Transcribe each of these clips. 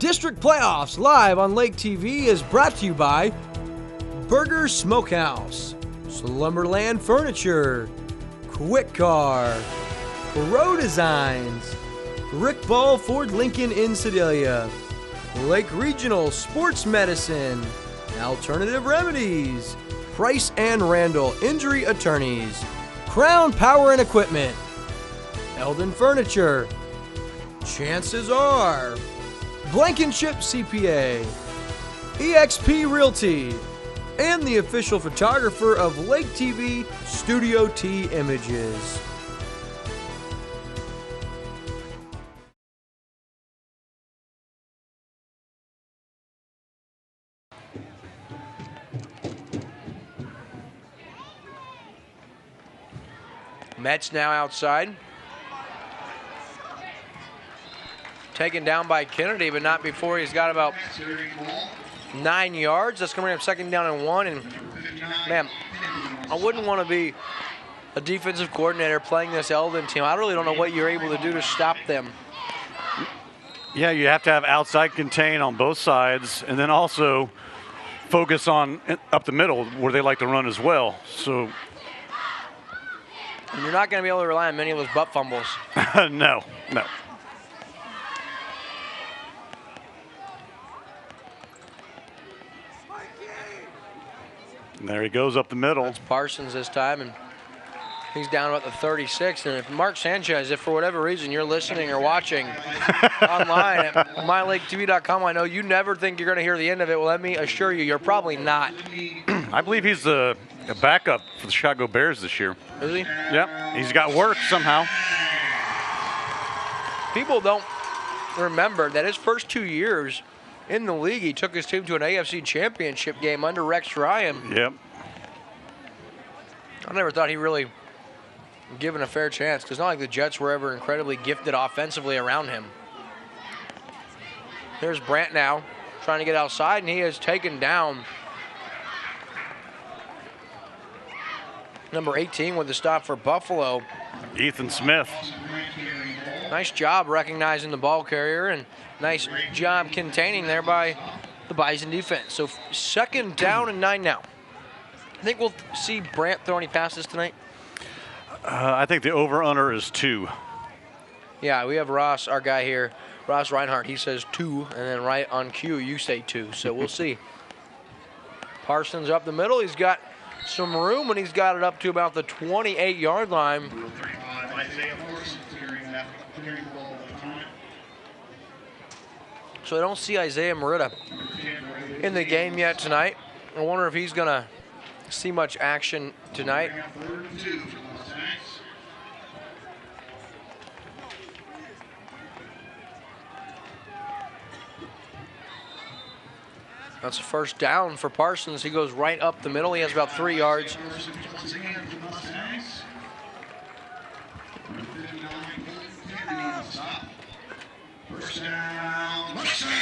District Playoffs live on Lake TV is brought to you by Burger Smokehouse, Slumberland Furniture, Quick Car, Pro Designs, Rick Ball Ford Lincoln in Sedalia, Lake Regional Sports Medicine, Alternative Remedies, Price and Randall Injury Attorneys, Crown Power and Equipment, Eldon Furniture, Chances Are, Blankenship CPA, eXp Realty, and the official photographer of Lake TV, Studio T Images. Mets now outside. Taken down by Kennedy, but not before he's got about 9 yards. That's going to bring up second down and 1. And, man, I wouldn't want to be a defensive coordinator playing this Eldon team. I really don't know what you're able to do to stop them. Yeah, you have to have outside contain on both sides, and then also focus on up the middle where they like to run as well. So and you're not going to be able to rely on many of those butt fumbles. No. And there he goes up the middle. That's Parsons this time, and he's down about the 36. And if Mark Sanchez, if for whatever reason you're listening or watching online at mylaketv.com, I know you never think you're going to hear the end of it. Well, let me assure you, you're probably not. I believe he's a backup for the Chicago Bears this year. Is he? Yep, he's got work somehow. People don't remember that his first 2 years in the league, he took his team to an AFC championship game under Rex Ryan. Yep. I never thought he really given a fair chance, because it's not like the Jets were ever incredibly gifted offensively around him. There's Brandt now trying to get outside, and he is taken down. Number 18 with the stop for Buffalo. Ethan Smith. Nice job recognizing the ball carrier, and nice job containing there by the Bison defense. So second down and 9 now. I think we'll see Brandt throw any passes tonight. I think the over-under is 2. Yeah, we have Ross, our guy here, Ross Reinhardt. He says 2, and then right on cue, you say 2. So we'll see. Parsons up the middle. He's got some room, and he's got it up to about the 28-yard line. So I don't see Isaiah Merida in the game yet tonight. I wonder if he's going to see much action tonight. That's a first down for Parsons. He goes right up the middle. He has about 3 yards. First down, Mustangs!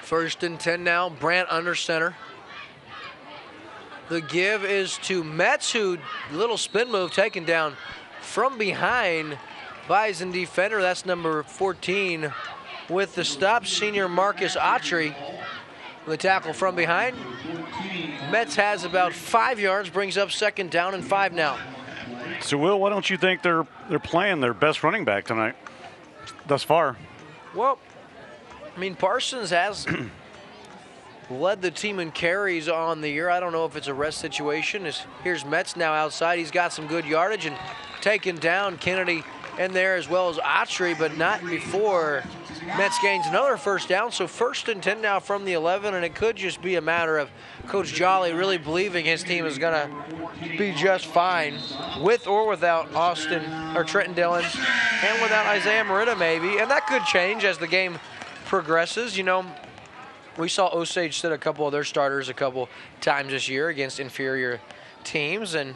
First and 10 now. Brandt under center. The give is to Metz, who little spin move taken down from behind. Bison defender, that's number 14. With the stop, senior Marcus Autry. The tackle from behind. Metz has about 5 yards, brings up second down and 5 now. So, Will, why don't you think they're playing their best running back tonight thus far? Well, I mean, Parsons has led the team in carries on the year. I don't know if it's a rest situation. Here's Metz now outside. He's got some good yardage and taken down Kennedy in there as well as Autry, but not before Metz gains another first down. So first and 10 now from the 11, and it could just be a matter of Coach Jolly really believing his team is going to be just fine with or without Austin or Trenton Dillon and without Isaiah Merida maybe. And that could change as the game progresses. You know, we saw Osage sit a couple of their starters a couple times this year against inferior teams, and, you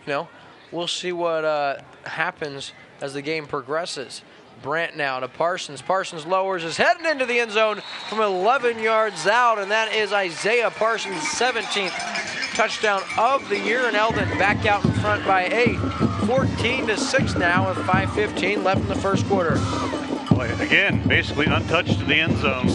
know, we'll see what happens as the game progresses. Brandt now to Parsons. Parsons lowers, is heading into the end zone from 11 yards out, and that is Isaiah Parsons' 17th touchdown of the year, and Eldon back out in front by 8. 14-6 now with 5:15 left in the first quarter. Boy, again, basically untouched to the end zone.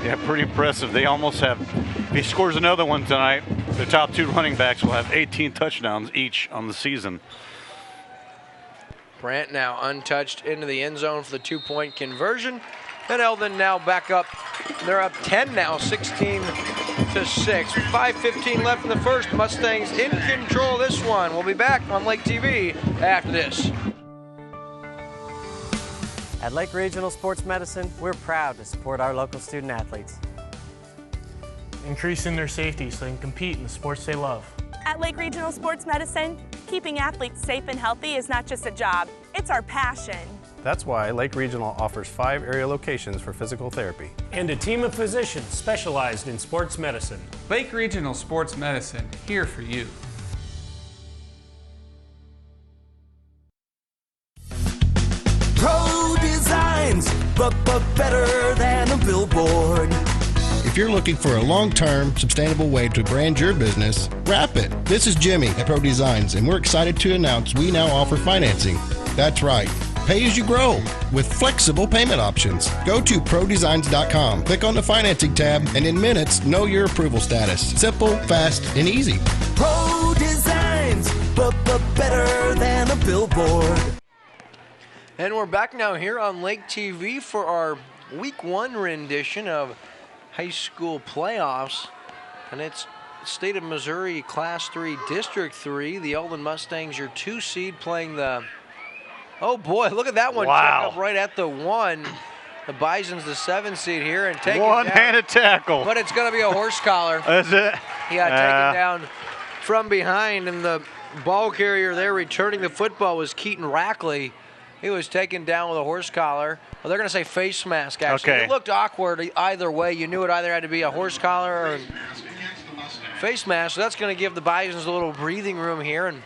Yeah, pretty impressive. They almost have, if he scores another one tonight, the top 2 running backs will have 18 touchdowns each on the season. Brandt now untouched into the end zone for the 2-point conversion. And Eldon now back up. They're up 10 now, 16-6. 5:15 left in the first. Mustangs in control of this one. We'll be back on Lake TV after this. At Lake Regional Sports Medicine, we're proud to support our local student athletes. Increasing their safety so they can compete in the sports they love. At Lake Regional Sports Medicine, keeping athletes safe and healthy is not just a job, it's our passion. That's why Lake Regional offers 5 area locations for physical therapy. And a team of physicians specialized in sports medicine. Lake Regional Sports Medicine, here for you. Pro Designs, but better than a billboard. If you're looking for a long-term, sustainable way to brand your business, wrap it. This is Jimmy at Pro Designs, and we're excited to announce we now offer financing. That's right. Pay as you grow with flexible payment options. Go to prodesigns.com, click on the financing tab, and in minutes, know your approval status. Simple, fast, and easy. Pro Designs, but better than a billboard. And we're back now here on Lake TV for our Week 1 rendition of high school playoffs. And it's State of Missouri Class 3 District 3. The Eldon Mustangs, your 2 seed, playing the... Oh boy, look at that one. Wow. Check up right at the 1. The Bison's the 7 seed here and taking One-handed tackle. But it's going to be a horse collar. Is it? He got taken down from behind, and the ball carrier there returning the football was Keaton Rackley. He was taken down with a horse collar. Well, they're going to say face mask, actually. Okay. It looked awkward either way. You knew it either had to be a horse collar or face mask. So that's going to give the Bisons a little breathing room here. And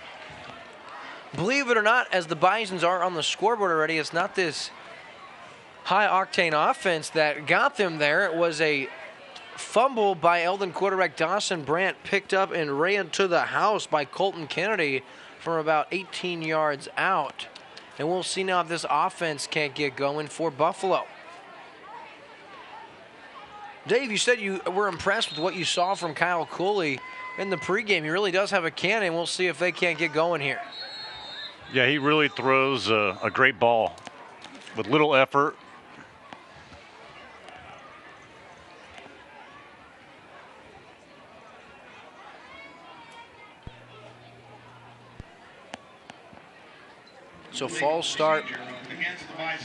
believe it or not, as the Bisons are on the scoreboard already, it's not this high-octane offense that got them there. It was a fumble by Eldon quarterback Dawson Brandt, picked up and ran to the house by Colton Kennedy from about 18 yards out. And we'll see now if this offense can't get going for Buffalo. Dave, you said you were impressed with what you saw from Kyle Cooley in the pregame. He really does have a cannon. We'll see if they can't get going here. Yeah, he really throws a great ball with little effort. So false start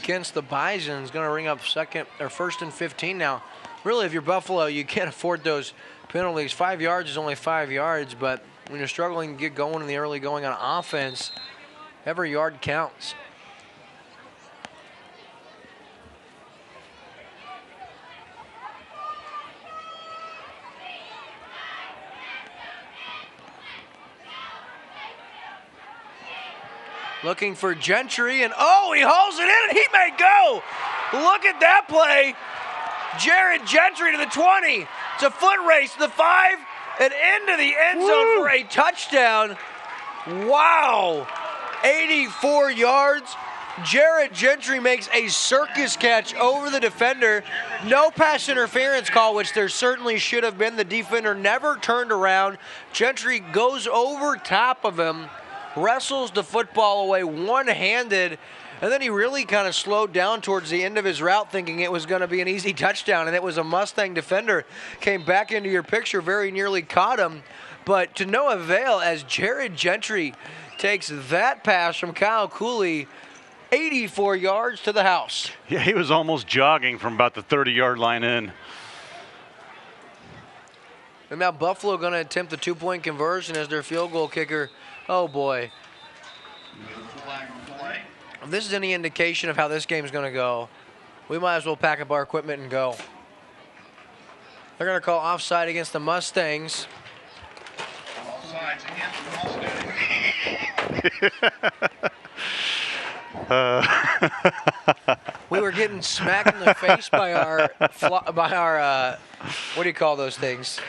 against the Bison is going to ring up first and 15 now. Really, if you're Buffalo, you can't afford those penalties. 5 yards is only 5 yards, but when you're struggling to get going in the early going on offense, every yard counts. Looking for Gentry, and oh, he hauls it in, and he may go. Look at that play. Jared Gentry to the 20. It's a foot race to the 5 and into the end zone for a touchdown. Wow. 84 yards. Jared Gentry makes a circus catch over the defender. No pass interference call, which there certainly should have been. The defender never turned around. Gentry goes over top of him, wrestles the football away one-handed, and then he really kind of slowed down towards the end of his route, thinking it was going to be an easy touchdown, and it was a Mustang defender. Came back into your picture, very nearly caught him, but to no avail as Jared Gentry takes that pass from Kyle Cooley 84 yards to the house. Yeah, he was almost jogging from about the 30-yard line in. And now Buffalo going to attempt the 2-point conversion as their field goal kicker. Oh, boy. If this is any indication of how this game's going to go, we might as well pack up our equipment and go. They're going to call offside against the Mustangs. Offsides against the Mustangs. We were getting smacked in the face by our what do you call those things?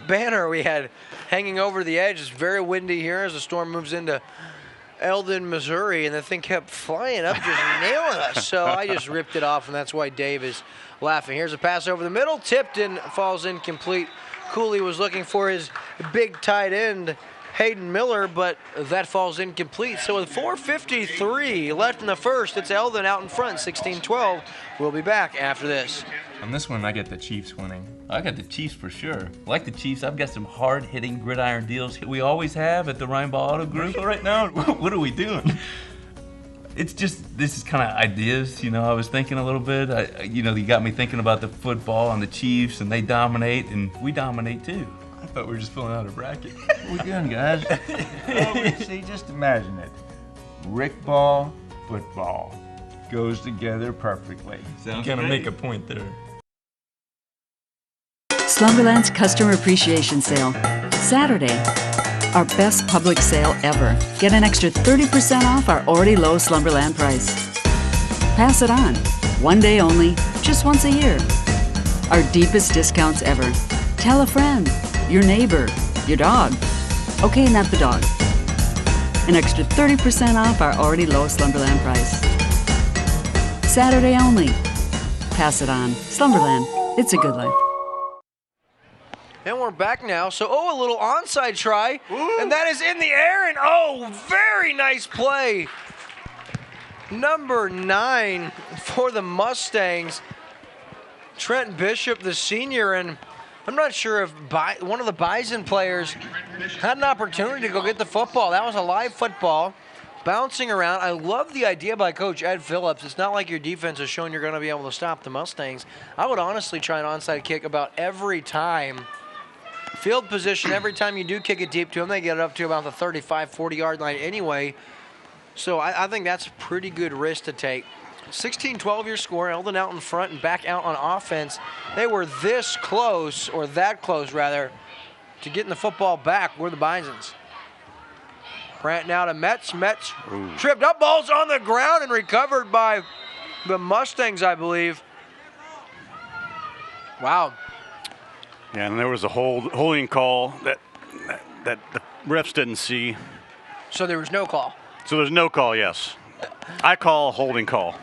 Banner we had hanging over the edge. It's very windy here as the storm moves into Eldon, Missouri, and the thing kept flying up, just nailing us. So I just ripped it off, and that's why Dave is laughing. Here's a pass over the middle, tipped and falls incomplete. Cooley was looking for his big tight end, Hayden Miller, but that falls incomplete. So with 4:53 left in the first, it's Eldon out in front, 16-12. We'll be back after this. On this one, I get the Chiefs winning. I got the Chiefs for sure. Like the Chiefs, I've got some hard-hitting gridiron deals we always have at the Rhineball Auto Group. Right now, what are we doing? It's just, this is kind of ideas, you know, I was thinking a little bit. You got me thinking about the football and the Chiefs, and they dominate, and we dominate too. I thought we were just filling out a bracket. What we doing, guys? See, just imagine it. Rick ball, football goes together perfectly. Sounds gonna make a point there. Slumberland's Customer Appreciation Sale. Saturday. Our best public sale ever. Get an extra 30% off our already low Slumberland price. Pass it on. One day only, just once a year. Our deepest discounts ever. Tell a friend, your neighbor, your dog. Okay, not the dog. An extra 30% off our already low Slumberland price. Saturday only. Pass it on. Slumberland. It's a good life. And we're back now. So, a little onside try. Ooh. And that is in the air. And, very nice play. Number 9 for the Mustangs. Trent Bishop, the senior. And I'm not sure if one of the Bison players had an opportunity to go get the football. That was a live football. Bouncing around. I love the idea by Coach Ed Phillips. It's not like your defense is showing you're going to be able to stop the Mustangs. I would honestly try an onside kick about every time. Field position, every time you do kick it deep to them, they get it up to about the 35, 40-yard line anyway. So I think that's a pretty good risk to take. 16-12 your score. Eldon out in front and back out on offense. They were this close, or that close rather, to getting the football back. We're the Bisons. Brant now to Metz. Metz tripped up. Ball's on the ground and recovered by the Mustangs, I believe. Wow. Yeah, and there was a holding call that the refs didn't see. So there was no call? So there's no call, yes. I call holding call.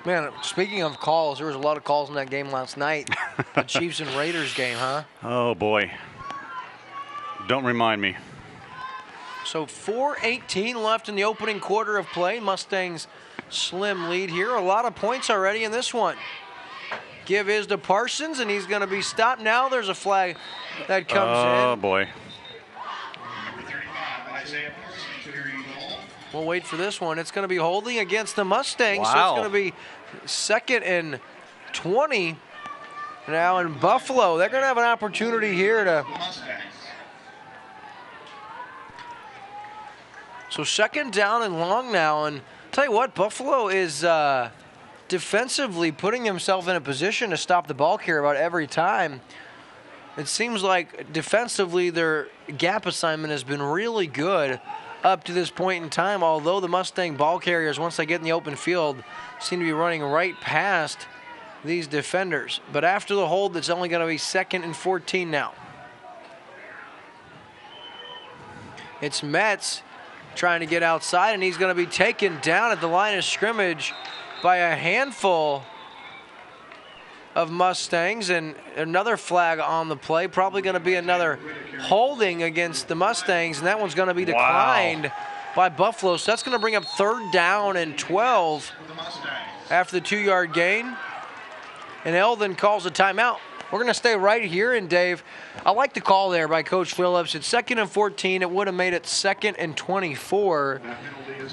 Man, speaking of calls, there was a lot of calls in that game last night. The Chiefs and Raiders game, huh? Oh, boy. Don't remind me. So 4:18 left in the opening quarter of play. Mustangs slim lead here. A lot of points already in this one. Give is to Parsons, and he's going to be stopped. Now there's a flag that comes in. Oh, boy. We'll wait for this one. It's going to be holding against the Mustangs. Wow. So it's going to be 2nd and 20. Now in Buffalo, they're going to have an opportunity here to. So 2nd down and long now. And tell you what, Buffalo is defensively putting himself in a position to stop the ball carrier about every time. It seems like defensively their gap assignment has been really good up to this point in time, although the Mustang ball carriers, once they get in the open field, seem to be running right past these defenders. But after the hold, it's only going to be 2nd and 14 now. It's Metz trying to get outside, and he's going to be taken down at the line of scrimmage by a handful of Mustangs, and another flag on the play. Probably going to be another holding against the Mustangs, and that one's going to be declined by Buffalo. So that's going to bring up 3rd down and 12 after the 2-yard gain. And Eldon calls a timeout. We're going to stay right here, and Dave, I like the call there by Coach Phillips. It's 2nd and 14. It would have made it 2nd and 24.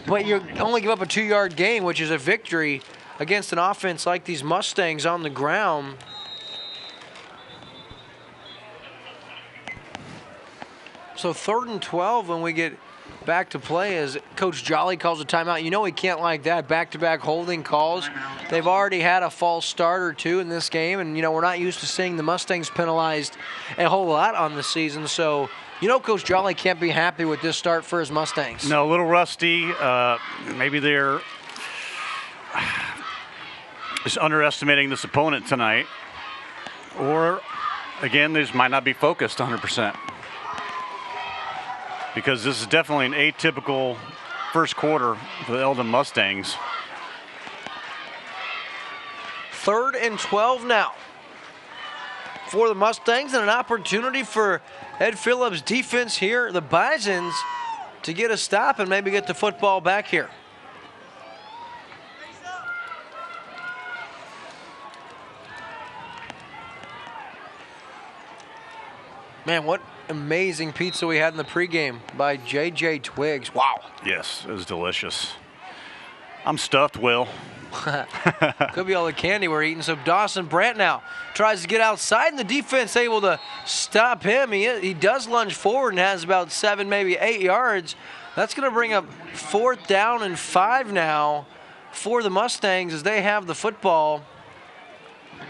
But you only give up a 2-yard gain, which is a victory against an offense like these Mustangs on the ground. So 3rd and 12 when we get back to play as Coach Jolly calls a timeout. You know he can't like that. Back-to-back holding calls. They've already had a false start or two in this game, and, we're not used to seeing the Mustangs penalized a whole lot on the season. So, Coach Jolly can't be happy with this start for his Mustangs. No, a little rusty. Maybe they're just underestimating this opponent tonight. Or, again, they just might not be focused 100%. Because this is definitely an atypical first quarter for the Eldon Mustangs. 3rd and 12 now for the Mustangs, and an opportunity for Ed Phillips' defense here, the Bisons, to get a stop and maybe get the football back here. Man, what amazing pizza we had in the pregame by J.J. Twiggs. Wow. Yes, it was delicious. I'm stuffed, Will. Could be all the candy we're eating. So Dawson Brandt now tries to get outside, and the defense able to stop him. He does lunge forward and has about 7, maybe 8 yards. That's going to bring up 4th down and 5 now for the Mustangs as they have the football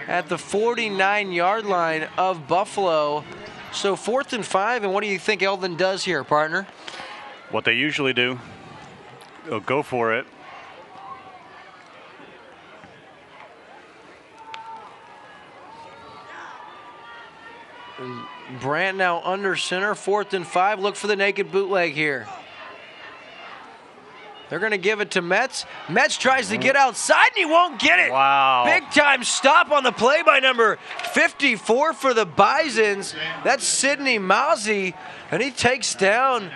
at the 49-yard line of Buffalo. So 4th and 5, and what do you think Eldon does here, partner? What they usually do. They'll go for it. Brandt now under center, 4th and 5. Look for the naked bootleg here. They're going to give it to Metz. Metz tries to get outside, and he won't get it. Wow. Big-time stop on the play by number 54 for the Bisons. That's Sidney Mousy, and he takes down.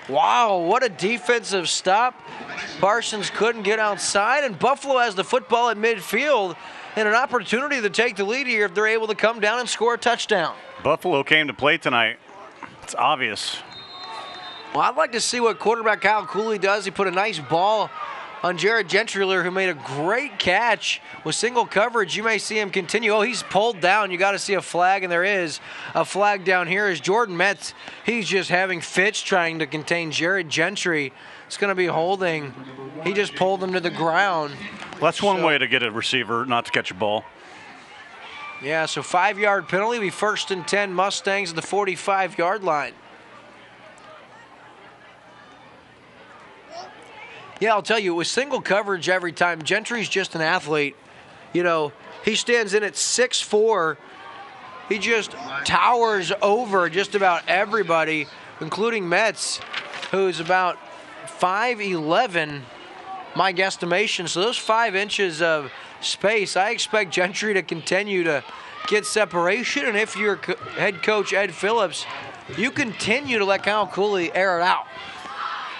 Wow, what a defensive stop. Parsons couldn't get outside, and Buffalo has the football at midfield and an opportunity to take the lead here if they're able to come down and score a touchdown. Buffalo came to play tonight. It's obvious. Well, I'd like to see what quarterback Kyle Cooley does. He put a nice ball on Jared Gentryler, who made a great catch with single coverage. You may see him continue. Oh, he's pulled down. You got to see a flag, and there is a flag down here as Jordan Metz. He's just having fits trying to contain Jared Gentry. It's going to be holding. He just pulled him to the ground. Well, that's one way to get a receiver not to catch a ball. Yeah, so 5-yard penalty. Be 1st and 10 Mustangs at the 45-yard line. Yeah, I'll tell you, with single coverage every time, Gentry's just an athlete. He stands in at 6'4". He just towers over just about everybody, including Metz, who's about 5'11", my guesstimation. So those 5 inches of space, I expect Gentry to continue to get separation. And if you're head coach Ed Phillips, you continue to let Kyle Cooley air it out.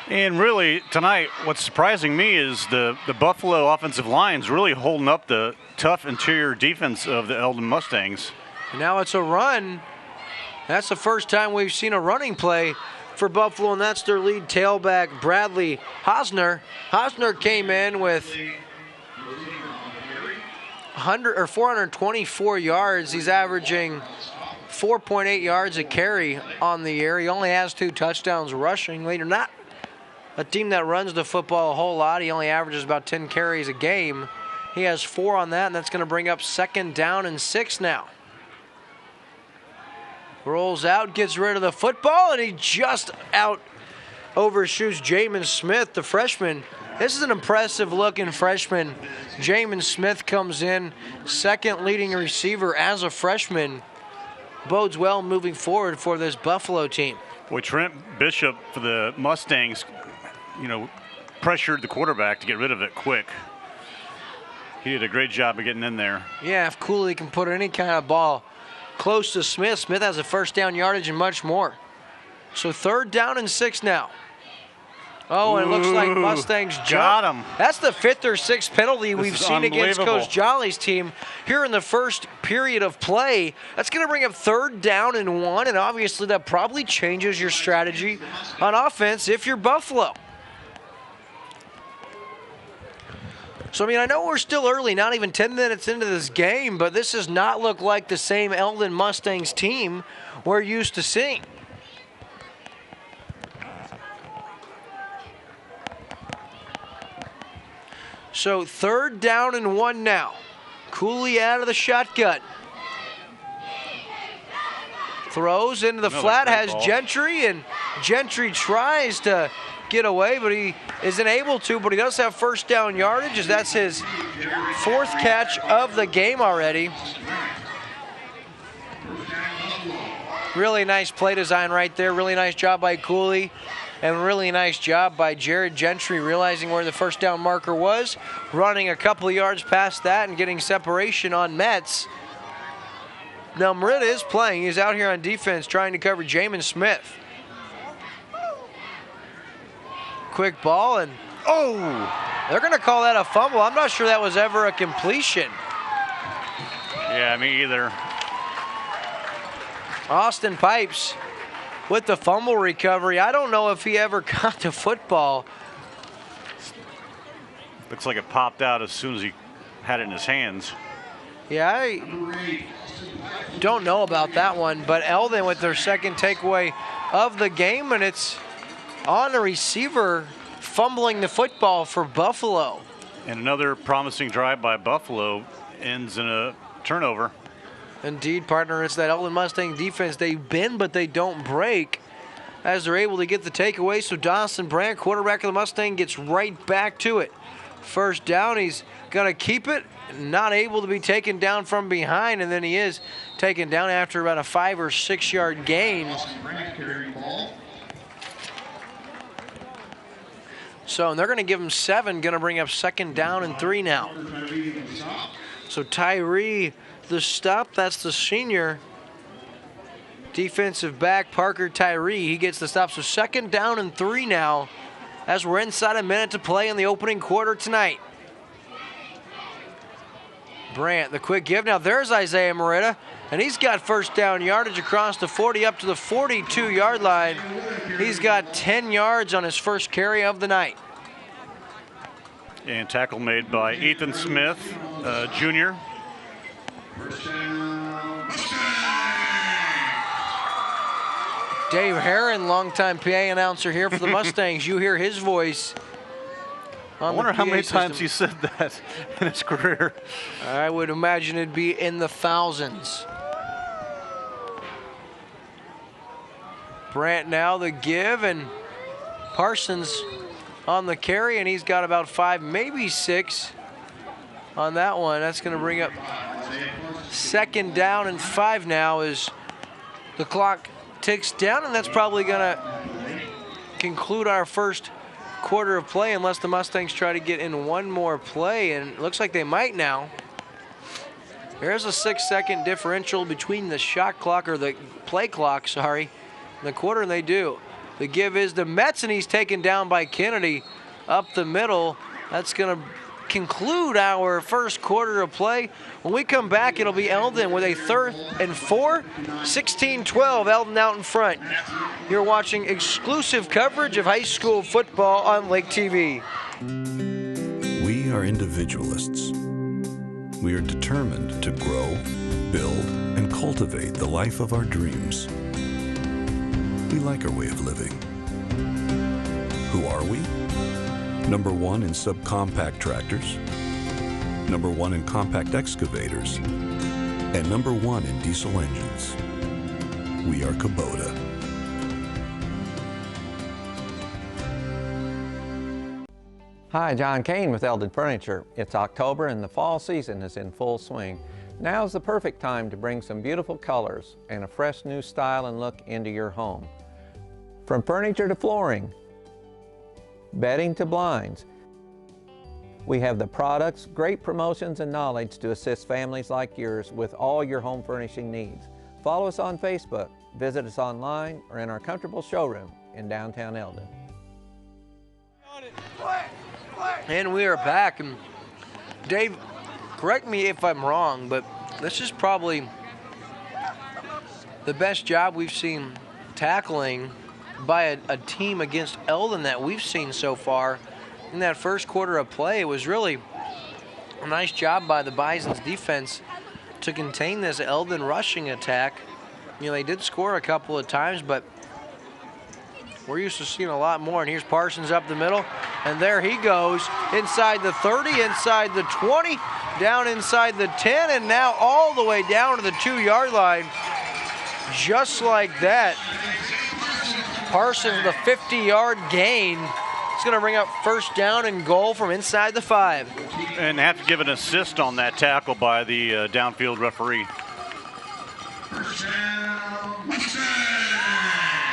And really, tonight, what's surprising me is the Buffalo offensive line's really holding up the tough interior defense of the Eldon Mustangs. And now it's a run. That's the first time we've seen a running play for Buffalo, and that's their lead tailback, Bradley Hosner. Hosner came in with 424 yards. He's averaging 4.8 yards a carry on the year. He only has 2 touchdowns rushing. They're not a team that runs the football a whole lot. He only averages about 10 carries a game. He has 4 on that, and that's going to bring up 2nd down and 6 now. Rolls out, gets rid of the football, and he just out overshoots Jamin Smith, the freshman. This is an impressive-looking freshman. Jamin Smith comes in, 2nd leading receiver as a freshman. Bodes well moving forward for this Buffalo team. Boy, Trent Bishop for the Mustangs, pressured the quarterback to get rid of it quick. He did a great job of getting in there. Yeah, if Cooley can put any kind of ball close to Smith, Smith has a 1st down yardage and much more. So 3rd down and 6 now. Oh, and it looks like Mustangs got him. That's the 5th or 6th penalty we've seen against Coach Jolly's team here in the first period of play. That's going to bring up 3rd down and 1, and obviously that probably changes your strategy on offense if you're Buffalo. So, I know we're still early, not even 10 minutes into this game, but this does not look like the same Eldon Mustangs team we're used to seeing. So 3rd down and 1 now. Cooley out of the shotgun. Throws into the flat, has Gentry, and Gentry tries to get away, but he isn't able to, but he does have 1st down yardage, as that's his 4th catch of the game already. Really nice play design right there. Really nice job by Cooley, and really nice job by Jared Gentry realizing where the 1st down marker was, running a couple of yards past that and getting separation on Metz. Now Merida is playing. He's out here on defense trying to cover Jamin Smith. Quick ball, and they're going to call that a fumble. I'm not sure that was ever a completion. Yeah, me either. Austin Pipes with the fumble recovery. I don't know if he ever got the football. Looks like it popped out as soon as he had it in his hands. Yeah, I don't know about that one, but Eldon with their 2nd takeaway of the game, and it's on the receiver fumbling the football for Buffalo. And another promising drive by Buffalo ends in a turnover. Indeed, partner, it's that Eldon Mustang defense. They bend, but they don't break as they're able to get the takeaway. So Dawson Brandt, quarterback of the Mustang, gets right back to it. 1st down, he's going to keep it. Not able to be taken down from behind, and then he is taken down after about a 5 or 6 yard gain. So and they're going to give him 7, going to bring up 2nd down and 3 now. So Tyree, the stop, that's the senior defensive back, Parker Tyree. He gets the stop, so 2nd down and 3 now as we're inside a minute to play in the opening quarter tonight. Brandt, the quick give. Now there's Isaiah Merida, and he's got 1st down yardage across the 40 up to the 42-yard line. He's got 10 yards on his 1st carry of the night. And tackle made by Ethan Smith, Jr. Dave Herron, longtime PA announcer here for the Mustangs. You hear his voice. I wonder how many times he said that in his career. I would imagine it'd be in the thousands. Brandt now the give, and Parsons on the carry, and he's got about 5, maybe 6 on that one. That's going to bring up 2nd down and 5 now as the clock ticks down, and that's probably going to conclude our 1st quarter of play unless the Mustangs try to get in one more play, and it looks like they might now. There's a 6-second differential between the shot clock, or the play clock, sorry, and the quarter, and they do. The give is to Metz, and he's taken down by Kennedy up the middle. That's going to conclude our 1st quarter of play. When we come back, it'll be Eldon with a 3rd and 4, 16-12, Eldon out in front. You're watching exclusive coverage of high school football on Lake TV. We are individualists. We are determined to grow, build, and cultivate the life of our dreams. We like our way of living. Who are we? Number 1 in subcompact tractors, number 1 in compact excavators, and number 1 in diesel engines. We are Kubota. Hi, John Kane with Eldon Furniture. It's October and the fall season is in full swing. Now's the perfect time to bring some beautiful colors and a fresh new style and look into your home. From furniture to flooring, bedding to blinds, we have the products, great promotions, and knowledge to assist families like yours with all your home furnishing needs. Follow us on Facebook, visit us online, or in our comfortable showroom in downtown Eldon. And we are back. And Dave, correct me if I'm wrong, but this is probably the best job we've seen tackling by a team against Eldon that we've seen so far. In that 1st quarter of play, it was really a nice job by the Bison's defense to contain this Eldon rushing attack. You know, they did score a couple of times, but we're used to seeing a lot more. And here's Parsons up the middle. And there he goes, inside the 30, inside the 20, down inside the 10, and now all the way down to the 2-yard line. Just like that. Parsons, the 50-yard gain. It's going to bring up first down and goal from inside the 5. And have to give an assist on that tackle by the downfield referee.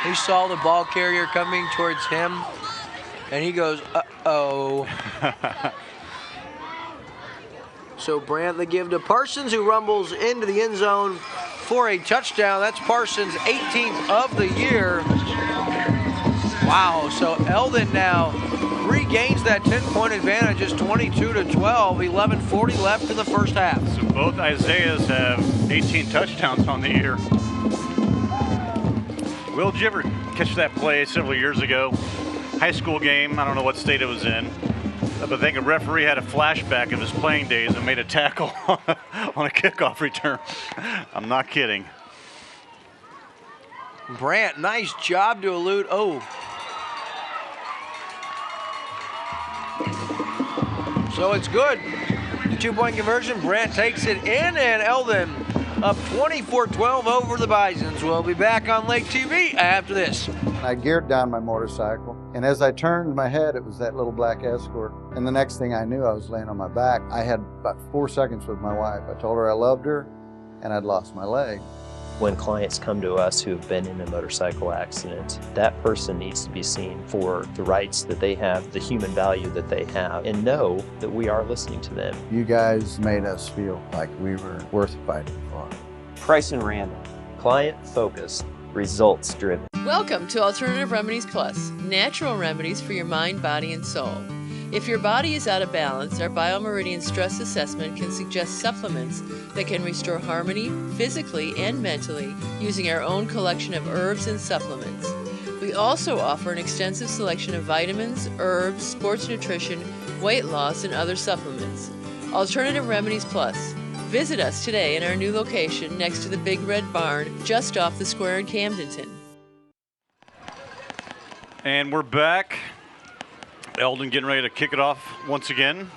He saw the ball carrier coming towards him, and he goes, uh-oh. So Brandt the give to Parsons, who rumbles into the end zone for a touchdown. That's Parsons' 18th of the year. Wow, so Eldon now regains that 10-point advantage. It's 22-12, 11:40 left in the first half. So both Isaiahs have 18 touchdowns on the year. Will, did you ever catch that play several years ago? High school game, I don't know what state it was in, but I think a referee had a flashback of his playing days and made a tackle on a kickoff return. I'm not kidding. Brandt, nice job to elude. Oh. So it's good. 2-point conversion. Brandt takes it in, and Eldon up 24-12 over the Bisons. We'll be back on Lake TV after this. I geared down my motorcycle, and as I turned my head, it was that little black Escort. And the next thing I knew, I was laying on my back. I had about 4 seconds with my wife. I told her I loved her, and I'd lost my leg. When clients come to us who have been in a motorcycle accident, that person needs to be seen for the rights that they have, the human value that they have, and know that we are listening to them. You guys made us feel like we were worth fighting for. Price and Randall, client-focused, results-driven. Welcome to Alternative Remedies Plus, natural remedies for your mind, body, and soul. If your body is out of balance, our BioMeridian Stress Assessment can suggest supplements that can restore harmony physically and mentally using our own collection of herbs and supplements. We also offer an extensive selection of vitamins, herbs, sports nutrition, weight loss, and other supplements. Alternative Remedies Plus. Visit us today in our new location next to the Big Red Barn, just off the square in Camdenton. And we're back. Eldon getting ready to kick it off once again.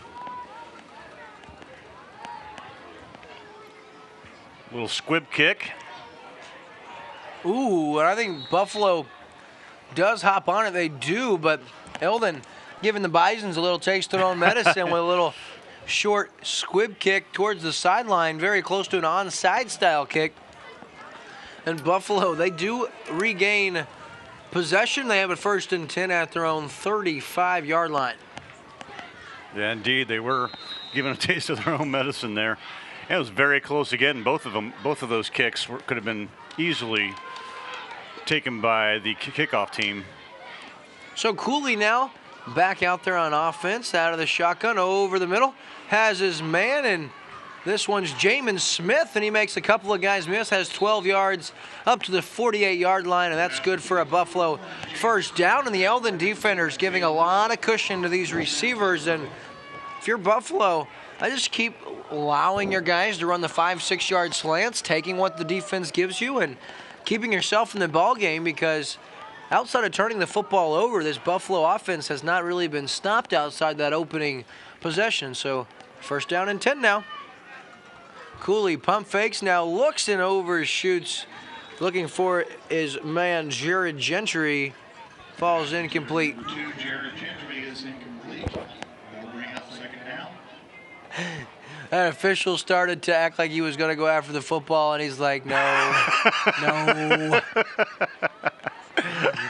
Little squib kick. Ooh, and I think Buffalo does hop on it. They do, but Eldon giving the Bisons a little taste of their own medicine with a little short squib kick towards the sideline, very close to an onside style kick. And Buffalo, they do regain possession. They have it 1st and 10 at their own 35-yard line. Yeah, indeed, they were given a taste of their own medicine there. And it was very close again. Both of those kicks could have been easily taken by the kickoff team. So Cooley now back out there on offense, out of the shotgun, over the middle, has his man, and this one's Jamin Smith, and he makes a couple of guys miss, has 12 yards up to the 48-yard line, and that's good for a Buffalo first down. And the Eldon defenders giving a lot of cushion to these receivers. And if you're Buffalo, I just keep allowing your guys to run the 5-6 yard slants, taking what the defense gives you, and keeping yourself in the ball game, because outside of turning the football over, this Buffalo offense has not really been stopped outside that opening possession. So first down and 10 now. Cooley pump fakes, now looks and overshoots, looking for his man Jared Gentry, falls incomplete. Jared Gentry is incomplete. That'll bring up second down. That official started to act like he was going to go after the football, and he's like, no, no.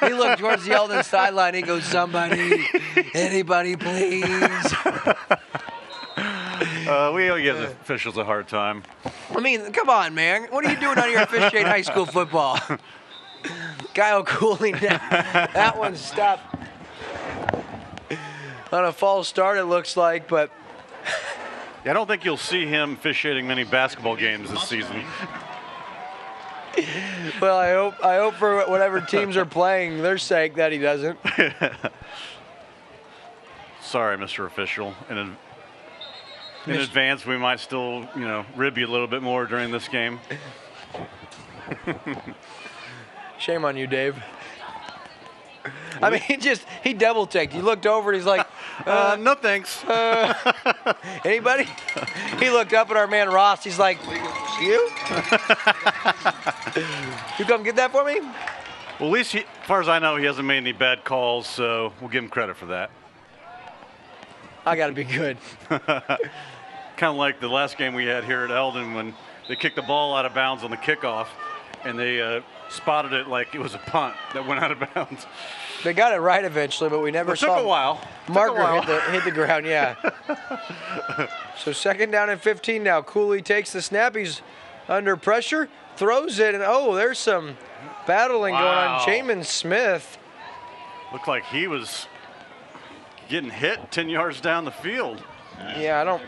He looked towards the Eldon sideline. He goes, somebody, anybody, please. We give the officials a hard time. I mean, come on, man. What are you doing out here officiating high school football? Kyle Cooley, that one stopped on a false start, it looks like, but yeah, I don't think you'll see him officiating many basketball games this season. Well, I hope for whatever teams are playing their sake that he doesn't. Sorry, Mr. Official. In advance, we might still, rib you a little bit more during this game. Shame on you, Dave. I mean, he double-taked. He looked over and he's like, No thanks. Anybody? He looked up at our man Ross. He's like, you? You come get that for me? Well, at least, as far as I know, he hasn't made any bad calls, so we'll give him credit for that. I got to be good. Kind of like the last game we had here at Eldon when they kicked the ball out of bounds on the kickoff, and they spotted it like it was a punt that went out of bounds. They got it right eventually, but we never saw. It took a while. Marker hit the ground, yeah. So 2nd down and 15 now. Cooley takes the snap. He's under pressure, throws it, and there's some battling going on. Jamin Smith. Looked like he was getting hit 10 yards down the field. Yeah, I don't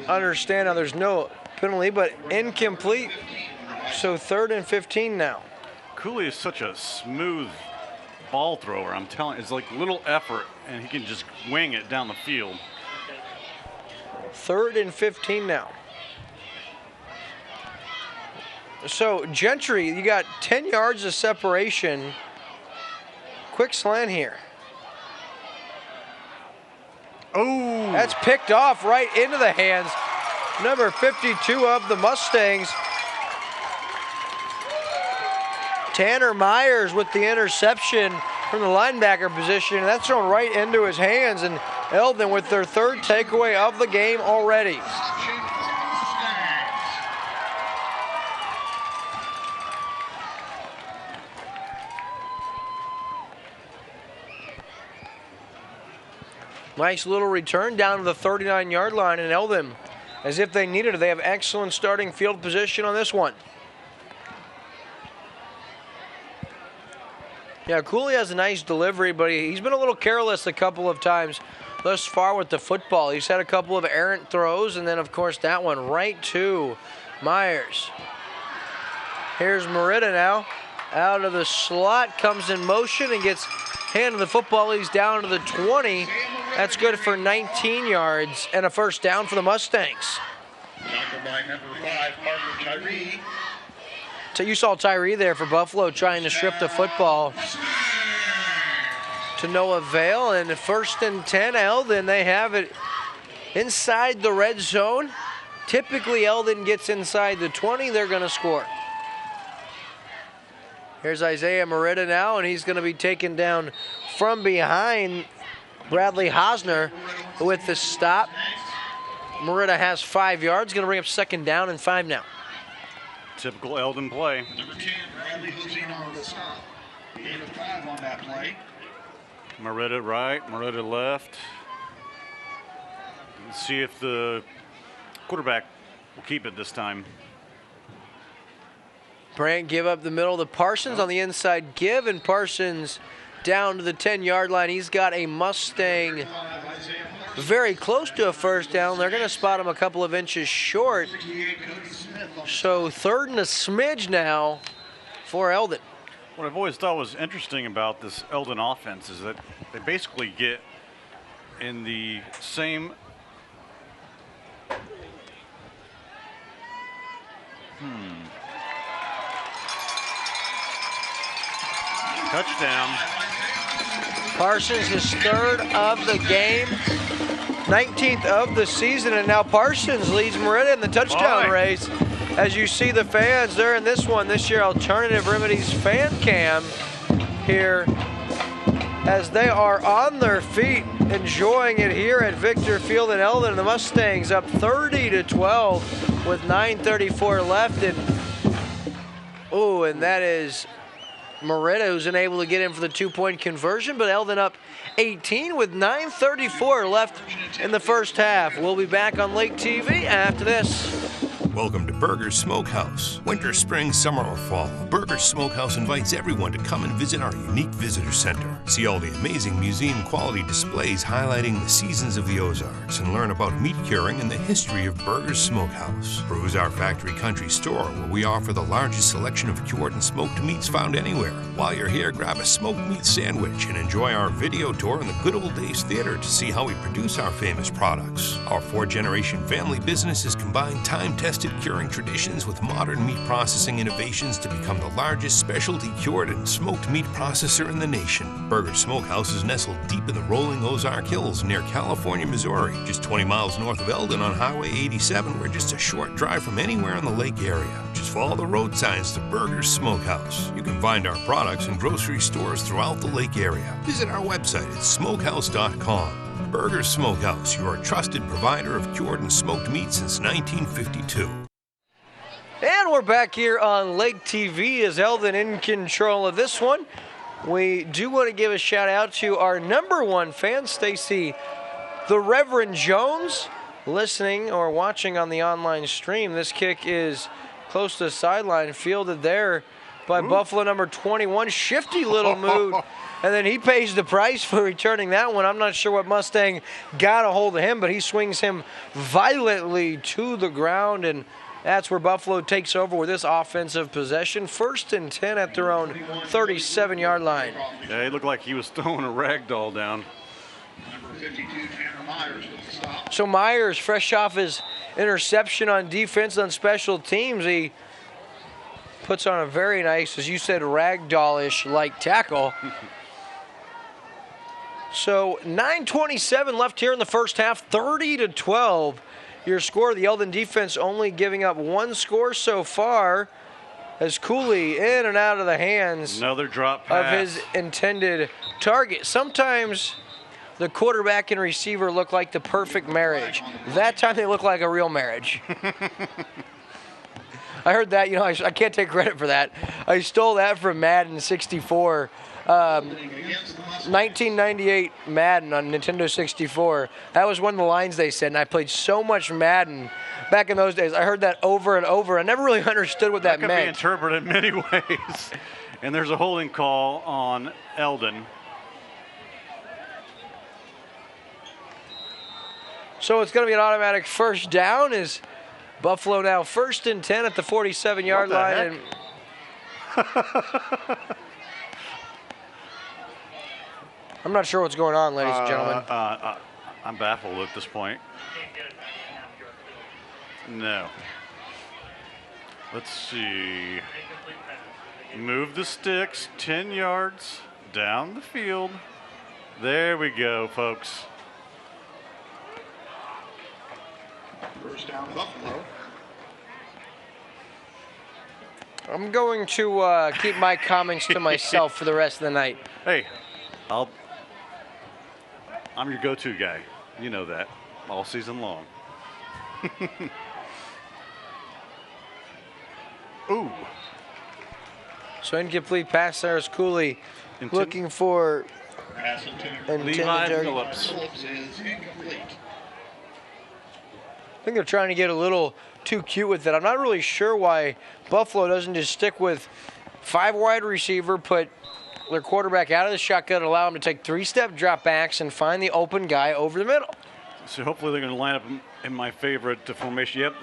understand how there's no penalty, but incomplete. So 3rd and 15 now. Cooley is such a smooth ball thrower. I'm telling you, it's like little effort, and he can just wing it down the field. 3rd and 15 now. So Gentry, you got 10 yards of separation. Quick slant here. Oh, that's picked off right into the hands. Number 52 of the Mustangs. Tanner Myers with the interception from the linebacker position. And that's thrown right into his hands. And Eldon with their 3rd takeaway of the game already. Nice little return down to the 39-yard line, and Eldon, as if they needed it, they have excellent starting field position on this one. Yeah, Cooley has a nice delivery, but he's been a little careless a couple of times thus far with the football. He's had a couple of errant throws, and then, of course, that one right to Myers. Here's Merida now. Out of the slot, comes in motion and gets handed the football. He's down to the 20. That's good for 19 yards and a 1st down for the Mustangs. By number 5, Parker Tyree. So you saw Tyree there for Buffalo trying to strip the football to no avail. And 1st and 10, Eldon, they have it inside the red zone. Typically, Eldon gets inside the 20, they're going to score. Here's Isaiah Merida now, and he's going to be taken down from behind. Bradley Hosner with the stop. Merida has 5 yards, going to bring up 2nd down and 5 now. Typical Eldon play. Number 10, Bradley Hosina on the stop. He gave it 5 on that play. Merida right, Merida left. Let's see if the quarterback will keep it this time. Brandt give up the middle to Parsons on the inside give, and Parsons down to the 10-yard line. He's got a Mustang very close to a 1st down. They're going to spot him a couple of inches short. So 3rd and a smidge now for Eldon. What I've always thought was interesting about this Eldon offense is that they basically get in the same touchdown. Parsons, his 3rd of the game, 19th of the season, and now Parsons leads Merida in the touchdown race. As you see the fans, they're in this one this year, Alternative Remedies fan cam here, as they are on their feet enjoying it here at Victor Field in Eldon. The Mustangs up 30-12 with 9:34 left, and that is Merida, who's unable to get in for the 2-point conversion, but Eldon up 18 with 9:34 left in the 1st half. We'll be back on Lake TV after this. Welcome to Burger's Smokehouse. Winter, spring, summer, or fall, Burger's Smokehouse invites everyone to come and visit our unique visitor center. See all the amazing museum-quality displays highlighting the seasons of the Ozarks and learn about meat curing and the history of Burger's Smokehouse. Peruse our factory country store where we offer the largest selection of cured and smoked meats found anywhere. While you're here, grab a smoked meat sandwich and enjoy our video tour in the Good Old Days Theater to see how we produce our famous products. Our 4-generation family business has combined time-tested curing traditions with modern meat processing innovations to become the largest specialty cured and smoked meat processor in the nation. Burger Smokehouse is nestled deep in the rolling Ozark Hills near California, Missouri, just 20 miles north of Eldon on Highway 87. We're just a short drive from anywhere in the lake area. Just follow the road signs to Burger Smokehouse. You can find our products in grocery stores throughout the lake area. Visit our website at smokehouse.com. Burger Smokehouse, your trusted provider of cured and smoked meat since 1952. And we're back here on Lake TV as Eldon in control of this one. We do want to give a shout out to our #1 fan, Stacy the Reverend Jones, listening or watching on the online stream. This kick is close to the sideline, fielded there by Buffalo number 21. Shifty little move. And then he pays the price for returning that one. I'm not sure what Mustang got a hold of him, but he swings him violently to the ground, and that's where Buffalo takes over with this offensive possession. 1st and 10 at their own 37-yard line. Yeah, he looked like he was throwing a rag doll down. So Myers, fresh off his interception on defense on special teams, he puts on a very nice, as you said, ragdollish like tackle. So 9:27 left here in the first half, 30-12. Your score, the Eldon defense only giving up 1 score so far as Cooley in and out of the hands Another drop pass of his intended target. Sometimes the quarterback and receiver look like the perfect marriage. That time they look like a real marriage. I heard that, I can't take credit for that. I stole that from Madden 64. 1998 Madden on Nintendo 64. That was one of the lines they said, and I played so much Madden back in those days. I heard that over and over. I never really understood what that meant. That could be interpreted in many ways. And there's a holding call on Eldon. So it's going to be an automatic first down as Buffalo now 1st and 10 at the 47-yard line. I'm not sure what's going on, ladies and gentlemen. I'm baffled at this point. No. Let's see. Move the sticks 10 yards down the field. There we go, folks. First down, Buffalo. I'm going to keep my comments to myself for the rest of the night. Hey, I'm your go-to guy. You know that all season long. Ooh. So incomplete pass there is Cooley looking for Levi Phillips. Is incomplete. I think they're trying to get a little too cute with it. I'm not really sure why Buffalo doesn't just stick with 5 wide receiver, put their quarterback out of the shotgun, allow him to take 3-step drop backs and find the open guy over the middle. So hopefully they're going to line up in my favorite formation. Yep,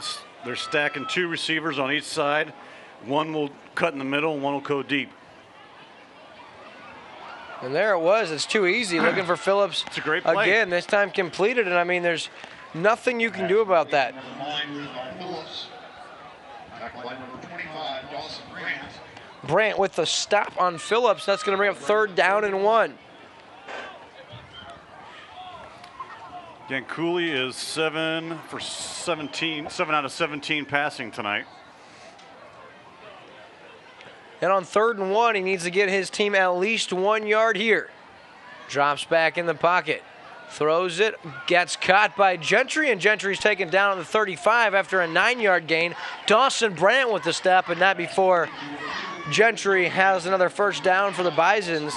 they're stacking 2 receivers on each side. One will cut in the middle, and one will go deep. And there it was. It's too easy. Looking for Phillips. It's a great play. Again, this time completed, and I mean, there's nothing you can do about that. Number 9, Levi Phillips. Tackled by number 25, Dawson Grant. Brandt with the stop on Phillips. That's going to bring up 3rd down and 1. Again, Cooley is 7 out of 17 passing tonight. And on 3rd and 1, he needs to get his team at least 1 yard here. Drops back in the pocket. Throws it, gets caught by Gentry, and Gentry's taken down at the 35 after a 9-yard gain. Dawson Brandt with the step, and not before Gentry has another first down for the Bisons.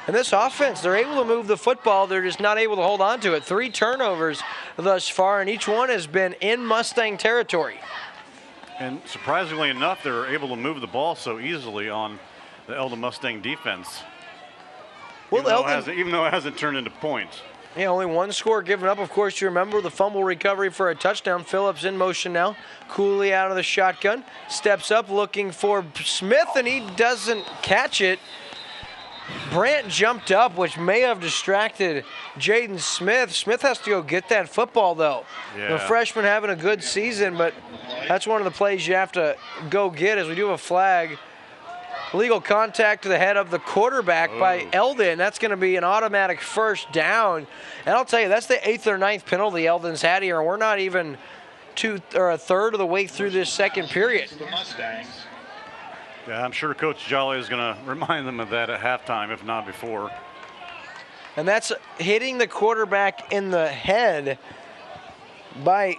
And this offense, they're able to move the football. They're just not able to hold on to it. 3 turnovers thus far, and each one has been in Mustang territory. And surprisingly enough, they're able to move the ball so easily on the Eldon Mustang defense. Well, even though it hasn't turned into points. Yeah, only 1 score given up. Of course, you remember the fumble recovery for a touchdown. Phillips in motion now. Cooley out of the shotgun. Steps up looking for Smith, and he doesn't catch it. Brandt jumped up, which may have distracted Jaden Smith. Smith has to go get that football, though. Yeah. The freshman having a good season, but that's one of the plays you have to go get as we do have a flag. Illegal contact to the head of the quarterback by Eldon. That's going to be an automatic first down. And I'll tell you, that's the 8th or 9th penalty Eldon's had here, and we're not even a third of the way through this second period. The Mustangs. Yeah, I'm sure Coach Jolly is going to remind them of that at halftime, if not before. And that's hitting the quarterback in the head by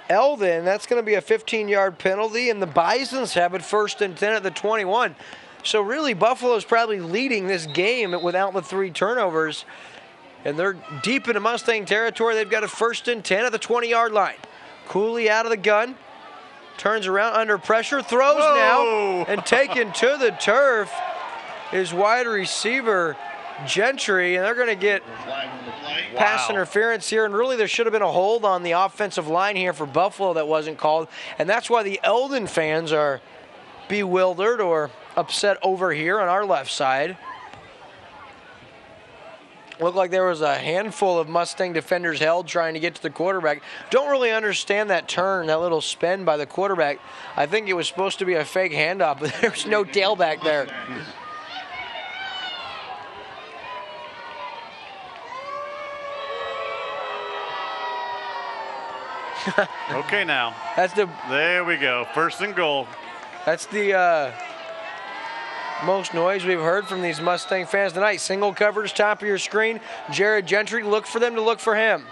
Eldon. That's going to be a 15-yard penalty, and the Bisons have it 1st and 10 at the 21. So really, Buffalo's probably leading this game without the 3 turnovers. And they're deep into Mustang territory. They've got a 1st and 10 at the 20-yard line. Cooley out of the gun. Turns around under pressure. Throws now. And taken to the turf is wide receiver Gentry. And they're going to get pass interference here. And really, there should have been a hold on the offensive line here for Buffalo that wasn't called. And that's why the Eldon fans are bewildered or upset over here on our left side. Looked like there was a handful of Mustang defenders held trying to get to the quarterback. Don't really understand that turn, that little spin by the quarterback. I think it was supposed to be a fake handoff, but there's no tailback there. Okay, now. There we go. 1st and goal. That's the most noise we've heard from these Mustang fans tonight. Single coverage, top of your screen. Jared Gentry, look for them to look for him.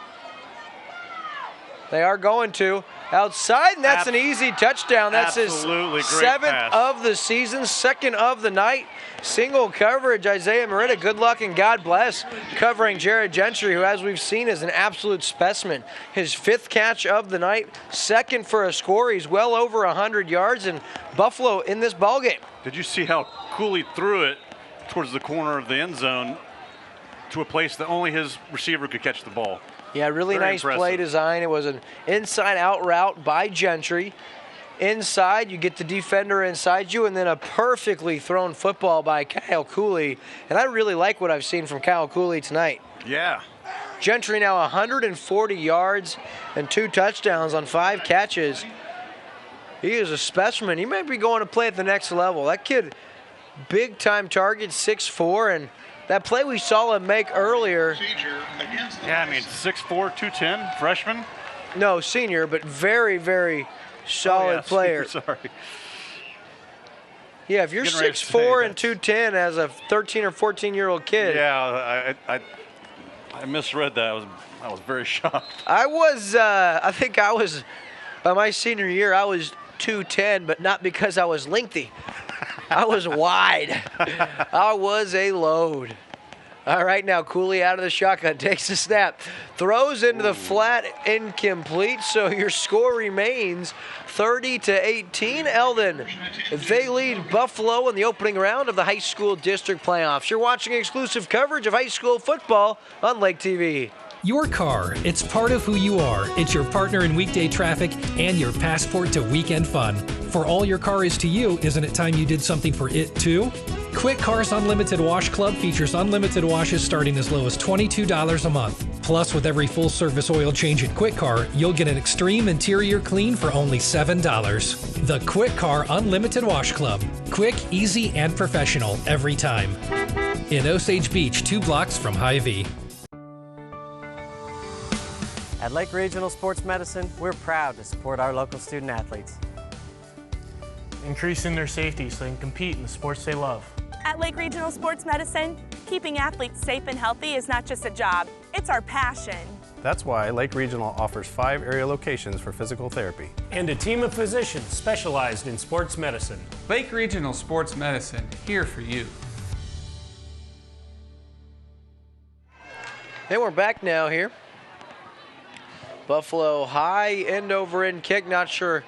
They are going to. Outside, and that's an easy touchdown. That's his 7th of the season, 2nd of the night. Single coverage, Isaiah Merida, good luck and God bless, covering Jared Gentry, who, as we've seen, is an absolute specimen. His 5th catch of the night, 2nd for a score. He's well over 100 yards, and Buffalo in this ballgame. Did you see how Cooley threw it towards the corner of the end zone to a place that only his receiver could catch the ball? Yeah, really Very nice impressive. play design. It was an inside-out route by Gentry. Inside, you get the defender inside you, and then a perfectly thrown football by Kyle Cooley. And I really like what I've seen from Kyle Cooley tonight. Yeah. Gentry now 140 yards and 2 touchdowns on 5 catches. He is a specimen. He might be going to play at the next level. That kid, big-time target, 6'4", and that play we saw him make earlier. Yeah, I mean, 6'4", 210, freshman? No, senior, but very, very solid player. Sorry. Yeah, if you're 6'4" and 210 as a 13 or 14-year-old kid. Yeah, I misread that. I was very shocked. I think I was, by my senior year, I was 210, but not because I was lengthy. I was wide. I was a load. All right, now Cooley out of the shotgun, takes the snap, throws into the flat, incomplete. So your score remains 30-18. Eldon, they lead Buffalo in the opening round of the high school district playoffs. You're watching exclusive coverage of high school football on Lake TV. Your car, it's part of who you are. It's your partner in weekday traffic and your passport to weekend fun. For all your car is to you, isn't it time you did something for it too? Quick Car's Unlimited Wash Club features unlimited washes starting as low as $22 a month. Plus, with every full-service oil change at Quick Car, you'll get an extreme interior clean for only $7. The Quick Car Unlimited Wash Club. Quick, easy, and professional every time. In Osage Beach, 2 blocks from Hy-Vee. At Lake Regional Sports Medicine, we're proud to support our local student athletes. Increasing their safety so they can compete in the sports they love. At Lake Regional Sports Medicine, keeping athletes safe and healthy is not just a job, it's our passion. That's why Lake Regional offers 5 area locations for physical therapy. And a team of physicians specialized in sports medicine. Lake Regional Sports Medicine, here for you. And we're back now here. Buffalo high end over end kick, not sure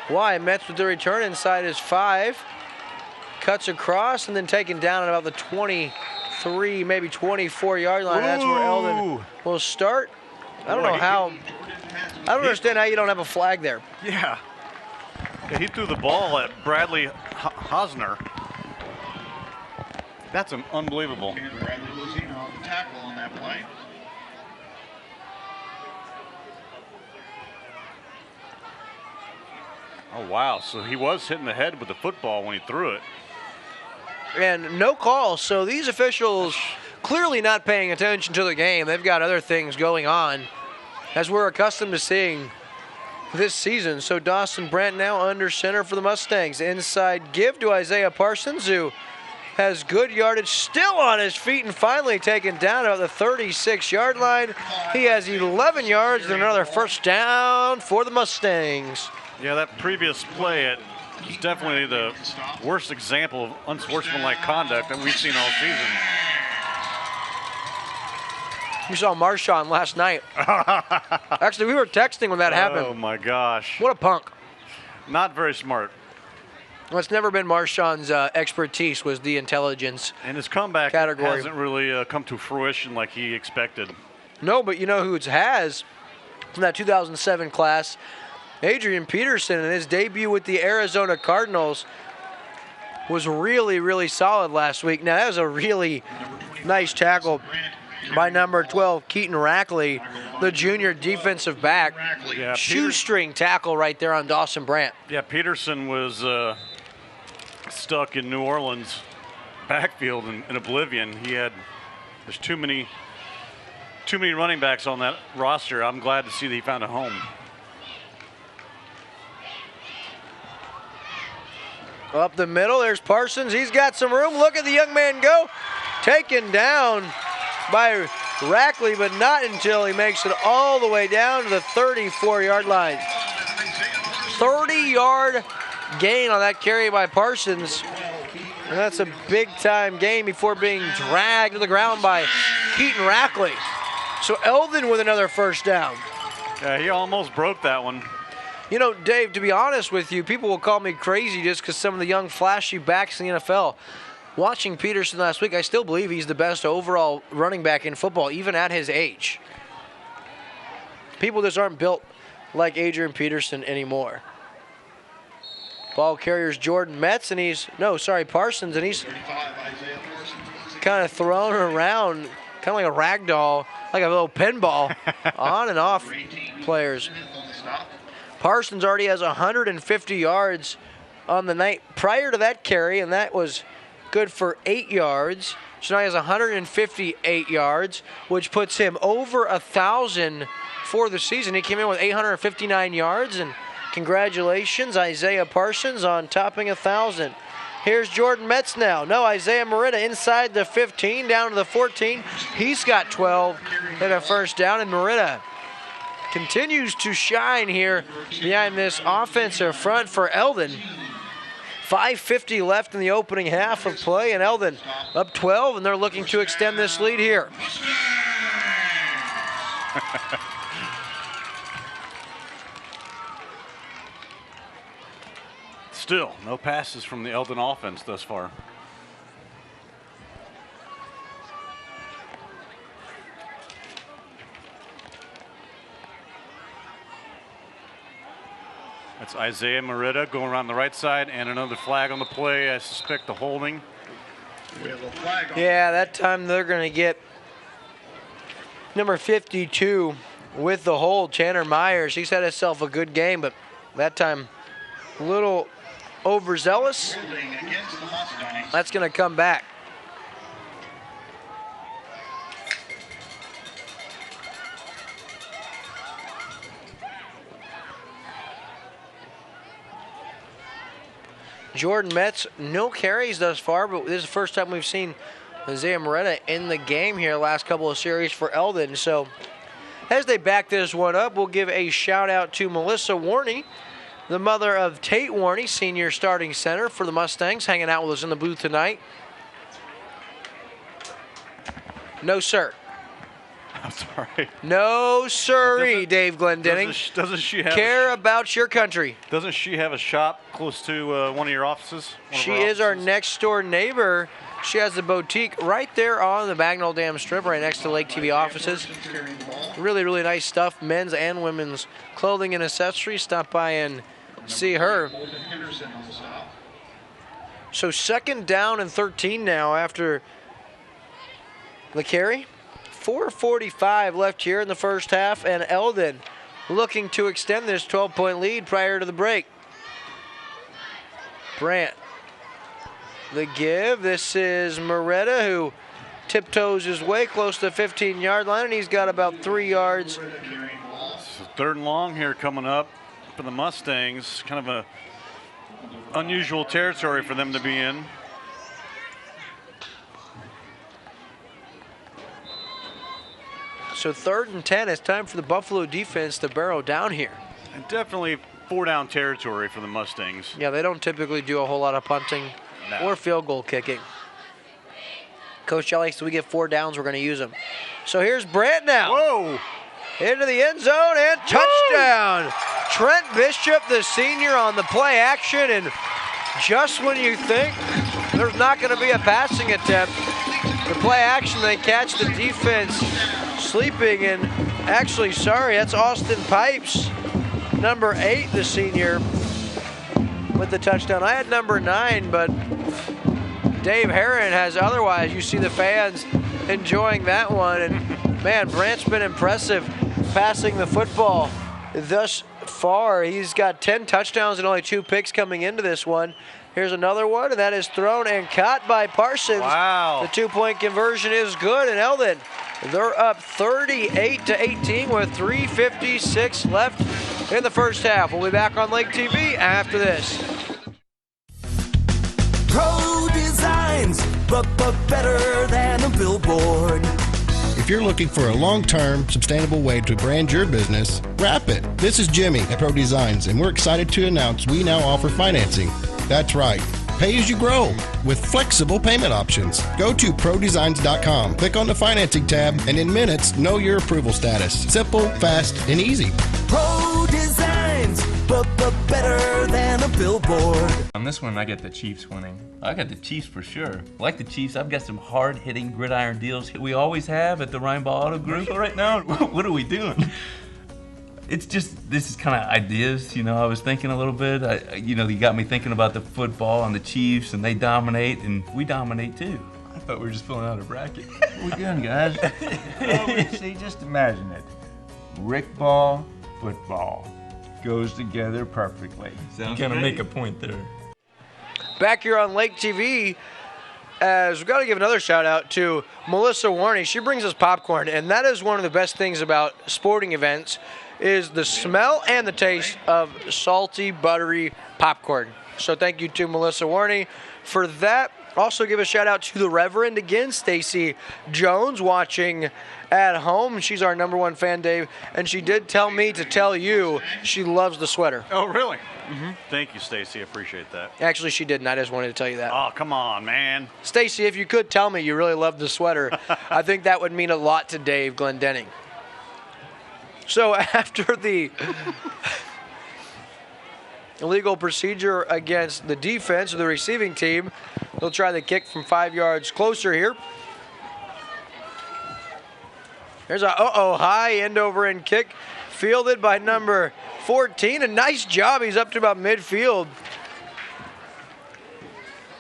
why. Mets with the return inside his 5. Cuts across and then taken down at about the 23, maybe 24-yard line. That's where Eldon will start. I don't know how. I don't understand how you don't have a flag there. Yeah. He threw the ball at Bradley Hosner. That's unbelievable. Bradley losing on the tackle on that play. Oh, wow. So he was hitting the head with the football when he threw it. And no call, so these officials clearly not paying attention to the game. They've got other things going on, as we're accustomed to seeing this season. So Dawson Brandt now under center for the Mustangs. Inside give to Isaiah Parsons, who has good yardage, still on his feet, and finally taken down at the 36-yard line. He has 11 yards and another first down for the Mustangs. Yeah, that previous play is definitely the worst example of unsportsmanlike conduct that we've seen all season. We saw Marshawn last night. Actually, we were texting when that happened. Oh, my gosh. What a punk. Not very smart. Well, it's never been Marshawn's expertise, was the intelligence And his comeback category. hasn't really come to fruition like he expected. No, but you know who it has from that 2007 class? Adrian Peterson, in his debut with the Arizona Cardinals, was really, really solid last week. Now, that was a really nice tackle by number 12, Keaton Rackley, the junior defensive back. Yeah, shoestring tackle right there on Dawson Brandt. Yeah, Peterson was stuck in New Orleans backfield in oblivion. There's too many running backs on that roster. I'm glad to see that he found a home. Up the middle, there's Parsons. He's got some room. Look at the young man go. Taken down by Rackley, but not until he makes it all the way down to the 34-yard line. 30-yard gain on that carry by Parsons. And that's a big-time gain before being dragged to the ground by Keaton Rackley. So Eldon with another first down. Yeah, he almost broke that one. You know, Dave, to be honest with you, people will call me crazy just because some of the young, flashy backs in the NFL. Watching Peterson last week, I still believe he's the best overall running back in football, even at his age. People just aren't built like Adrian Peterson anymore. Ball carrier's Jordan Metz, and Parsons, and he's kind of thrown around, kind of like a rag doll, like a little pinball, on and off players. Parsons already has 150 yards on the night prior to that carry, and that was good for 8 yards. So now he has 158 yards, which puts him over 1,000 for the season. He came in with 859 yards, and congratulations, Isaiah Parsons, on topping 1,000. Here's Jordan Metz now. No, Isaiah Morita inside the 15, down to the 14. He's got 12 and a first down, and Morita continues to shine here behind this offensive front for Eldon. 5:50 left in the opening half of play, and Eldon up 12, and they're looking to extend this lead here. Still, no passes from the Eldon offense thus far. That's Isaiah Morita going around the right side, and another flag on the play. I suspect the holding. Yeah, that time they're going to get number 52 with the hold, Tanner Myers. He's had himself a good game, but that time a little overzealous. That's going to come back. Jordan Metz, no carries thus far, but this is the first time we've seen Isaiah Morita in the game here last couple of series for Eldon. So as they back this one up, we'll give a shout out to Melissa Warney, the mother of Tate Warney, senior starting center for the Mustangs, hanging out with us in the booth tonight. No, sir. I'm sorry. No, sirree, Dave Glendenning. Doesn't she have care about your country? Doesn't she have a shop close to one of your offices? She is our next door neighbor. She has a boutique right there on the Bagnall Dam Strip, right next to Lake TV offices. Really, really nice stuff, men's and women's clothing and accessories. Stop by and see her. So 2nd down and 13 now after the carry. 4:45 left here in the first half, and Eldon looking to extend this 12-point lead prior to the break. Brandt, the give. This is Moretta, who tiptoes his way close to the 15-yard line, and he's got about 3 yards. So 3rd and long here coming up for the Mustangs. Kind of a unusual territory for them to be in. So 3rd and 10, it's time for the Buffalo defense to barrel down here. And definitely 4-down territory for the Mustangs. Yeah, they don't typically do a whole lot of punting or field goal kicking. Coach Jelly, so we get 4 downs, we're going to use them. So here's Brandt now. Whoa! Into the end zone and touchdown. Woo! Trent Bishop, the senior, on the play action, and just when you think there's not going to be a passing attempt, the play action, they catch the defense sleeping, and actually, sorry, that's Austin Pipes, number 8, the senior, with the touchdown. I had number 9, but Dave Herron has otherwise. You see the fans enjoying that one, and man, Brandt's been impressive passing the football thus far. He's got 10 touchdowns and only 2 picks coming into this one. Here's another one, and that is thrown and caught by Parsons. Wow. The 2-point conversion is good, and Eldon, they're up 38-18 with 3:56 left in the first half. We'll be back on Lake TV after this. Pro Designs, but better than a billboard. If you're looking for a long-term, sustainable way to brand your business, wrap it. This is Jimmy at Pro Designs, and we're excited to announce we now offer financing. That's right. Pay as you grow with flexible payment options. Go to prodesigns.com, click on the financing tab, and in minutes, know your approval status. Simple, fast, and easy. Pro Designs, but better than a billboard. On this one, I get the Chiefs winning. I got the Chiefs for sure. Like the Chiefs, I've got some hard-hitting gridiron deals we always have at the Rhinebaugh Auto Group. Right now, what are we doing? It's just, this is kind of ideas, you know, I was thinking a little bit. You got me thinking about the football and the Chiefs, and they dominate, and we dominate too. I thought we were just filling out a bracket. What are we doing, guys? See, just imagine it. Rick ball, football goes together perfectly. Sounds gonna make a point there. Back here on Lake TV, as we've got to give another shout out to Melissa Warney. She brings us popcorn, and that is one of the best things about sporting events, is the smell and the taste of salty, buttery popcorn. So thank you to Melissa Warney for that. Also give a shout out to the Reverend again, Stacy Jones, watching at home. She's our #1 fan, Dave, and she did tell me to tell you she loves the sweater. Oh, really? Mm-hmm. Thank you, Stacy. I appreciate that. Actually, she didn't. I just wanted to tell you that. Oh, come on, man. Stacy, if you could tell me you really love the sweater, I think that would mean a lot to Dave Glendenning. So after the illegal procedure against the defense or the receiving team, they'll try the kick from 5 yards closer here. There's a high end over end kick fielded by number 14. A nice job. He's up to about midfield.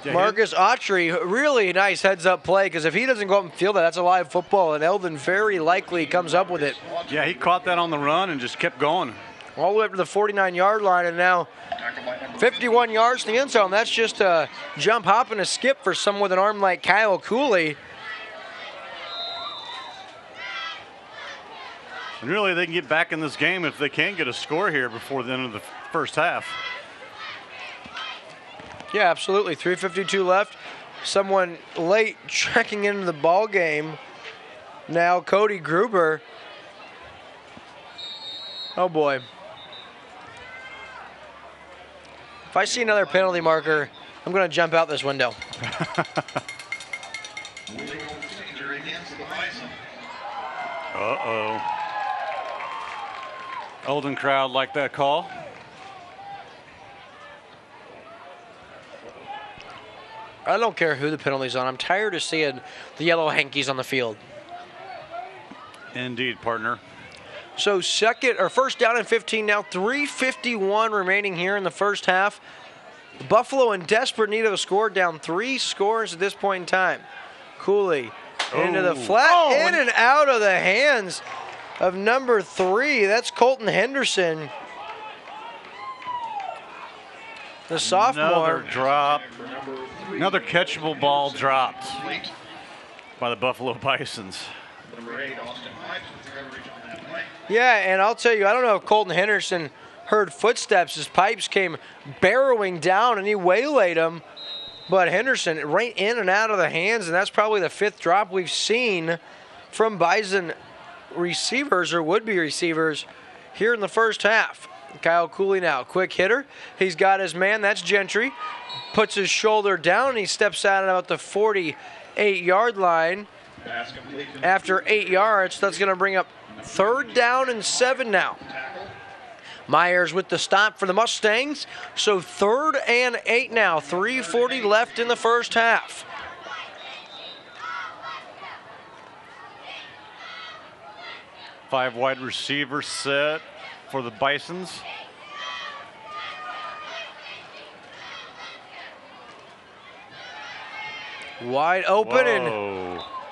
Yeah, Marcus Autry, really nice heads-up play, because if he doesn't go up and field that, that's a live football, and Eldon very likely comes up with it. Yeah, he caught that on the run and just kept going. All the way up to the 49-yard line, and now 51 yards to the end zone. That's just a jump, hop, and a skip for someone with an arm like Kyle Cooley. And really, they can get back in this game if they can get a score here before the end of the first half. Yeah, absolutely. 3:52 left. Someone late checking into the ball game. Now Cody Gruber. Oh boy. If I see another penalty marker, I'm going to jump out this window. Uh-oh. Eldon crowd like that call. I don't care who the penalty's on. I'm tired of seeing the yellow hankies on the field. Indeed, partner. So first down and 15 now. 3:51 remaining here in the first half. Buffalo in desperate need of a score, down 3 scores at this point in time. Cooley into the flat, in and out of the hands of number 3. That's Colton Henderson, the sophomore. Another drop. Another catchable ball dropped by the Buffalo Bisons. Yeah, and I'll tell you, I don't know if Colton Henderson heard footsteps as Pipes came barreling down and he waylaid him. But Henderson right in and out of the hands, and that's probably the 5th drop we've seen from Bison receivers or would-be receivers here in the first half. Kyle Cooley now, quick hitter. He's got his man, that's Gentry. Puts his shoulder down, and he steps out at about the 48-yard line. After 8 yards, that's going to bring up 3rd down and 7 now. Myers with the stop for the Mustangs. So 3rd and 8 now. 3:40 left in the first half. Five wide receiver set for the Bisons. Wide open, and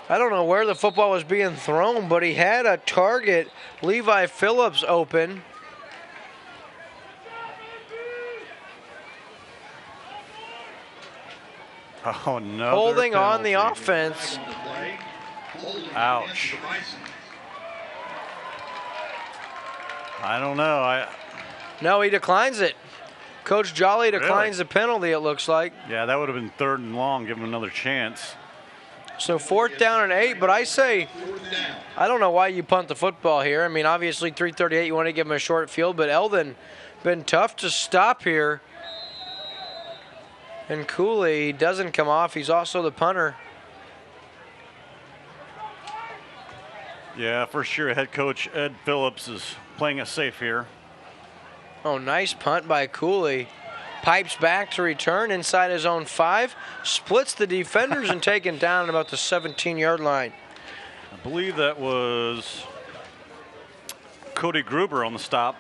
I don't know where the football was being thrown, but he had a target, Levi Phillips, open. Oh, no. Holding on the offense. Ouch. I don't know. No, he declines it. Coach Jolly declines the penalty, it looks like. Yeah, that would have been 3rd and long, give him another chance. So 4th down and 8, but I say, I don't know why you punt the football here. I mean, obviously 3:38, you want to give him a short field, but Eldon been tough to stop here. And Cooley doesn't come off. He's also the punter. Yeah, for sure, head coach Ed Phillips is playing it safe here. Oh, nice punt by Cooley. Pipes back to return inside his own 5. Splits the defenders and taken down at about the 17-yard line. I believe that was Cody Gruber on the stop.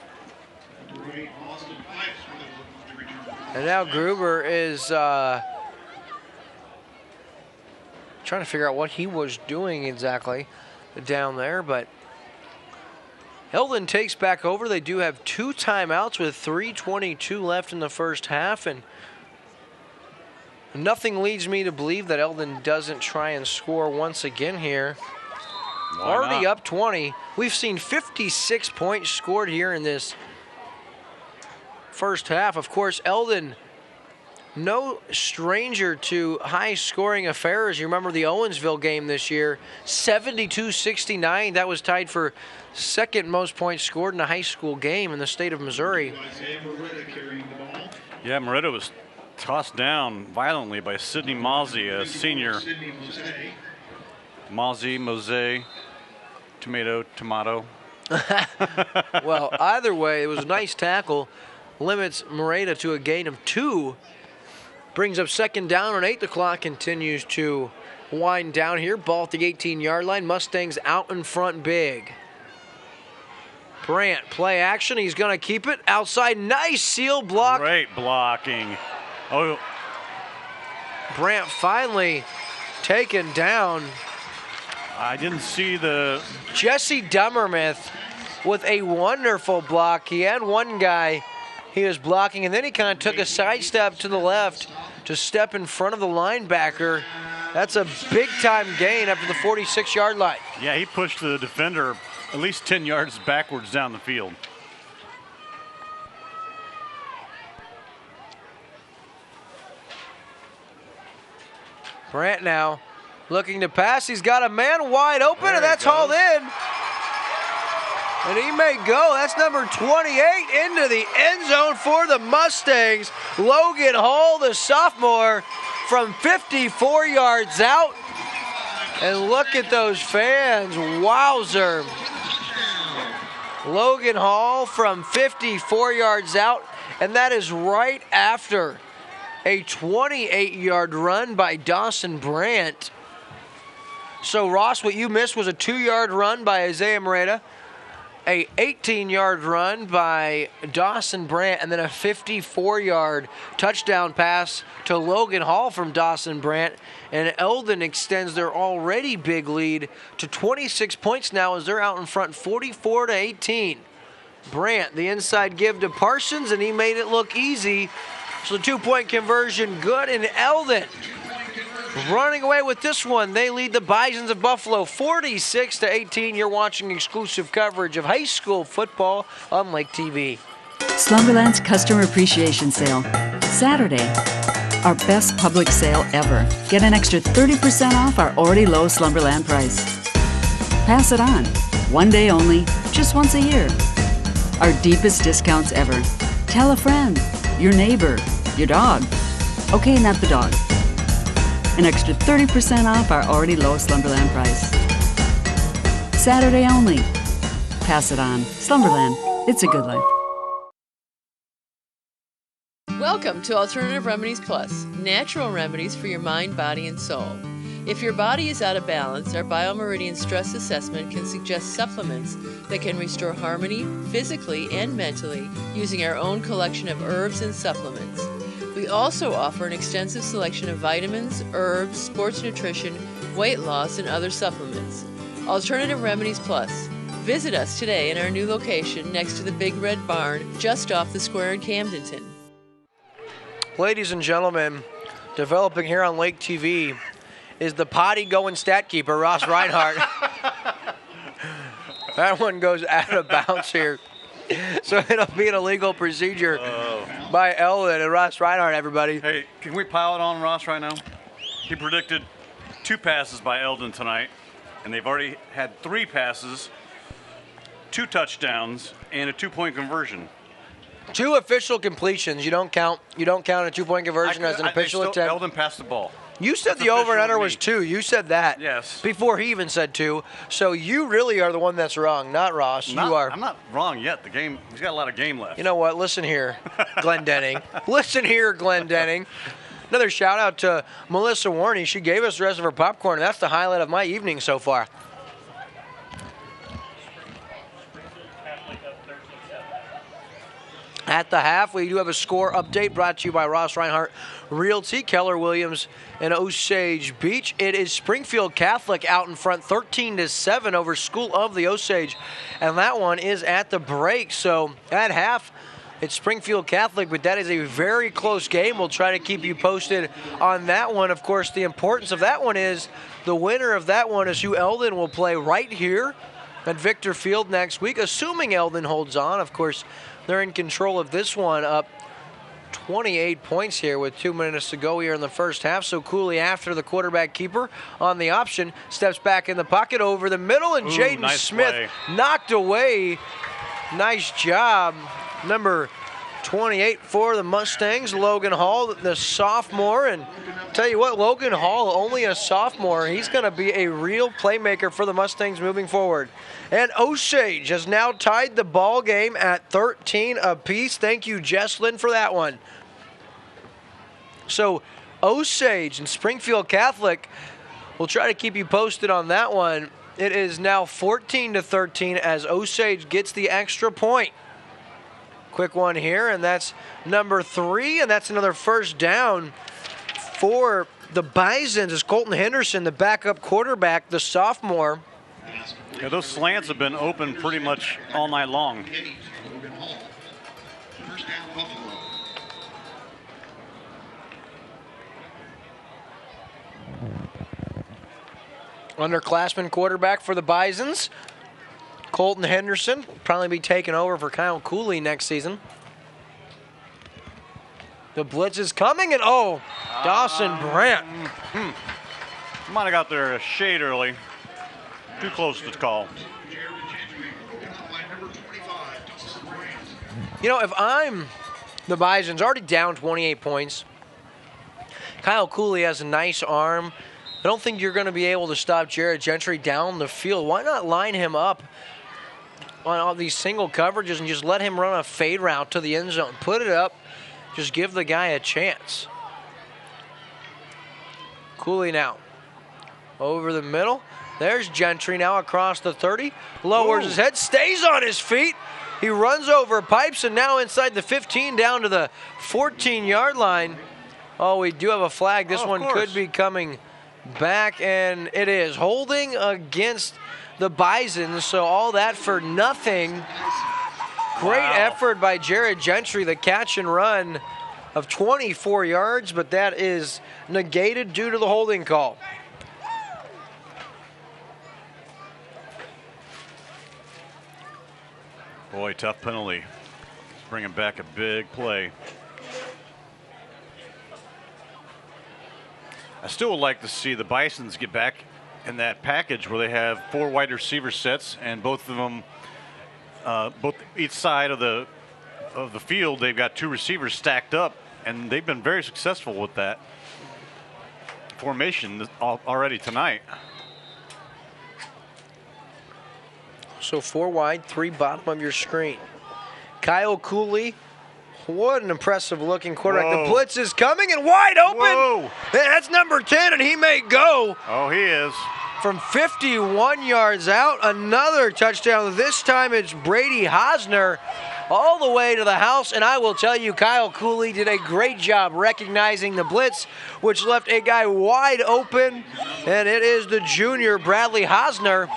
And now Gruber is trying to figure out what he was doing exactly down there, but Eldon takes back over. They do have 2 timeouts with 3:22 left in the first half, and nothing leads me to believe that Eldon doesn't try and score once again here. Already up 20. We've seen 56 points scored here in this first half. Of course, Eldon, no stranger to high-scoring affairs. You remember the Owensville game this year, 72-69. That was tied for 2nd most points scored in a high school game in the state of Missouri. Yeah, Moretta was tossed down violently by Sidney Mozzie, a senior. Mose, tomato. Well, either way, it was a nice tackle. Limits Moreta to a gain of 2. Brings up 2nd down and 8. The clock continues to wind down here. Ball at the 18-yard line. Mustangs out in front big. Brandt, play action. He's going to keep it outside. Nice seal block. Great blocking. Oh. Brandt finally taken down. I didn't see the... Jesse Dummermuth with a wonderful block. He had one guy he was blocking, and then he kind of took a sidestep to the left to step in front of the linebacker. That's a big-time gain after the 46-yard line. Yeah, he pushed the defender at least 10 yards backwards down the field. Brandt now looking to pass. He's got a man wide open, and that's hauled in. And he may go. That's number 28 into the end zone for the Mustangs. Logan Hall, the sophomore, from 54 yards out. And look at those fans. Wowzer. Logan Hall from 54 yards out. And that is right after a 28-yard run by Dawson Brandt. So, Ross, what you missed was a 2-yard run by Isaiah Moreta. a 18-yard run by Dawson Brandt, and then a 54-yard touchdown pass to Logan Hall from Dawson Brandt. And Eldon extends their already big lead to 26 points now as they're out in front 44-18. Brandt, the inside give to Parsons, and he made it look easy. So the 2-point conversion good, and Eldon running away with this one. They lead the Bisons of Buffalo 46-18. You're watching exclusive coverage of high school football on Lake TV. Slumberland's Customer Appreciation Sale. Saturday. Our best public sale ever. Get an extra 30% off our already low Slumberland price. Pass it on. One day only, just once a year. Our deepest discounts ever. Tell a friend, your neighbor, your dog. Okay, not the dog. An extra 30% off our already low Slumberland price. Saturday only. Pass it on. Slumberland. It's a good life. Welcome to Alternative Remedies Plus, natural remedies for your mind, body, and soul. If your body is out of balance, our Biomeridian Stress Assessment can suggest supplements that can restore harmony physically and mentally using our own collection of herbs and supplements. We also offer an extensive selection of vitamins, herbs, sports nutrition, weight loss, and other supplements. Alternative Remedies Plus. Visit us today in our new location next to the Big Red Barn, just off the square in Camdenton. Ladies and gentlemen, developing here on Lake TV is the potty-going stat keeper, Ross Reinhardt. That one goes out of bounds here. So it'll be an illegal procedure by Eldon and Ross Reinhardt, everybody. Hey, can we pile it on Ross right now? He predicted 2 passes by Eldon tonight, and they've already had 3 passes, 2 touchdowns, and a 2-point conversion. 2 official completions. You don't count a 2-point conversion as an official attempt. Eldon passed the ball. You said the over and under was 2. You said that. Yes. Before he even said 2. So you really are the one that's wrong, not Ross. You are. I'm not wrong yet. The game, he's got a lot of game left. You know what? Listen here, Glenn Denning. Listen here, Glenn Denning. Another shout out to Melissa Warney. She gave us the rest of her popcorn, and that's the highlight of my evening so far. At the half, we do have a score update brought to you by Ross Reinhardt Realty, Keller Williams, and Osage Beach. It is Springfield Catholic out in front 13-7 over School of the Osage, and that one is at the break. So at half, it's Springfield Catholic, but that is a very close game. We'll try to keep you posted on that one. Of course, the importance of that one is the winner of that one is who Eldon will play right here at Victor Field next week, assuming Eldon holds on. Of course, they're in control of this one, up 28 points here with 2 minutes to go here in the first half. So Cooley, after the quarterback keeper on the option, steps back in the pocket over the middle, and Jaden Smith knocked away. Nice job. Number 28 for the Mustangs, Logan Hall, the sophomore. And tell you what, Logan Hall, only a sophomore, he's going to be a real playmaker for the Mustangs moving forward. And Osage has now tied the ball game at 13 apiece. Thank you, Jesslyn, for that one. So Osage and Springfield Catholic, we'll try to keep you posted on that one. It is now 14-13 as Osage gets the extra point. Quick one here, and that's number 3, and that's another first down for the Bisons as Colton Henderson, the backup quarterback, the sophomore. Yeah, those slants have been open pretty much all night long. Underclassman quarterback for the Bisons, Colton Henderson, probably be taking over for Kyle Cooley next season. The blitz is coming, and Dawson Brandt. Might have got there a shade early. Too close to call. You know, if I'm the Bisons, already down 28 points, Kyle Cooley has a nice arm. I don't think you're going to be able to stop Jared Gentry down the field. Why not line him up on all these single coverages and just let him run a fade route to the end zone? Put it up. Just give the guy a chance. Cooley now over the middle. There's Gentry now across the 30. Lowers his head, stays on his feet. He runs over pipes and now inside the 15 down to the 14-yard line. Oh, we do have a flag. This one could be coming back, and it is. Holding against the Bison, so all that for nothing. Great effort by Jared Gentry, the catch and run of 24 yards, but that is negated due to the holding call. Boy, tough penalty. Bringing back a big play. I still would like to see the Bisons get back in that package where they have 4 wide receiver sets, and both of them, each side of the field, they've got 2 receivers stacked up, and they've been very successful with that formation already tonight. So 4 wide, 3 bottom of your screen. Kyle Cooley, what an impressive looking quarterback. The blitz is coming and wide open. That's number 10, and he may go. Oh, he is. From 51 yards out, another touchdown. This time it's Brady Hosner all the way to the house. And I will tell you, Kyle Cooley did a great job recognizing the blitz, which left a guy wide open. And it is the junior Bradley Hosner.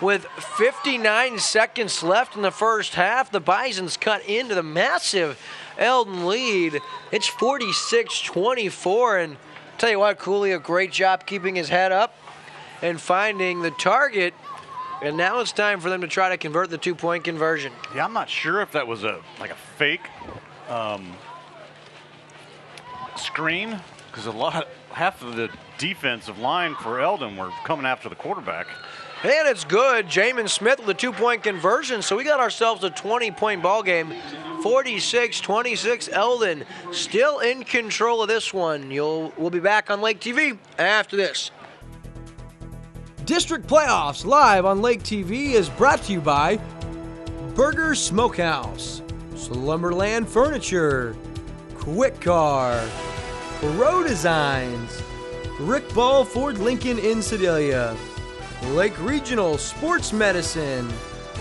With 59 seconds left in the first half, the Bisons cut into the massive Eldon lead. It's 46-24, and tell you what, Cooley, a great job keeping his head up and finding the target. And now it's time for them to try to convert the 2-point conversion. Yeah, I'm not sure if that was a fake screen, because half of the defensive line for Eldon were coming after the quarterback. And it's good. Jamin Smith with a 2-point conversion. So we got ourselves a 20-point ball game. 46-26. Eldon still in control of this one. We'll be back on Lake TV after this. District Playoffs live on Lake TV is brought to you by Burger Smokehouse, Slumberland Furniture, Quick Car, Pro Designs, Rick Ball Ford Lincoln in Sedalia, Lake Regional Sports Medicine,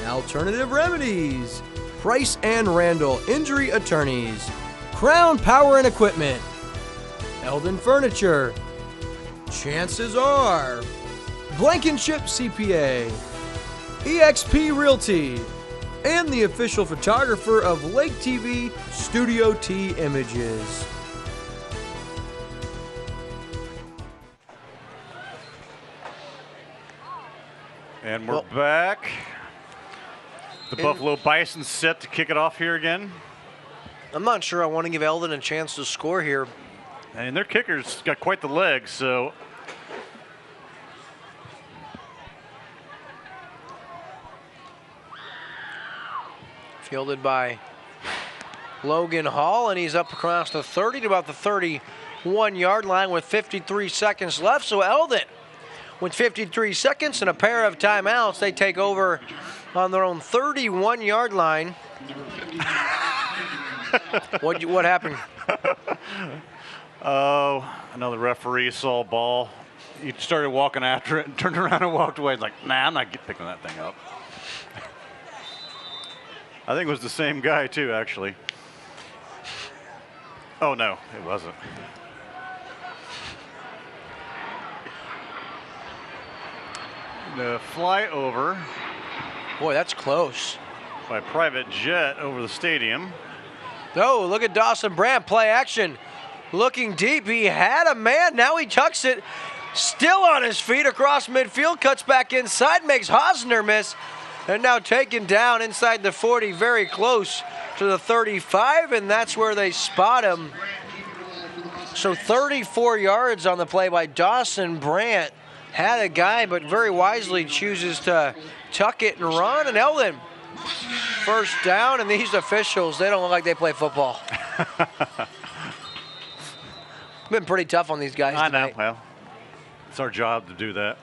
Alternative Remedies, Price and Randall Injury Attorneys, Crown Power and Equipment, Eldon Furniture, Chances Are, Blankenship CPA, EXP Realty, and the official photographer of Lake TV, Studio T Images. And we're back. The Buffalo Bison set to kick it off here again. I'm not sure I want to give Eldon a chance to score here. And their kicker's got quite the legs, so. Fielded by Logan Hall, and he's up across the 30 to about the 31-yard line with 53 seconds left. So Eldon, with 53 seconds and a pair of timeouts, they take over on their own 31-yard line. What happened? Oh, another referee saw a ball. He started walking after it and turned around and walked away. He's like, nah, I'm not picking that thing up. I think it was the same guy too, actually. Oh no, it wasn't. The flyover. Boy, that's close. By private jet over the stadium. Oh, look at Dawson Brandt, play action. Looking deep, he had a man, now he tucks it. Still on his feet across midfield, cuts back inside, makes Hosner miss. And now taken down inside the 40, very close to the 35, and that's where they spot him. So 34 yards on the play by Dawson Brandt. Had a guy, but very wisely chooses to tuck it and run. And Eldon, first down, and these officials, they don't look like they play football. Been pretty tough on these guys tonight. I know, well, it's our job to do that.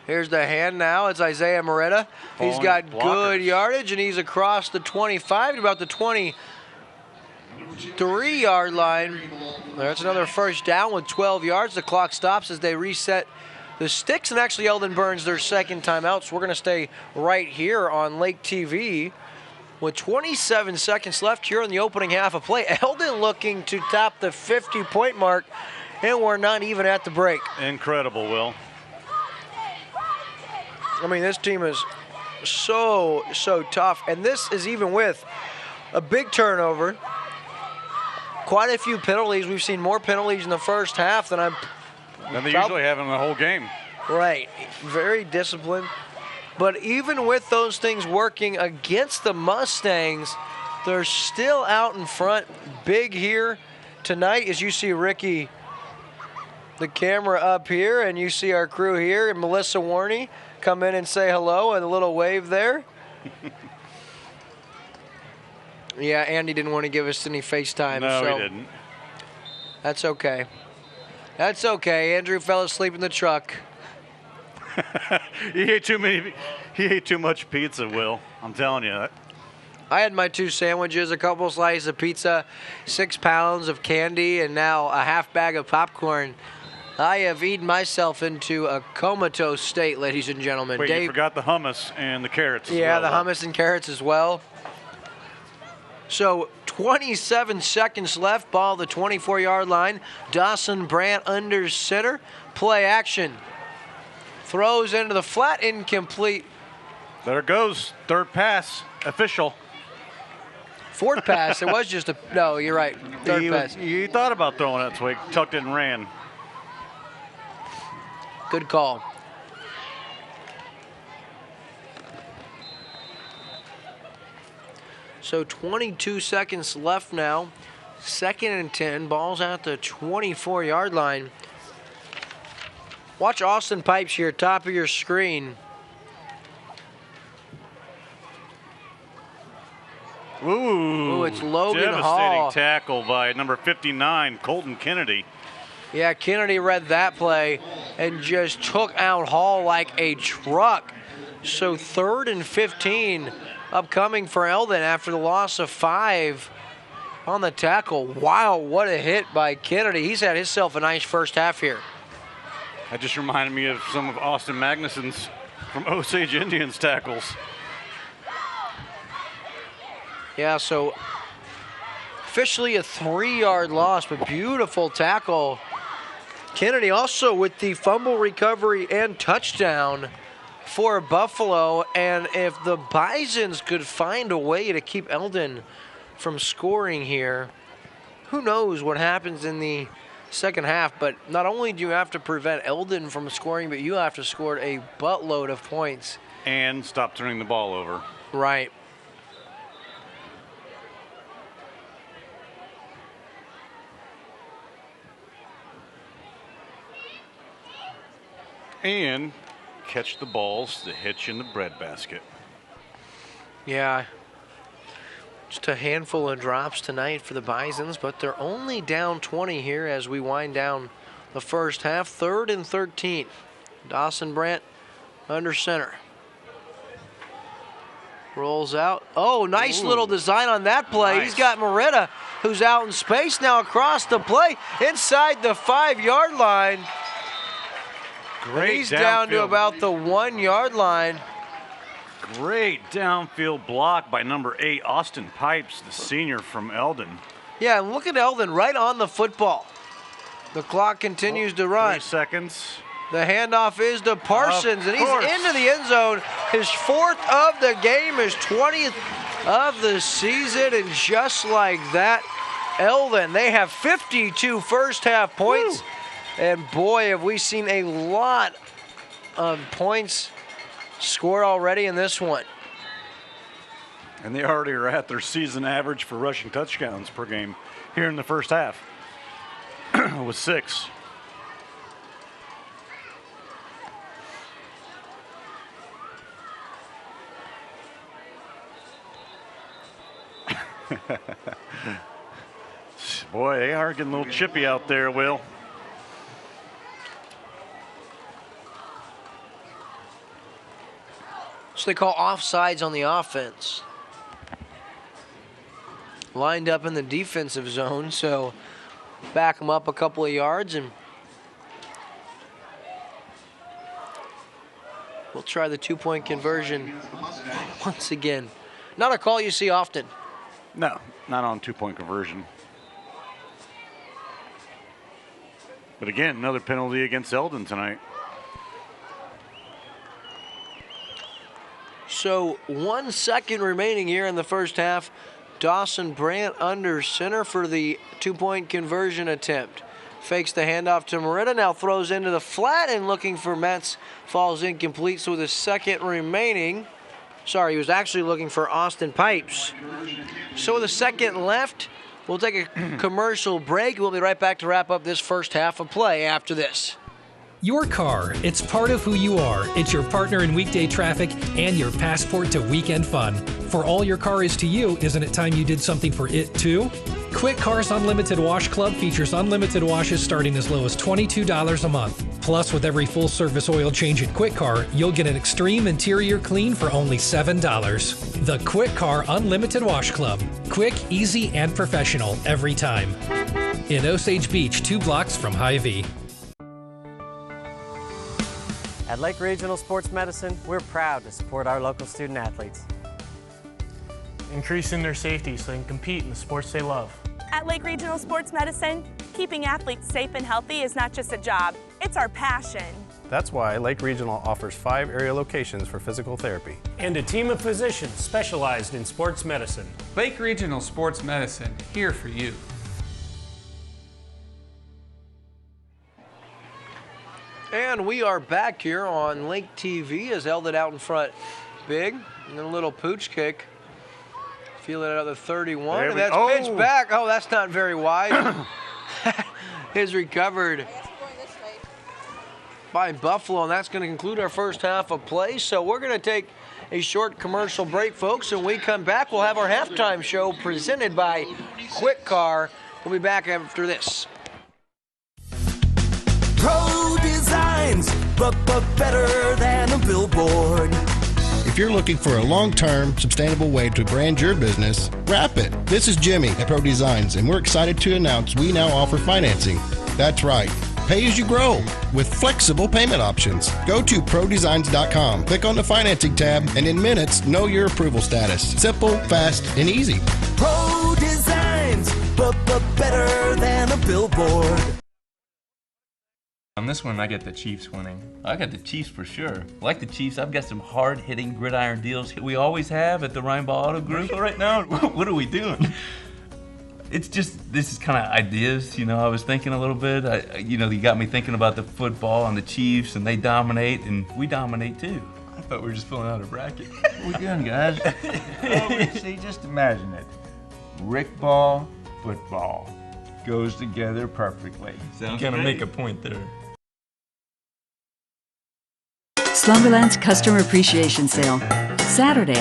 Here's the hand now. It's Isaiah Moretta. He's got good yardage, and he's across the 25 to about the 23-yard line. There's another first down with 12 yards. The clock stops as they reset the sticks, and actually Eldon burns their second timeout. So we're going to stay right here on Lake TV with 27 seconds left here in the opening half of play. Eldon looking to top the 50-point mark, and we're not even at the break. Incredible, Will. I mean, this team is so tough, and this is even with a big turnover, quite a few penalties. We've seen more penalties in the first half than they usually have in the whole game. Right, very disciplined. But even with those things working against the Mustangs, they're still out in front big here tonight. As you see Ricky, the camera up here, and you see our crew here, and Melissa Warney come in and say hello and a little wave there. Yeah, Andy didn't want to give us any FaceTime. No, so he didn't. That's okay. That's okay. Andrew fell asleep in the truck. He ate too much pizza, Will. I'm telling you that. I had my 2 sandwiches, a couple slices of pizza, 6 pounds of candy, and now a half bag of popcorn. I have eaten myself into a comatose state, ladies and gentlemen. Wait, Dave, you forgot the hummus and the carrots as yeah, well. the hummus and carrots as well. So 27 seconds left, ball the 24-yard line. Dawson Brandt under center. Play action. Throws into the flat, incomplete. There it goes. Third pass, official. Fourth pass, it was just a, no, you're right. Third pass. He thought about throwing it, so he tucked it and ran. Good call. So 22 seconds left now. 2nd and 10. Ball's at the 24-yard line. Watch Austin Pipes here, top of your screen. Ooh, it's Logan devastating Hall. tackle by number 59, Colton Kennedy. Yeah, Kennedy read that play and just took out Hall like a truck. So 3rd and 15 upcoming for Eldon after the loss of 5 on the tackle. Wow, what a hit by Kennedy. He's had himself a nice first half here. That just reminded me of some of Austin Magnuson's from Osage Indians tackles. Yeah, so officially a 3-yard loss, but beautiful tackle. Kennedy also with the fumble recovery and touchdown for Buffalo. And if the Bisons could find a way to keep Eldon from scoring here, who knows what happens in the second half. But not only do you have to prevent Eldon from scoring, but you have to score a buttload of points. And stop turning the ball over. Right. And catch the balls, the hitch in the breadbasket. Yeah. Just a handful of drops tonight for the Bisons, but they're only down 20 here as we wind down the first half. 3rd and 13. Dawson Brandt under center. Rolls out. Oh, nice little design on that play. Nice. He's got Moretta, who's out in space now across the play, inside the 5-yard line. Great. And he's down to about the 1-yard line. Great downfield block by number 8, Austin Pipes, the senior from Eldon. Yeah, and look at Eldon right on the football. The clock continues to run. 3 seconds. The handoff is to Parsons, and he's into the end zone. His 4th of the game, his 20th of the season, and just like that, Eldon, they have 52 first-half points. Woo. And boy, have we seen a lot of points scored already in this one. And they already are at their season average for rushing touchdowns per game here in the first half with 6. Boy, they are getting a little chippy out there, Will. So they call offsides on the offense. Lined up in the defensive zone, so back them up a couple of yards. And We'll try the two-point conversion once again. Not a call you see often. No, not on two-point conversion. But again, another penalty against Eldon tonight. So 1 second remaining here in the first half. Dawson Brandt under center for the two-point conversion attempt. Fakes the handoff to Merida, now throws into the flat and looking for Metz. Falls incomplete, so with a second remaining. Sorry, he was actually looking for Austin Pipes. So with a second left, we'll take a commercial break. We'll be right back to wrap up this first half of play after this. Your car, it's part of who you are. It's your partner in weekday traffic and your passport to weekend fun. For all your car is to you, isn't it time you did something for it too? Quick Cars Unlimited Wash Club features unlimited washes starting as low as $22 a month. Plus, with every full-service oil change at Quick Car, you'll get an extreme interior clean for only $7. The Quick Car Unlimited Wash Club. Quick, easy, and professional every time. In Osage Beach, 2 blocks from Hy-Vee. At Lake Regional Sports Medicine, we're proud to support our local student athletes. Increasing their safety so they can compete in the sports they love. At Lake Regional Sports Medicine, keeping athletes safe and healthy is not just a job, it's our passion. That's why Lake Regional offers 5 area locations for physical therapy. And a team of physicians specialized in sports medicine. Lake Regional Sports Medicine, here for you. And we are back here on Lake TV as Eldon out in front big. And then a little pooch kick. Feeling it out the 31. And that's pitched back. Oh, that's not very wide. Is recovered by Buffalo, and that's going to conclude our first half of play. So we're going to take a short commercial break, folks. And when we come back, we'll have our halftime show presented by Quick Car. We'll be back after this. Pro Designs, but better than a billboard. If you're looking for a long-term, sustainable way to brand your business, wrap it. This is Jimmy at Pro Designs, and we're excited to announce we now offer financing. That's right. Pay as you grow with flexible payment options. Go to prodesigns.com, click on the financing tab, and in minutes, know your approval status. Simple, fast, and easy. Pro Designs, but better than a billboard. On this one, I get the Chiefs winning. I got the Chiefs for sure. Like the Chiefs, I've got some hard-hitting gridiron deals we always have at the Rhineball Auto Group. Right now, what are we doing? It's just, this is kind of ideas, you know, I was thinking a little bit. You got me thinking about the football and the Chiefs, and they dominate, and we dominate too. I thought we were just filling out a bracket. What are we doing, guys? See, just imagine it. Rick ball, football. Goes together perfectly. Sounds gonna make a point there. Slumberland's Customer Appreciation Sale. Saturday,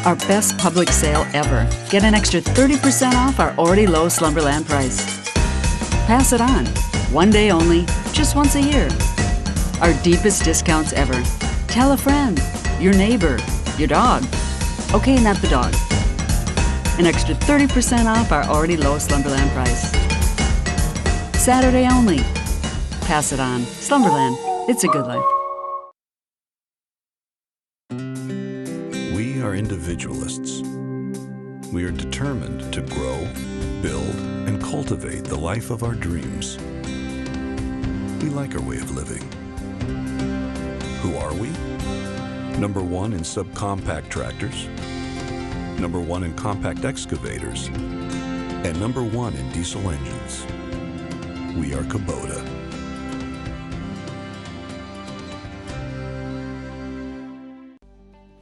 our best public sale ever. Get an extra 30% off our already low Slumberland price. Pass it on. One day only, just once a year. Our deepest discounts ever. Tell a friend, your neighbor, your dog. Okay, not the dog. An extra 30% off our already low Slumberland price. Saturday only. Pass it on. Slumberland. It's a good life. We are individualists. We are determined to grow, build, and cultivate the life of our dreams. We like our way of living. Who are we? Number 1 in subcompact tractors, number 1 in compact excavators, and number 1 in diesel engines. We are Kubota.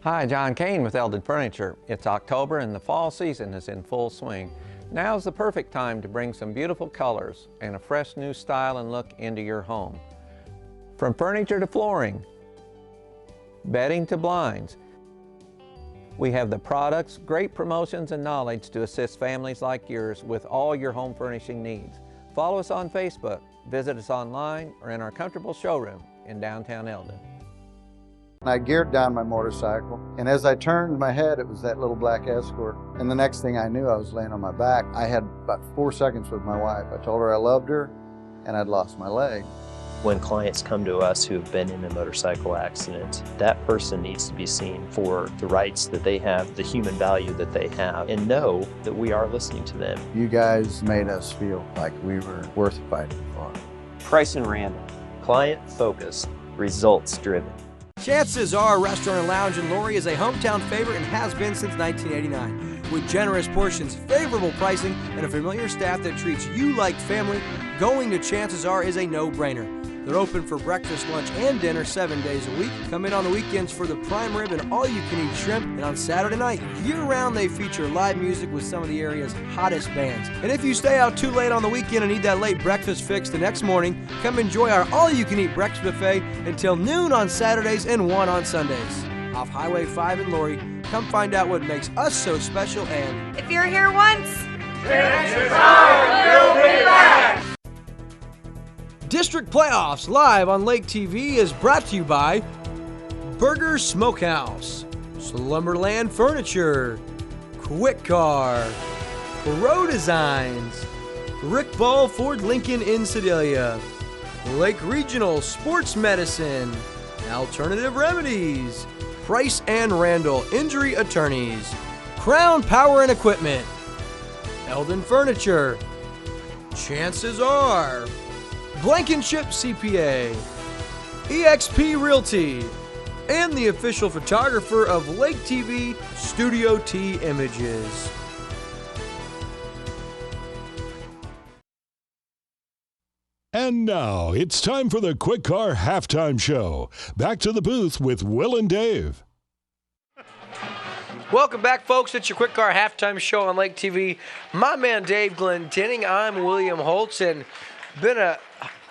Hi, John Kane with Eldon Furniture. It's October and the fall season is in full swing. Now's the perfect time to bring some beautiful colors and a fresh new style and look into your home. From furniture to flooring, bedding to blinds, we have the products, great promotions, and knowledge to assist families like yours with all your home furnishing needs. Follow us on Facebook, visit us online, or in our comfortable showroom in downtown Eldon. I geared down my motorcycle, and as I turned my head, it was that little black Escort. And the next thing I knew, I was laying on my back. I had about 4 seconds with my wife. I told her I loved her, and I'd lost my leg. When clients come to us who have been in a motorcycle accident, that person needs to be seen for the rights that they have, the human value that they have, and know that we are listening to them. You guys made us feel like we were worth fighting for. Price and Randall. Client-focused, results-driven. Chances Are Restaurant and Lounge in Laurie is a hometown favorite and has been since 1989. With generous portions, favorable pricing, and a familiar staff that treats you like family, going to Chances Are is a no-brainer. They're open for breakfast, lunch, and dinner 7 days a week. Come in on the weekends for the prime rib and all-you-can-eat shrimp. And on Saturday night, year-round, they feature live music with some of the area's hottest bands. And if you stay out too late on the weekend and need that late breakfast fix the next morning, come enjoy our all-you-can-eat breakfast buffet until noon on Saturdays and 1 on Sundays. Off Highway 5 in Laurie, come find out what makes us so special and... If you're here once, chances are you'll be back! District Playoffs live on Lake TV is brought to you by Burger Smokehouse, Slumberland Furniture, Quick Car, Pro Designs, Rick Ball Ford Lincoln in Sedalia, Lake Regional Sports Medicine, Alternative Remedies, Price and Randall Injury Attorneys, Crown Power and Equipment, Eldon Furniture, Chances Are, Blankenship CPA, EXP Realty, and the official photographer of Lake TV, Studio T Images. And now it's time for the Quick Car Halftime Show. Back to the booth with Will and Dave. Welcome back, folks. It's your Quick Car Halftime Show on Lake TV. My man Dave Glendenning. I'm William Holtz, and been a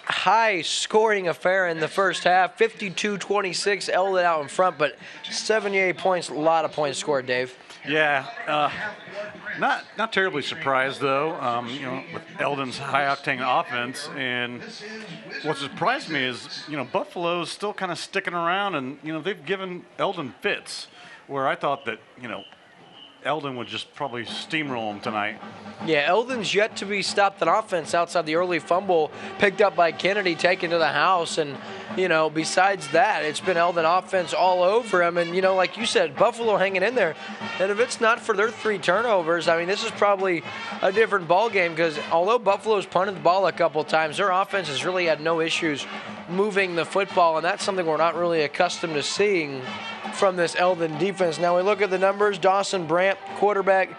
high-scoring affair in the first half. 52-26, Eldon out in front, but 78 points, a lot of points scored, Dave. Yeah, not terribly surprised though. With Eldon's high-octane offense, and what surprised me is Buffalo's still kind of sticking around, and they've given Eldon fits, where I thought that Eldon would just probably steamroll him tonight. Yeah, Eldon's yet to be stopped on offense outside the early fumble picked up by Kennedy, taken to the house. And, besides that, it's been Eldon offense all over him. And, like you said, Buffalo hanging in there. And if it's not for their 3 turnovers, this is probably a different ball game, because although Buffalo's punted the ball a couple times, their offense has really had no issues moving the football. And that's something we're not really accustomed to seeing from this Eldon defense. Now we look at the numbers. Dawson Brandt, quarterback,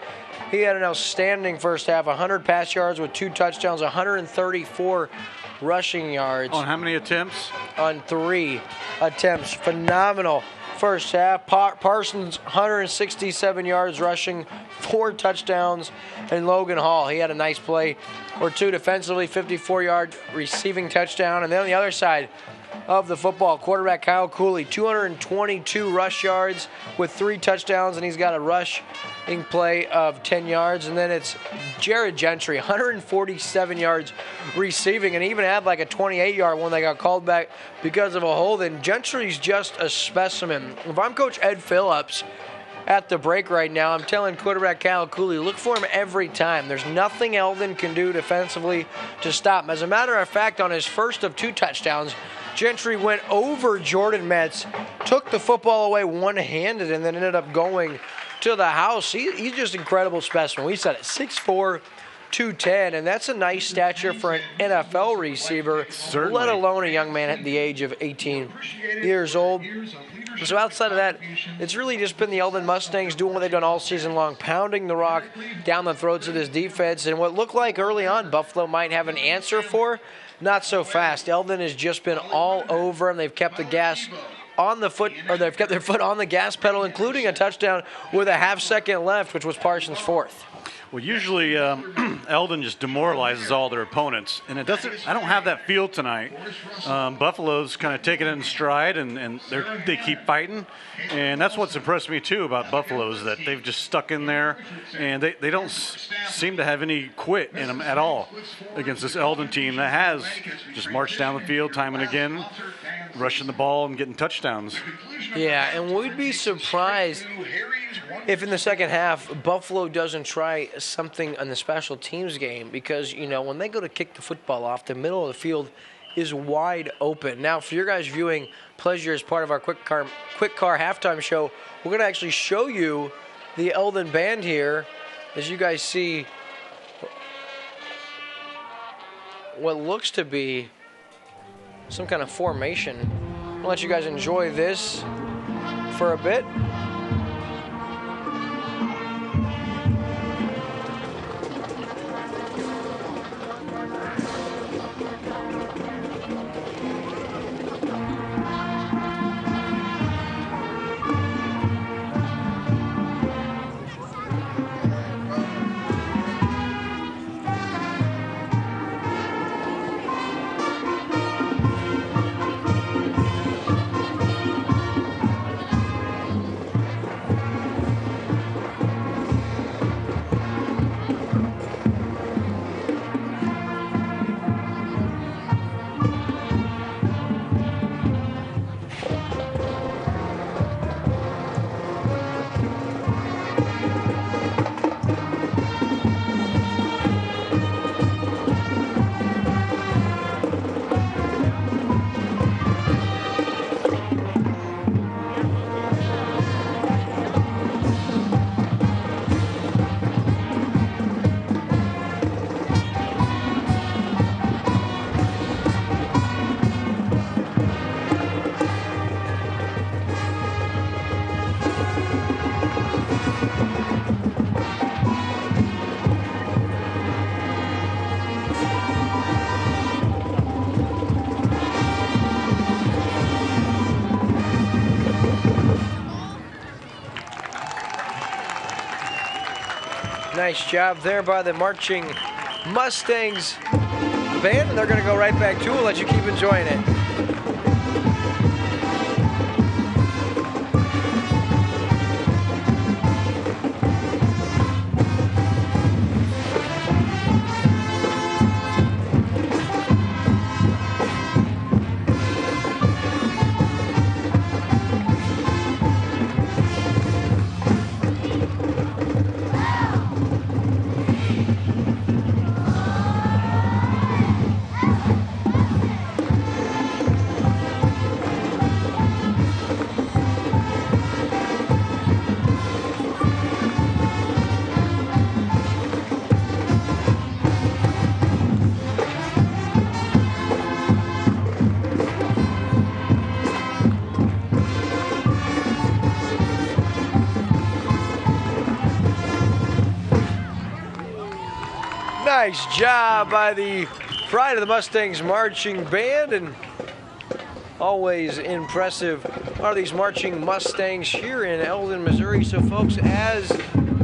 he had an outstanding first half, 100 pass yards with 2 touchdowns, 134 rushing yards. On how many attempts? On 3 attempts. Phenomenal first half. Parsons, 167 yards rushing, 4 touchdowns. And Logan Hall, he had a nice play or 2 defensively, 54-yard receiving touchdown. And then on the other side of the football, quarterback Kyle Cooley, 222 rush yards with 3 touchdowns, and he's got a rushing play of 10 yards. And then it's Jared Gentry, 147 yards receiving, and even had like a 28-yard one that got called back because of a hold. And Gentry's just a specimen. If I'm Coach Ed Phillips at the break right now, I'm telling quarterback Kyle Cooley, look for him every time. There's nothing Eldon can do defensively to stop him. As a matter of fact, on his first of 2 touchdowns, Gentry went over Jordan Metz, took the football away one-handed, and then ended up going to the house. He's just an incredible specimen. We said it, 6'4", 210, and that's a nice stature for an NFL receiver, certainly, let alone a young man at the age of 18 years old. So outside of that, it's really just been the Eldon Mustangs doing what they've done all season long, pounding the rock down the throats of this defense. And what looked like early on Buffalo might have an answer for, not so fast. Eldon has just been all over them. They've kept the gas on the foot, or they've kept their foot on the gas pedal, including a touchdown with a half-second left, which was Parsons' 4th. Well, usually Eldon just demoralizes all their opponents, and it doesn't. I don't have that feel tonight. Buffalo's kind of taking it in stride, and they keep fighting, and that's what's impressed me too about Buffalo is that they've just stuck in there, and they don't seem to have any quit in them at all against this Eldon team that has just marched down the field time and again, rushing the ball and getting touchdowns. Yeah, and we'd be surprised if in the second half Buffalo doesn't try something on the special teams game, because when they go to kick the football off, the middle of the field is wide open. Now, for your guys' viewing pleasure as part of our Quick Car halftime show, we're going to actually show you the Eldon band here. As you guys see what looks to be some kind of formation. I'll let you guys enjoy this for a bit. Nice job there by the marching Mustangs band, and they're going to go right back to it. We'll let you keep enjoying it. Nice job by the Pride of the Mustangs marching band, and always impressive are these marching Mustangs here in Eldon, Missouri. So folks, as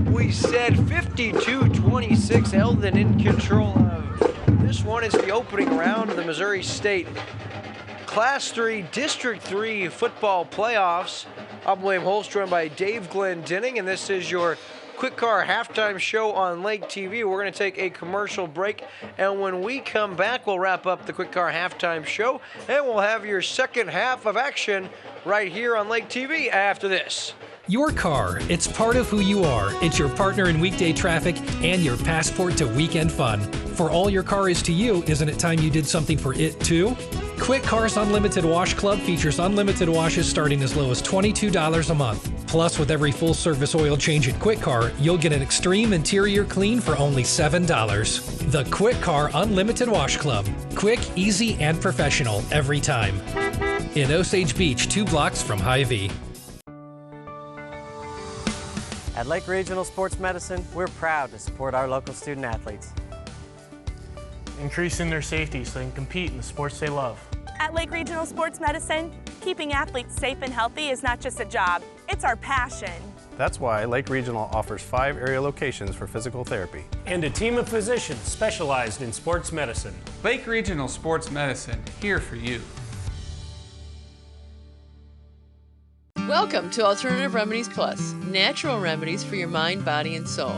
we said, 52-26, Eldon in control of this one. It's the opening round of the Missouri State Class 3 District 3 football playoffs. I'm William Holstrom by Dave Glendenning, and this is your Quick Car halftime show on Lake TV. We're going to take a commercial break, and when we come back, we'll wrap up the Quick Car halftime show, and we'll have your second half of action right here on Lake TV after this. Your car, it's part of who you are. It's your partner in weekday traffic and your passport to weekend fun. For all your car is to you, isn't it time you did something for it too? Quick Car's Unlimited Wash Club features unlimited washes starting as low as $22 a month. Plus, with every full-service oil change at Quick Car, you'll get an extreme interior clean for only $7. The Quick Car Unlimited Wash Club. Quick, easy, and professional every time. In Osage Beach, 2 blocks from Hy-Vee. At Lake Regional Sports Medicine, we're proud to support our local student athletes, increasing their safety so they can compete in the sports they love. At Lake Regional Sports Medicine, keeping athletes safe and healthy is not just a job, it's our passion. That's why Lake Regional offers 5 area locations for physical therapy. And a team of physicians specialized in sports medicine. Lake Regional Sports Medicine, here for you. Welcome to Alternative Remedies Plus, natural remedies for your mind, body, and soul.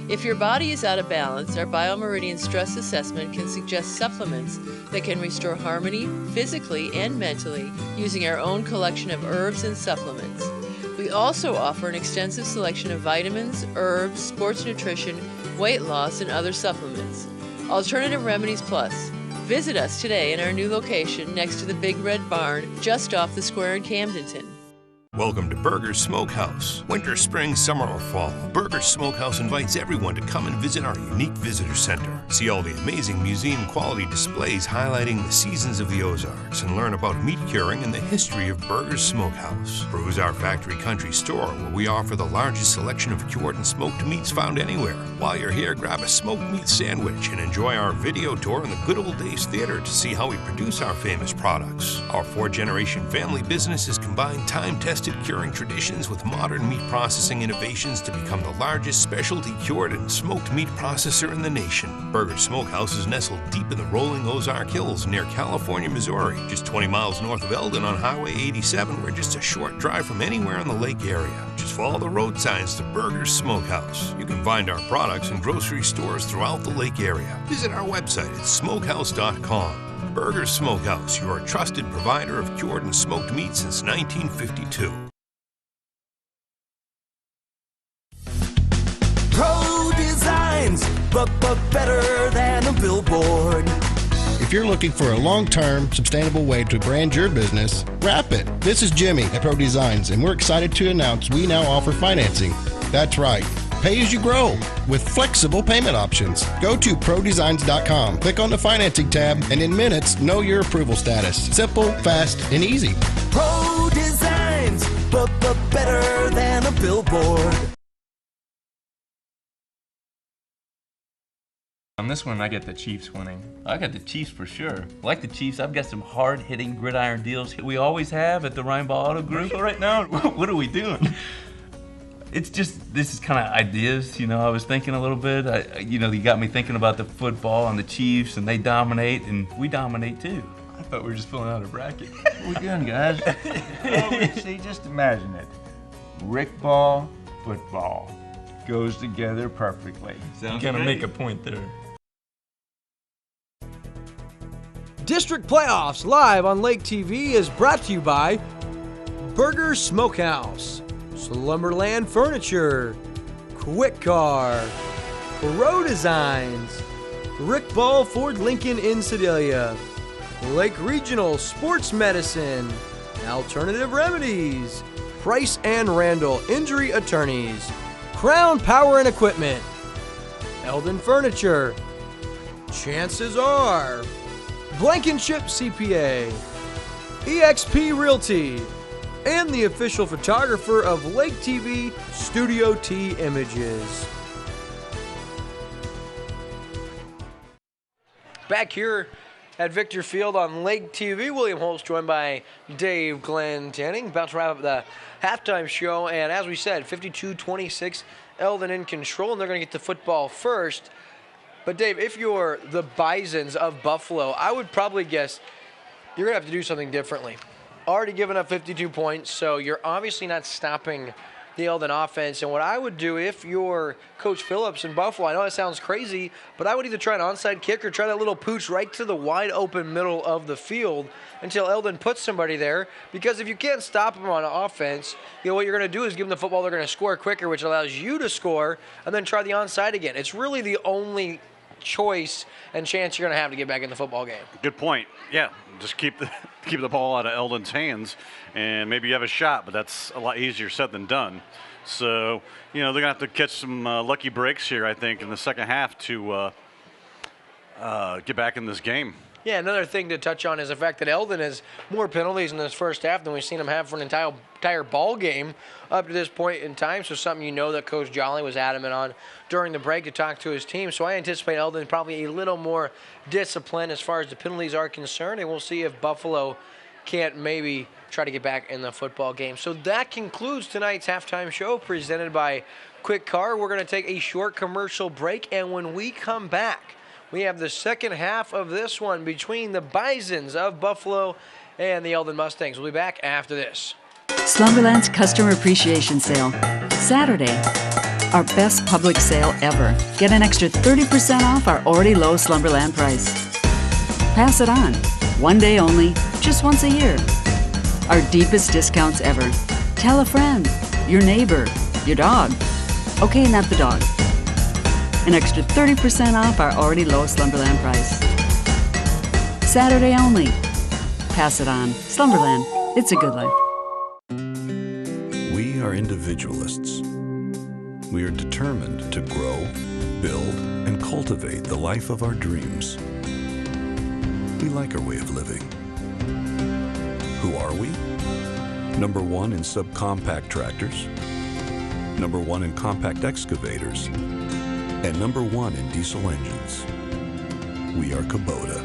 If your body is out of balance, our BioMeridian Stress Assessment can suggest supplements that can restore harmony physically and mentally using our own collection of herbs and supplements. We also offer an extensive selection of vitamins, herbs, sports nutrition, weight loss, and other supplements. Alternative Remedies Plus, Visit us today in our new location next to the Big Red Barn, just off the square in Camdenton. Welcome to Burger's Smokehouse. Winter, spring, summer, or fall, Burger's Smokehouse invites everyone to come and visit our unique visitor center. See all the amazing museum-quality displays highlighting the seasons of the Ozarks and learn about meat curing and the history of Burger's Smokehouse. Peruse our factory country store where we offer the largest selection of cured and smoked meats found anywhere. While you're here, grab a smoked meat sandwich and enjoy our video tour in the Good Old Days Theater to see how we produce our famous products. Our 4-generation family business has combined time-tested curing traditions with modern meat processing innovations to become the largest specialty cured and smoked meat processor in the nation. Burger's Smokehouse is nestled deep in the rolling Ozark Hills near California, Missouri, just 20 miles north of Eldon on Highway 87. We're just a short drive from anywhere in the lake area. Just follow the road signs to Burger's Smokehouse. You can find our products in grocery stores throughout the lake area. Visit our website at smokehouse.com. Burger's Smokehouse, your trusted provider of cured and smoked meat since 1952. Pro Designs, but better than a billboard. If you're looking for a long-term, sustainable way to brand your business, wrap it. This is Jimmy at Pro Designs, and we're excited to announce we now offer financing. That's right. Pay as you grow with flexible payment options. Go to prodesigns.com, click on the financing tab, and in minutes, know your approval status. Simple, fast, and easy. Pro Designs, but better than a billboard. On this one, I get the Chiefs winning. I got the Chiefs for sure. Like the Chiefs, I've got some hard-hitting gridiron deals we always have at the Rhineball Auto Group. Right now, what are we doing? It's just, this is kind of ideas, I was thinking a little bit. You got me thinking about the football and the Chiefs, and they dominate, and we dominate too. I thought we were just filling out a bracket. What are we doing, guys? See, just imagine it. Rick ball, football goes together perfectly. Sounds gonna make a point there. District Playoffs live on Lake TV is brought to you by Burger's Smokehouse, Slumberland Furniture, Quick Car, Pro Designs, Rick Ball Ford Lincoln in Sedalia, Lake Regional Sports Medicine, Alternative Remedies, Price and Randall Injury Attorneys, Crown Power and Equipment, Eldon Furniture, Chances Are, Blankenship CPA, eXp Realty, and the official photographer of Lake TV, Studio T Images. Back here at Victor Field on Lake TV, William Holtz joined by Dave Glenn Tanning. About to wrap up the halftime show, and as we said, 52-26, Eldon in control, and they're going to get the football first. But Dave, if you're the Bisons of Buffalo, I would probably guess you're going to have to do something differently. Already given up 52 points, so you're obviously not stopping the Eldon offense. And what I would do if you're Coach Phillips in Buffalo, I know it sounds crazy, but I would either try an onside kick or try that little pooch right to the wide open middle of the field until Eldon puts somebody there. Because if you can't stop them on offense, what you're going to do is give them the football, they're going to score quicker, which allows you to score, and then try the onside again. It's really the only choice and chance you're going to have to get back in the football game. Good point. Yeah, just keep the ball out of Eldon's hands, and maybe you have a shot, but that's a lot easier said than done. So, they're going to have to catch some lucky breaks here, I think, in the second half to get back in this game. Yeah, another thing to touch on is the fact that Eldon has more penalties in this first half than we've seen him have for an entire ball game up to this point in time. So something that Coach Jolly was adamant on during the break to talk to his team. So I anticipate Eldon probably a little more disciplined as far as the penalties are concerned, and we'll see if Buffalo can't maybe try to get back in the football game. So that concludes tonight's halftime show presented by Quick Car. We're going to take a short commercial break, and when we come back, we have the second half of this one between the Bisons of Buffalo and the Eldon Mustangs. We'll be back after this. Slumberland's Customer Appreciation Sale. Saturday. Our best public sale ever. Get an extra 30% off our already low Slumberland price. Pass it on. One day only, just once a year. Our deepest discounts ever. Tell a friend, your neighbor, your dog. Okay, not the dog. An extra 30% off our already low Slumberland price. Saturday only. Pass it on. Slumberland. It's a good life. We are individualists. We are determined to grow, build, and cultivate the life of our dreams. We like our way of living. Who are we? Number one in subcompact tractors, number one in compact excavators, and number one in diesel engines. We are Kubota.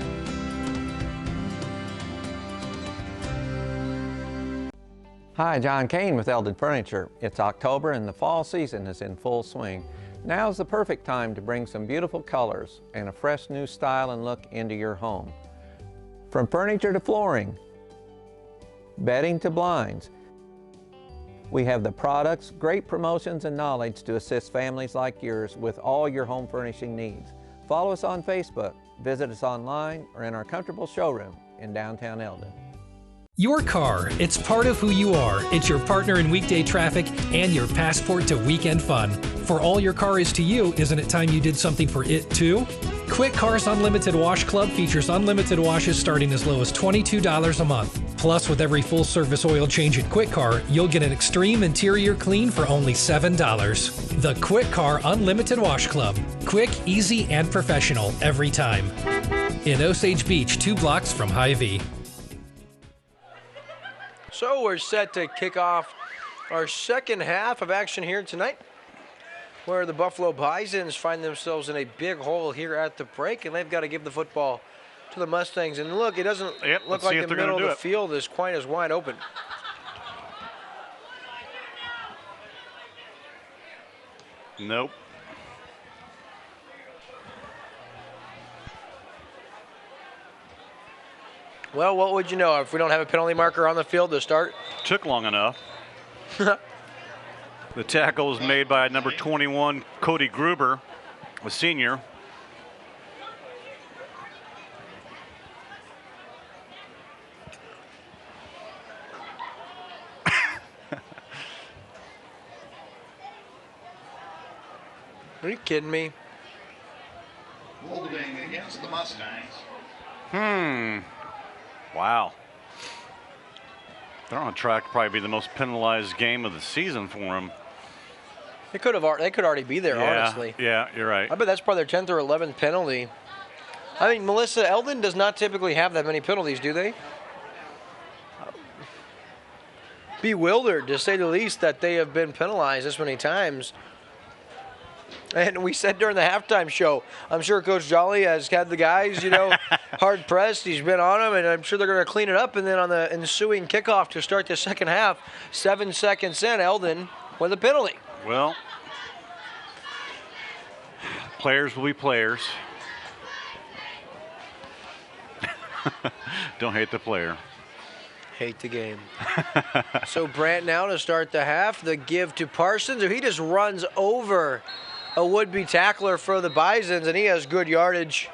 Hi, John Kane with Eldon Furniture. It's October and the fall season is in full swing. Now's the perfect time to bring some beautiful colors and a fresh new style and look into your home. From furniture to flooring, bedding to blinds, we have the products, great promotions, and knowledge to assist families like yours with all your home furnishing needs. Follow us on Facebook, visit us online, or in our comfortable showroom in downtown Eldon. Your car, it's part of who you are. It's your partner in weekday traffic and your passport to weekend fun. For all your car is to you, isn't it time you did something for it too? Quick Cars Unlimited Wash Club features unlimited washes starting as low as $22 a month. Plus, with every full-service oil change at Quick Car, you'll get an extreme interior clean for only $7. The Quick Car Unlimited Wash Club. Quick, easy, and professional every time. In Osage Beach, 2 blocks from Hy-Vee. So we're set to kick off our second half of action here tonight, where the Buffalo Bisons find themselves in a big hole here at the break, and they've got to give the football to the Mustangs. And look, it doesn't look like the middle of the field is quite as wide open. Nope. Well, what would you know if we don't have a penalty marker on the field to start? Took long enough. The tackle was made by number 21, Cody Gruber, a senior. Are you kidding me? Holding against the Mustangs. Wow. They're on track to probably be the most penalized game of the season for them. They could already be there, honestly. Yeah, you're right. I bet that's probably their 10th or 11th penalty. I mean, Melissa, Eldon does not typically have that many penalties, do they? Bewildered, to say the least, that they have been penalized this many times. And we said during the halftime show, I'm sure Coach Jolly has had the guys, hard pressed. He's been on them, and I'm sure they're going to clean it up. And then on the ensuing kickoff to start the second half, 7 seconds in, Eldon with a penalty. Well, players will be players. Don't hate the player. Hate the game. So Brant now to start the half. The give to Parsons. He just runs over a would-be tackler for the Bisons, and he has good yardage.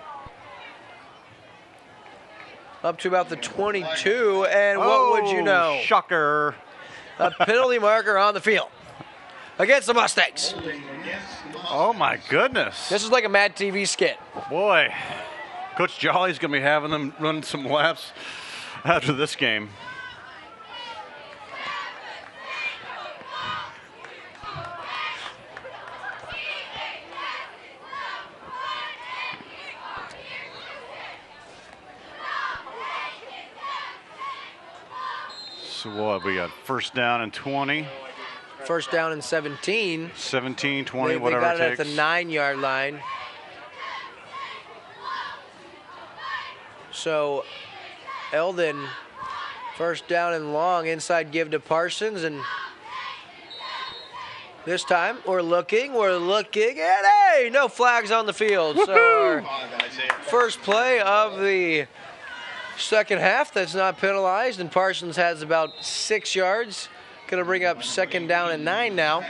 Up to about the 22, and what would you know? Shocker. A penalty marker on the field against the Mustangs. Oh, my goodness. This is like a Mad TV skit. Boy, Coach Jolly's going to be having them run some laps after this game. So what, we got first down and 20. First down and 17. 17, 20, whatever it takes. They got it it at the 9-yard line. So Eldon, first down and long, inside give to Parsons, and this time we're looking, and hey, no flags on the field. So our first play of the second half that's not penalized, and Parsons has about 6 yards. Going to bring up second down and 9 now.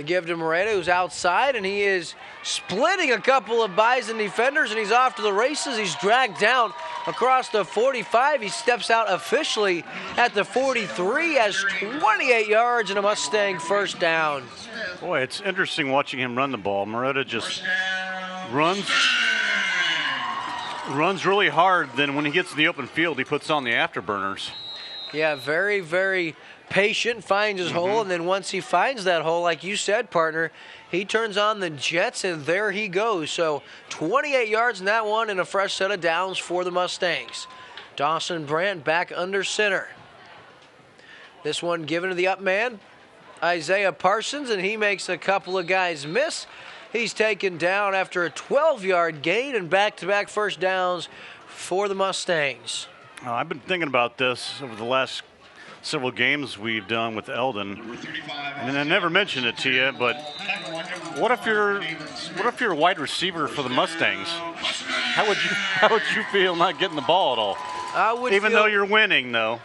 The give to Moreta, who's outside, and he is splitting a couple of Bison defenders, and he's off to the races. He's dragged down across the 45. He steps out officially at the 43, has 28 yards and a Mustang first down. Boy, it's interesting watching him run the ball. Moreta just runs really hard. Then when he gets in the open field, he puts on the afterburners. Yeah, very, very patient, finds his hole, and then once he finds that hole, like you said, partner, he turns on the jets, and there he goes. So 28 yards in that one and a fresh set of downs for the Mustangs. Dawson Brandt back under center. This one given to the up man, Isaiah Parsons, and he makes a couple of guys miss. He's taken down after a 12-yard gain and back-to-back first downs for the Mustangs. I've been thinking about this over the last several games we've done with Eldon, and I never mentioned it to you, but what if you're a wide receiver for the Mustangs? How would you feel not getting the ball at all? Even though you're winning, though.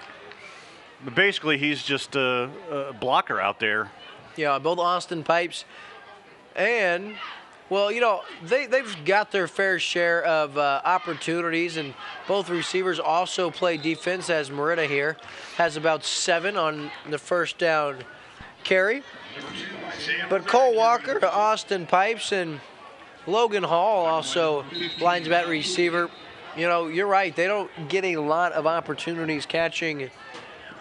But basically, he's just a blocker out there. Yeah, both Austin Pipes and, well, you know, they've got their fair share of opportunities, and both receivers also play defense, as Moreta here has about 7 on the first down carry. But Cole Walker, Austin Pipes, and Logan Hall also lines bat receiver. You know, you're right. They don't get a lot of opportunities catching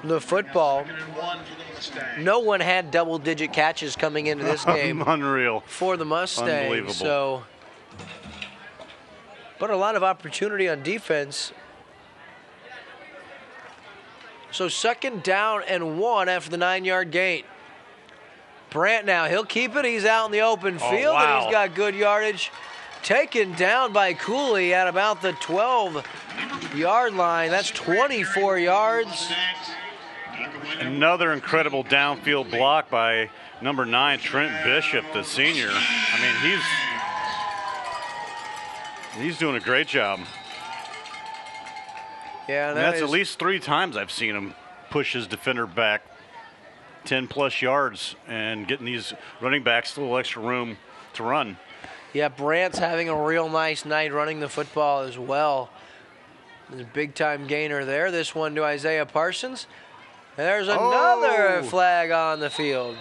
the football. No one had double-digit catches coming into this game. Unreal. For the Mustangs. Unbelievable. So, but a lot of opportunity on defense. So 2nd down and 1 after the 9-yard gain. Brandt now, he'll keep it. He's out in the open field, and he's got good yardage. Taken down by Cooley at about the 12-yard line. That's 24 yards. Another incredible downfield block by number 9, Trent Bishop, the senior. I mean, he's doing a great job. Yeah, and that's at least 3 times I've seen him push his defender back 10-plus yards and getting these running backs a little extra room to run. Yeah, Brandt's having a real nice night running the football as well. There's a big-time gainer there. This one to Isaiah Parsons. And there's another flag on the field.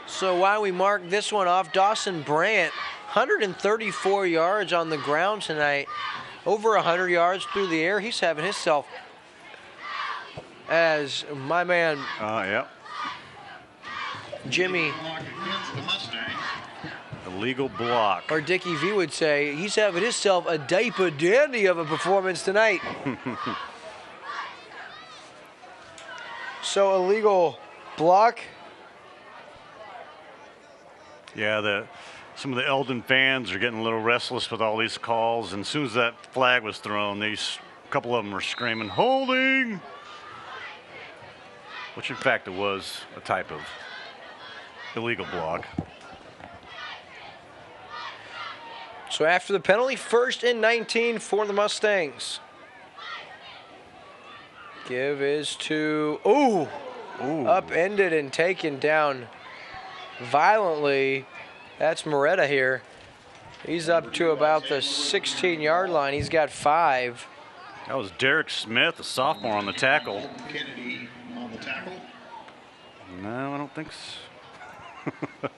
So while we mark this one off, Dawson Brandt, 134 yards on the ground tonight, over 100 yards through the air. He's having himself, as my man Jimmy illegal block, or Dickie V would say, he's having himself a diaper dandy of a performance tonight. So illegal block. Yeah, some of the Eldon fans are getting a little restless with all these calls, and as soon as that flag was thrown, a couple of them were screaming, holding! Which in fact it was a type of illegal block. So after the penalty, 1st and 19 for the Mustangs. Give is to, upended and taken down violently. That's Moreta here. He's up to about the 16-yard line. He's got 5. That was Derek Smith, a sophomore, on the tackle. Kennedy on the tackle. No, I don't think so.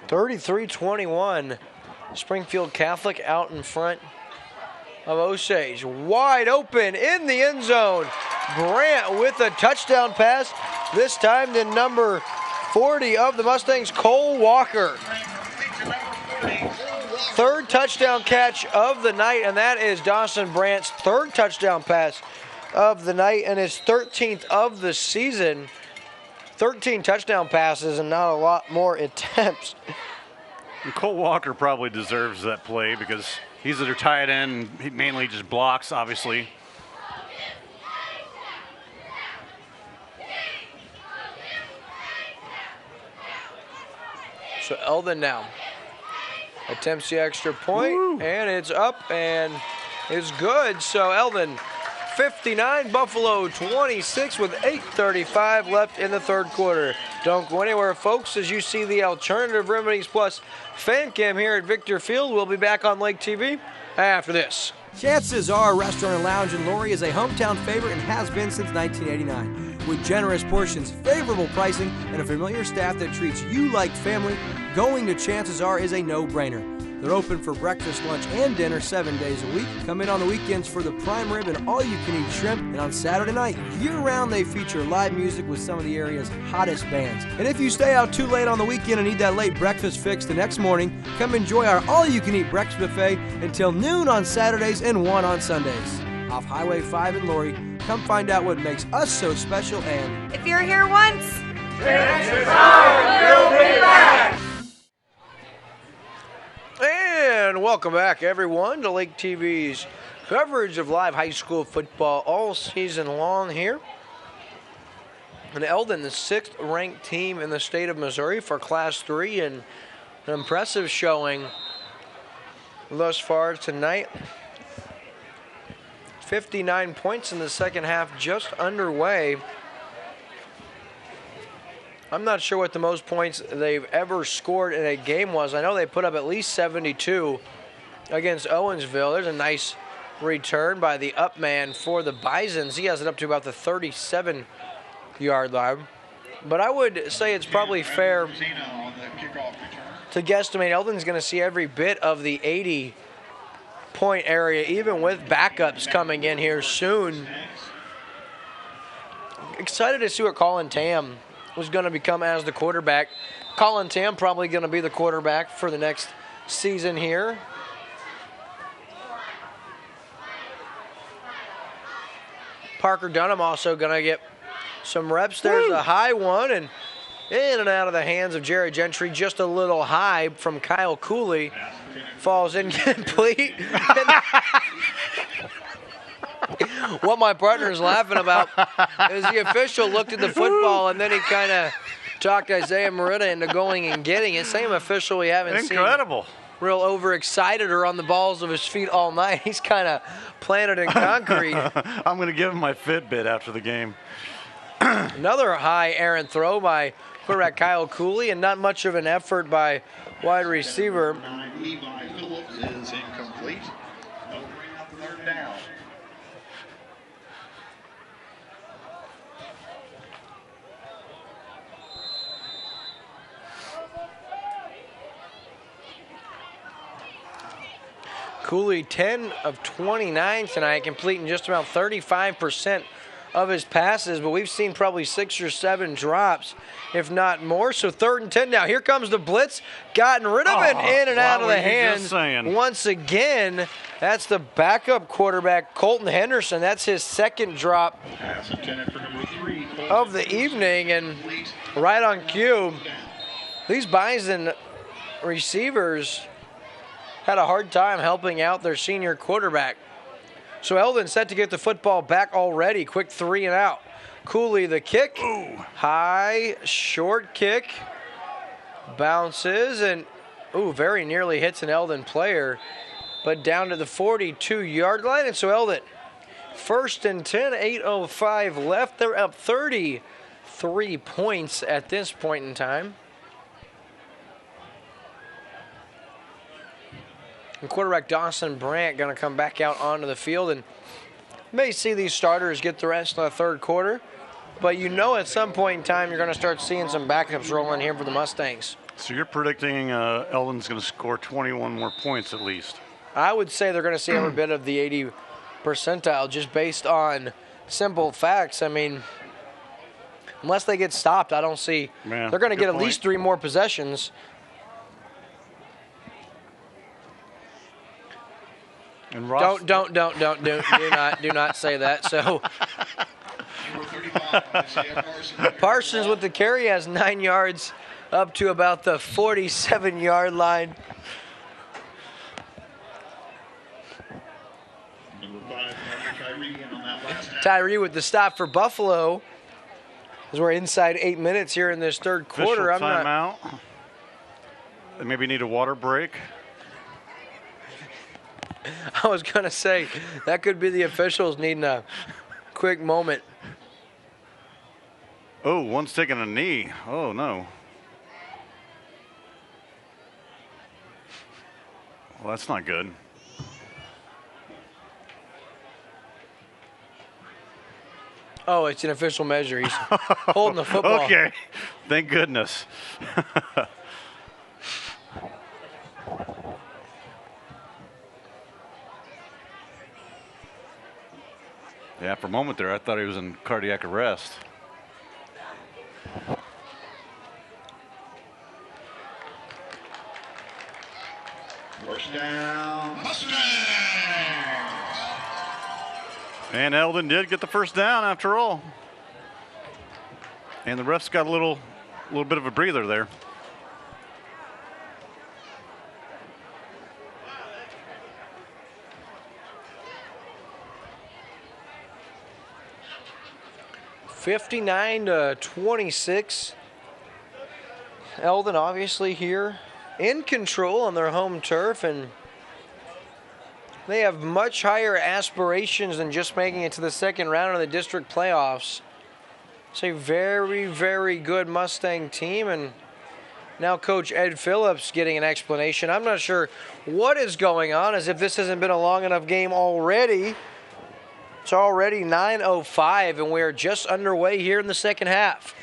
33-21. Springfield Catholic out in front of Osage. Wide open in the end zone. Brandt with a touchdown pass. This time to number 40 of the Mustangs, Cole Walker. 3rd touchdown catch of the night, and that is Dawson Brandt's 3rd touchdown pass of the night and his 13th of the season. 13 touchdown passes and not a lot more attempts. And Cole Walker probably deserves that play because he's their tight end. He mainly just blocks, obviously. So Eldon now. attempts the extra point, and it's up and it's good. So Eldon 59, Buffalo 26 with 8:35 left in the third quarter. Don't go anywhere, folks, as you see the Alternative Remedies Plus fan cam here at Victor Field. We'll be back on Lake TV after this. Chances are Restaurant and Lounge in Laurie is a hometown favorite and has been since 1989. With generous portions, favorable pricing, and a familiar staff that treats you like family, going to Chances Are is a no-brainer. They're open for breakfast, lunch, and dinner 7 days a week. Come in on the weekends for the prime rib and all-you-can-eat shrimp. And on Saturday night, year-round, they feature live music with some of the area's hottest bands. And if you stay out too late on the weekend and need that late breakfast fix the next morning, come enjoy our all-you-can-eat breakfast buffet until noon on Saturdays and 1 on Sundays. Off Highway 5 in Laurie, come find out what makes us so special and... If you're here once, Chances are you'll be back! And welcome back, everyone, to Lake TV's coverage of live high school football all season long here. And Eldon, the 6th-ranked team in the state of Missouri for Class 3, and an impressive showing thus far tonight. 59 points in the second half just underway. I'm not sure what the most points they've ever scored in a game was. I know they put up at least 72 against Owensville. There's a nice return by the up man for the Bisons. He has it up to about the 37-yard line. But I would say it's probably fair to guesstimate Eldon's going to see every bit of the 80-point area, even with backups coming in here soon. Excited to see what Colin Tam was going to become as the quarterback. Colin Tam probably going to be the quarterback for the next season here. Parker Dunham also going to get some reps. There's a high one, and in and out of the hands of Jerry Gentry. Just a little high from Kyle Cooley. Falls incomplete. What my partner is laughing about is the official looked at the football and then he kind of talked Isaiah Merida into going and getting it. Same official we haven't seen real overexcited or on the balls of his feet all night. He's kind of planted in concrete. I'm going to give him my Fitbit after the game. Another high errant throw by quarterback Kyle Cooley, and not much of an effort by wide receiver. Levi Phillips is incomplete. They'll bring up third down. Cooley 10 of 29 tonight, completing just about 35% of his passes, but we've seen probably 6 or 7 drops, if not more. So 3rd and 10 now. Here comes the blitz. Gotten rid of it, in and out of the hands. Once again, that's the backup quarterback, Colton Henderson. That's his 2nd drop of the evening, and right on cue. These Bison receivers had a hard time helping out their senior quarterback. So Eldon set to get the football back already. Quick 3 and out. Cooley the kick. High, short kick. Bounces and, very nearly hits an Eldon player. But down to the 42-yard line. And so Eldon, 1st and 10, 8:05 left. They're up 33 points at this point in time. And quarterback Dawson Brandt going to come back out onto the field, and may see these starters get the rest of the third quarter. But you know at some point in time you're going to start seeing some backups rolling here for the Mustangs. So you're predicting Eldon's going to score 21 more points at least? I would say they're going to see every bit of the 80 percentile just based on simple facts. I mean, unless they get stopped, I don't see. They're going to get at least 3 more possessions. And Ross, do not say that. So Parsons with the carry has 9 yards up to about the 47-yard line. Tyree with the stop for Buffalo. As we're inside 8 minutes here in this third quarter. Timeout. They maybe need a water break. I was going to say, that could be the officials needing a quick moment. Oh, one's taking a knee. Oh, no. Well, that's not good. Oh, it's an official measure. He's holding the football. Okay. Thank goodness. Yeah, for a moment there, I thought he was in cardiac arrest. First down, Mustangs. And Eldon did get the first down after all. And the refs got a little bit of a breather there. (59-26). Eldon obviously here in control on their home turf, and they have much higher aspirations than just making it to the second round of the district playoffs. It's a very, very good Mustang team, and now Coach Ed Phillips getting an explanation. I'm not sure what is going on, as if this hasn't been a long enough game already. It's already 9:05, and we are just underway here in the second half.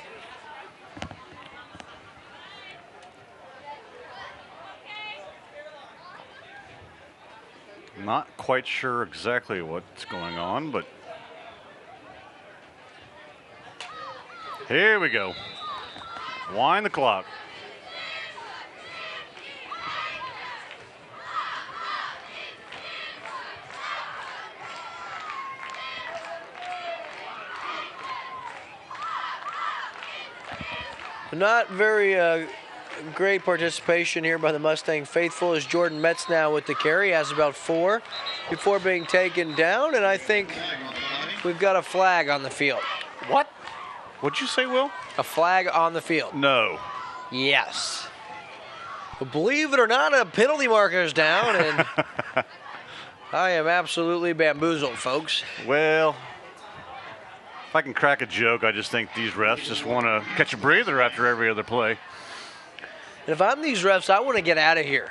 Not quite sure exactly what's going on, but here we go. Wind the clock. Not very great participation here by the Mustang faithful, as Jordan Metz now with the carry has about 4 before being taken down, and I think we've got a flag on the field. What? What'd you say, Will? A flag on the field. No. Yes. But believe it or not, a penalty marker is down, and I am absolutely bamboozled, folks. Well, if I can crack a joke, I just think these refs just want to catch a breather after every other play. And if I'm these refs, I want to get out of here.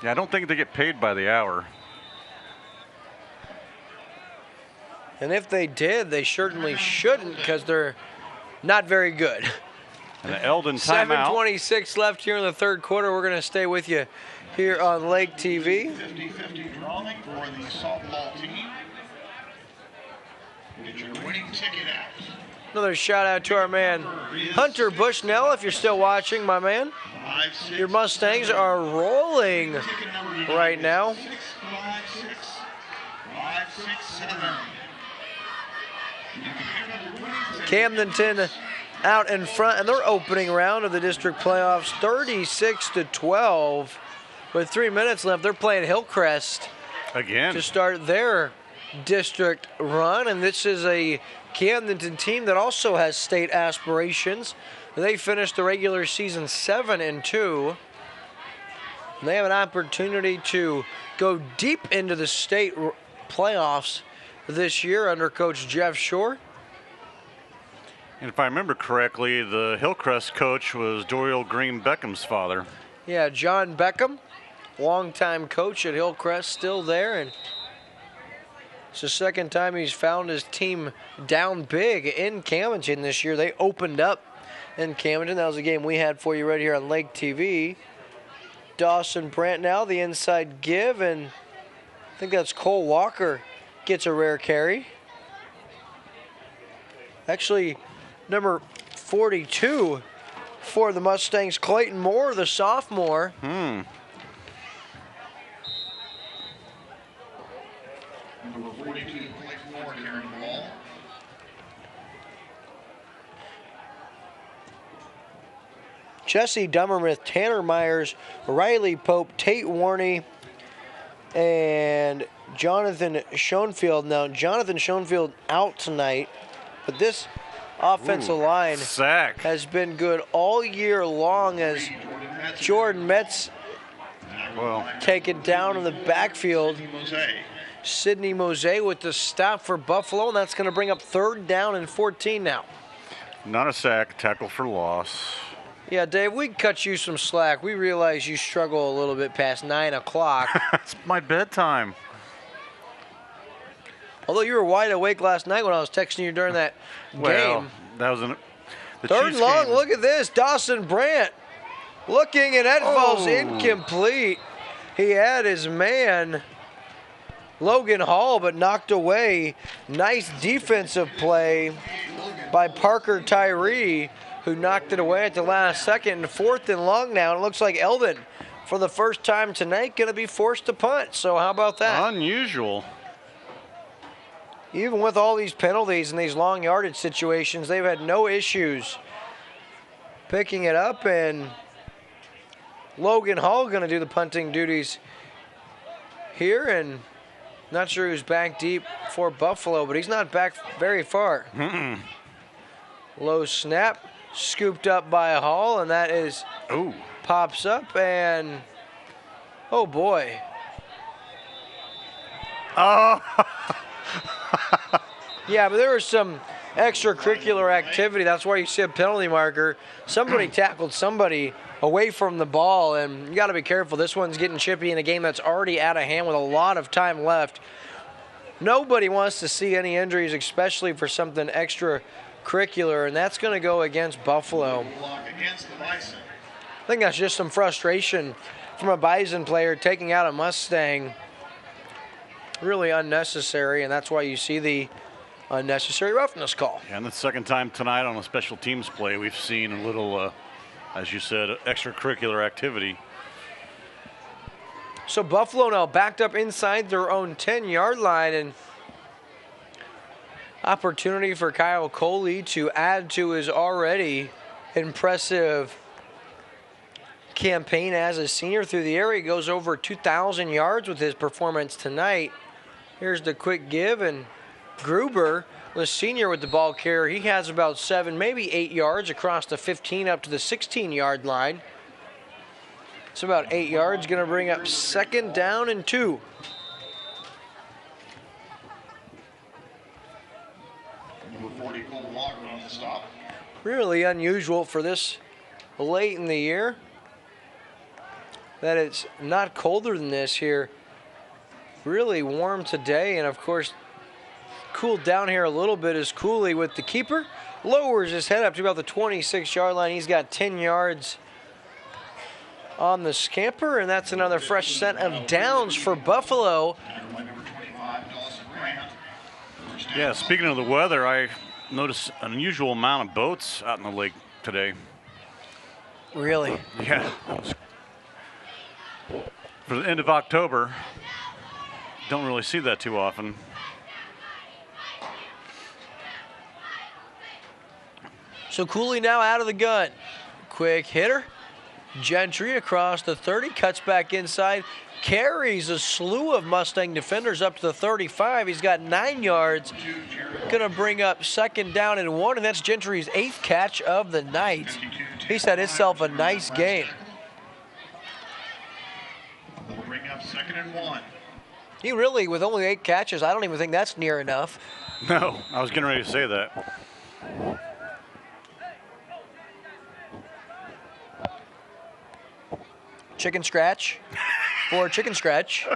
Yeah, I don't think they get paid by the hour. And if they did, they certainly shouldn't, because they're not very good. And the Eldon timeout. 7:26 left here in the third quarter. We're going to stay with you here on Lake TV. 50-50 drawing for the softball team. Get your winning ticket out. Another shout out to our man Hunter Bushnell, if you're still watching, my man. Your Mustangs are rolling right now. 567. Camdenton out in front, and their opening round of the district playoffs, 36-12. With 3 minutes left, they're playing Hillcrest again to start their district run, and this is a Camdenton team that also has state aspirations. They finished the regular season 7-2. They have an opportunity to go deep into the state playoffs this year under Coach Jeff Shore. And if I remember correctly, the Hillcrest coach was Dorial Green Beckham's father. Yeah, John Beckham, longtime coach at Hillcrest, still there, and it's the second time he's found his team down big in Camdenton this year. They opened up in Camdenton. That was a game we had for you right here on Lake TV. Dawson Brandt now, the inside give, and I think that's Cole Walker gets a rare carry. Actually, number 42 for the Mustangs, Clayton Moore, the sophomore. Number 42, Clayton Moore carrying the ball. Jesse Dummermuth, Tanner Myers, Riley Pope, Tate Warney, and Jonathan Schoenfield. Now, Jonathan Schoenfield out tonight, but this offensive line sack has been good all year long as Jordan Metz taken down in the backfield. Sidney Mose with the stop for Buffalo, and that's going to bring up 3rd down and 14 now. Not a sack, tackle for loss. Yeah, Dave, we can cut you some slack. We realize you struggle a little bit past 9 o'clock. It's my bedtime. Although you were wide awake last night when I was texting you during that game. That was the 3rd Chiefs long, game. look at this. Dawson Brandt looking, and that falls incomplete. He had his man, Logan Hall, but knocked away. Nice defensive play by Parker Tyree, who knocked it away at the last second. And 4th and long now, and it looks like Eldon, for the first time tonight, going to be forced to punt. So how about that? Unusual. Even with all these penalties and these long yardage situations, they've had no issues picking it up, and Logan Hall going to do the punting duties here, and not sure who's back deep for Buffalo, but he's not back very far. Low snap, scooped up by Hall, and that is pops up, and oh boy. Yeah, but there was some extracurricular activity. That's why you see a penalty marker. Somebody tackled somebody away from the ball, and you got to be careful. This one's getting chippy in a game that's already out of hand with a lot of time left. Nobody wants to see any injuries, especially for something extracurricular, and that's going to go against Buffalo. I think that's just some frustration from a Bison player taking out a Mustang. Really unnecessary, and that's why you see the unnecessary roughness call. And the 2nd time tonight on a special teams play, we've seen a little, as you said, extracurricular activity. So Buffalo now backed up inside their own 10-yard line, and opportunity for Kyle Coley to add to his already impressive campaign as a senior through the air. He goes over 2,000 yards with his performance tonight. Here's the quick give, and Gruber, the senior with the ball carrier, he has about 7, maybe 8 yards across the 15 up to the 16-yard line. It's about 8 yards, going to bring up 2nd down and 2. Number 40, Cole Walker on the stop. Really unusual for this late in the year that it's not colder than this here. Really warm today, and of course cooled down here a little bit as Cooley with the keeper lowers his head up to about the 26-yard line. He's got 10 yards on the scamper, and that's another fresh set of downs for Buffalo. Yeah, speaking of the weather, I noticed an unusual amount of boats out in the lake today. Really? Yeah. For the end of October, don't really see that too often. So Cooley now out of the gun. Quick hitter. Gentry across the 30, cuts back inside, carries a slew of Mustang defenders up to the 35. He's got 9 yards. Going to bring up 2nd down and 1, and that's Gentry's 8th catch of the night. He's had himself a nice game. We'll bring up 2nd and 1. He really, with only 8 catches, I don't even think that's near enough. No, I was getting ready to say that. Chicken scratch for chicken scratch.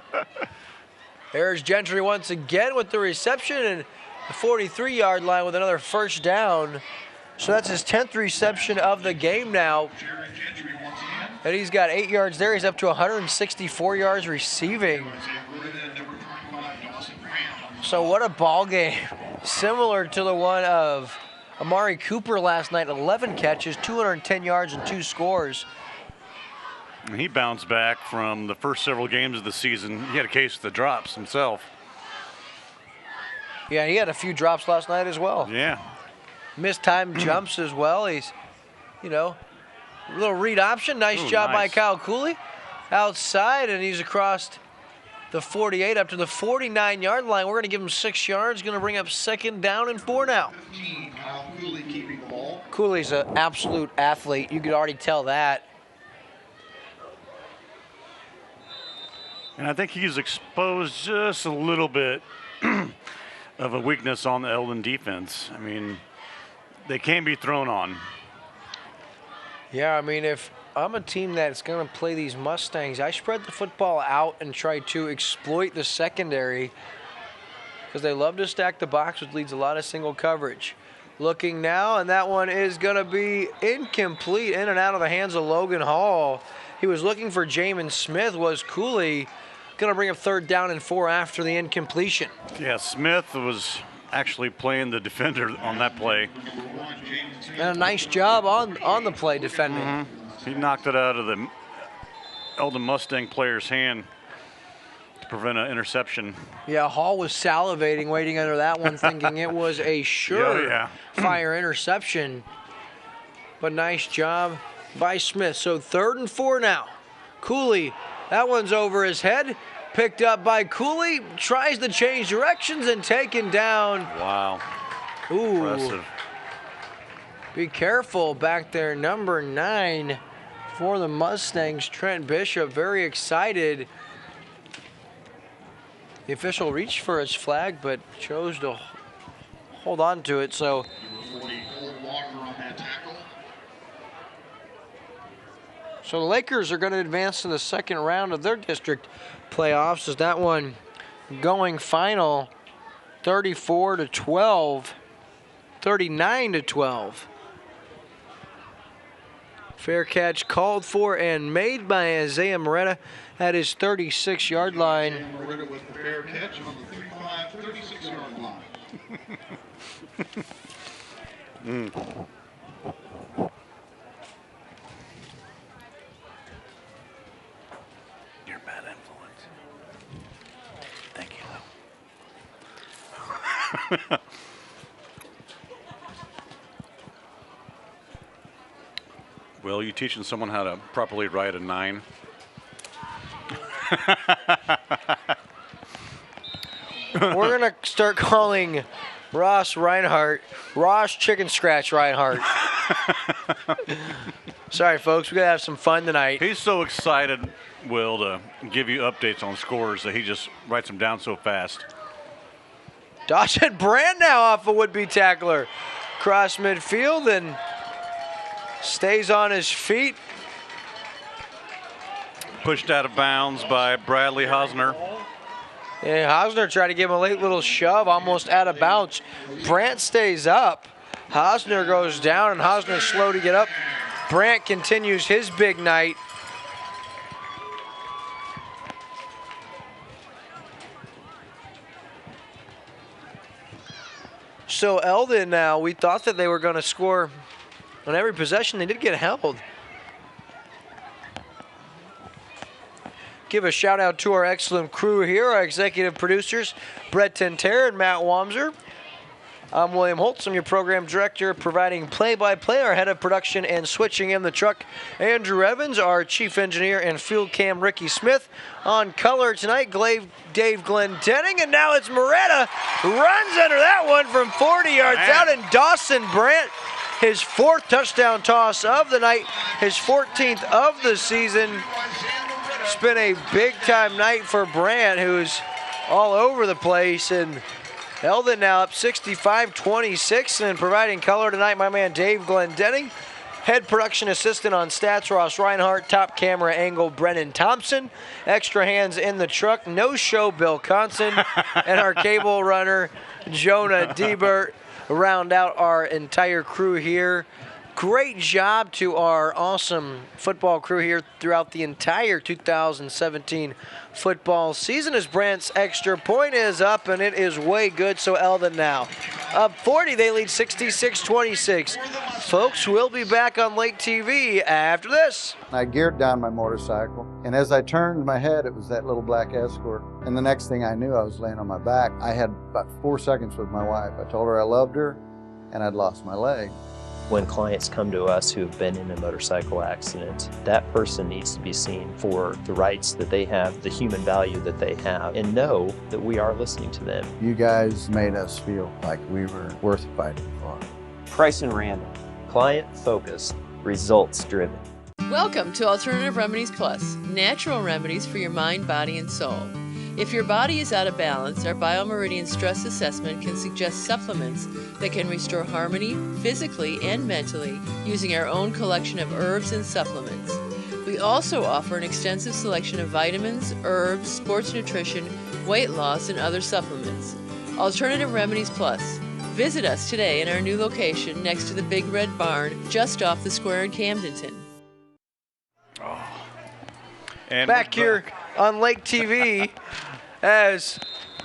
There's Gentry once again with the reception, and the 43-yard line with another 1st down. So that's his 10th reception of the game now. And he's got 8 yards there. He's up to 164 yards receiving. So what a ball game. Similar to the one of Amari Cooper last night. 11 catches, 210 yards, and 2 scores. He bounced back from the first several games of the season. He had a case of the drops himself. Yeah, he had a few drops last night as well. Yeah. Missed time jumps as well. He's, you know, a little read option. Nice job by Kyle Cooley. Outside, and he's across the 48 up to the 49-yard line. We're going to give him 6 yards. Going to bring up 2nd down and 4 now. 15, Kyle Cooley Cooley's an absolute athlete. You could already tell that. And I think he's exposed just a little bit of a weakness on the Eldon defense. I mean, they can be thrown on. Yeah, I mean, if I'm a team that's going to play these Mustangs, I spread the football out and try to exploit the secondary because they love to stack the box, which leads a lot of single coverage. Looking now, and that one is going to be incomplete, in and out of the hands of Logan Hall. He was looking for Jamin Smith, was Cooley. Going to bring up 3rd down and 4 after the incompletion. Yeah, Smith was actually playing the defender on that play. And a nice job on the play defending. Mm-hmm. He knocked it out of the Eldon Mustang player's hand to prevent an interception. Yeah, Hall was salivating, waiting under that one, thinking it was a sure fire interception. But nice job by Smith. So 3rd and 4 now. Cooley, that one's over his head. Picked up by Cooley, tries to change directions and taken down. Wow. Ooh. Impressive. Be careful back there, number 9 for the Mustangs, Trent Bishop, very excited. The official reached for his flag, but chose to hold on to it, so. So the Lakers are going to advance to the 2nd round of their district playoffs as that one going final 34-12, 39-12. Fair catch called for and made by Isaiah Moretta at his 36-yard line. Moretta with the fair catch on the 36-yard line. You're a bad influence. Thank you. Will, you teaching someone how to properly ride a 9? We're going to start calling Ross Reinhardt Ross Chicken Scratch Reinhardt. Sorry, folks. We got to have some fun tonight. He's so excited, Will, to give you updates on scores that he just writes them down so fast. Dawson Brand now off a would-be tackler. Cross midfield and stays on his feet. Pushed out of bounds by Bradley Hosner. And Hosner tried to give him a late little shove, almost out of bounds. Brandt stays up. Hosner goes down, and Hosner's slow to get up. Brandt continues his big night. So Eldon now, we thought that they were going to score on every possession. They did get held. Give a shout out to our excellent crew here, our executive producers, Brett Tenter and Matt Wamser. I'm William Holtz. I'm your program director, providing play-by-play, our head of production and switching in the truck, Andrew Evans, our chief engineer and field cam, Ricky Smith. On color tonight, Dave Glendenning, and now it's Moretta, who runs under that one from 40 yards out, and Dawson Brandt, his 4th touchdown toss of the night, his 14th of the season. It's been a big-time night for Brandt, who's all over the place, and Eldon now up 65-26, and providing color tonight, my man Dave Glendenning. Head production assistant on stats, Ross Reinhardt. Top camera angle, Brennan Thompson. Extra hands in the truck, no show, Bill Conson. And our cable runner, Jonah Diebert, round out our entire crew here. Great job to our awesome football crew here throughout the entire 2017 football season, as Brandt's extra point is up, and it is way good. So Eldon now up 40. They lead 66-26. Folks, we'll be back on Lake TV after this. I geared down my motorcycle, and as I turned my head, it was that little black Escort. And the next thing I knew, I was laying on my back. I had about 4 seconds with my wife. I told her I loved her, and I'd lost my leg. When clients come to us who have been in a motorcycle accident, that person needs to be seen for the rights that they have, the human value that they have, and know that we are listening to them. You guys made us feel like we were worth fighting for. Price and Randall, client-focused, results-driven. Welcome to Alternative Remedies Plus, natural remedies for your mind, body, and soul. If your body is out of balance, our Biomeridian Stress Assessment can suggest supplements that can restore harmony physically and mentally using our own collection of herbs and supplements. We also offer an extensive selection of vitamins, herbs, sports nutrition, weight loss, and other supplements. Alternative Remedies Plus. Visit us today in our new location next to the Big Red Barn, just off the square in Camdenton. And back here on Lake TV, as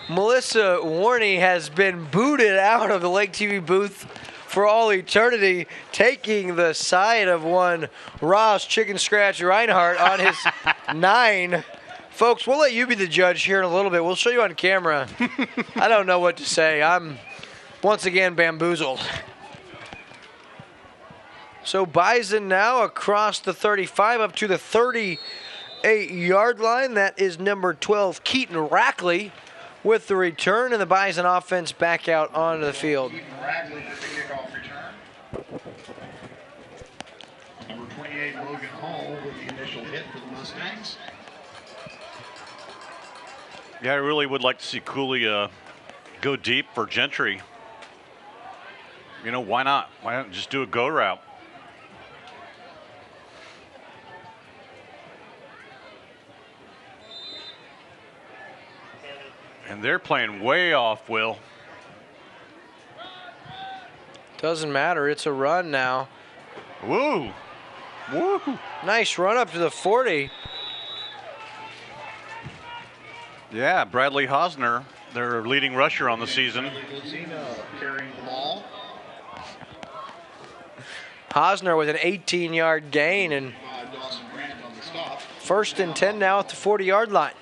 Melissa Warney has been booted out of the Lake TV booth for all eternity, taking the side of one Ross Chicken Scratch Reinhardt on his 9. Folks, we'll let you be the judge here in a little bit. We'll show you on camera. I don't know what to say. I'm once again bamboozled. So Bison now across the 35 up to the 38-yard line. That is number 12, Keaton Rackley, with the return, and the Bison offense back out onto the field. Keaton Rackley with the kickoff return. Number 28, Logan Hall, with the initial hit for the Mustangs. Yeah, I really would like to see Cooley go deep for Gentry. You know, why not? Why not just do a go route? And they're playing way off, Will. Doesn't matter. It's a run now. Woo! Woo! Nice run up to the 40. Yeah, Bradley Hosner, their leading rusher on the season. Carrying the ball. Hosner with an 18-yard gain, and first and 10 now at the 40-yard line.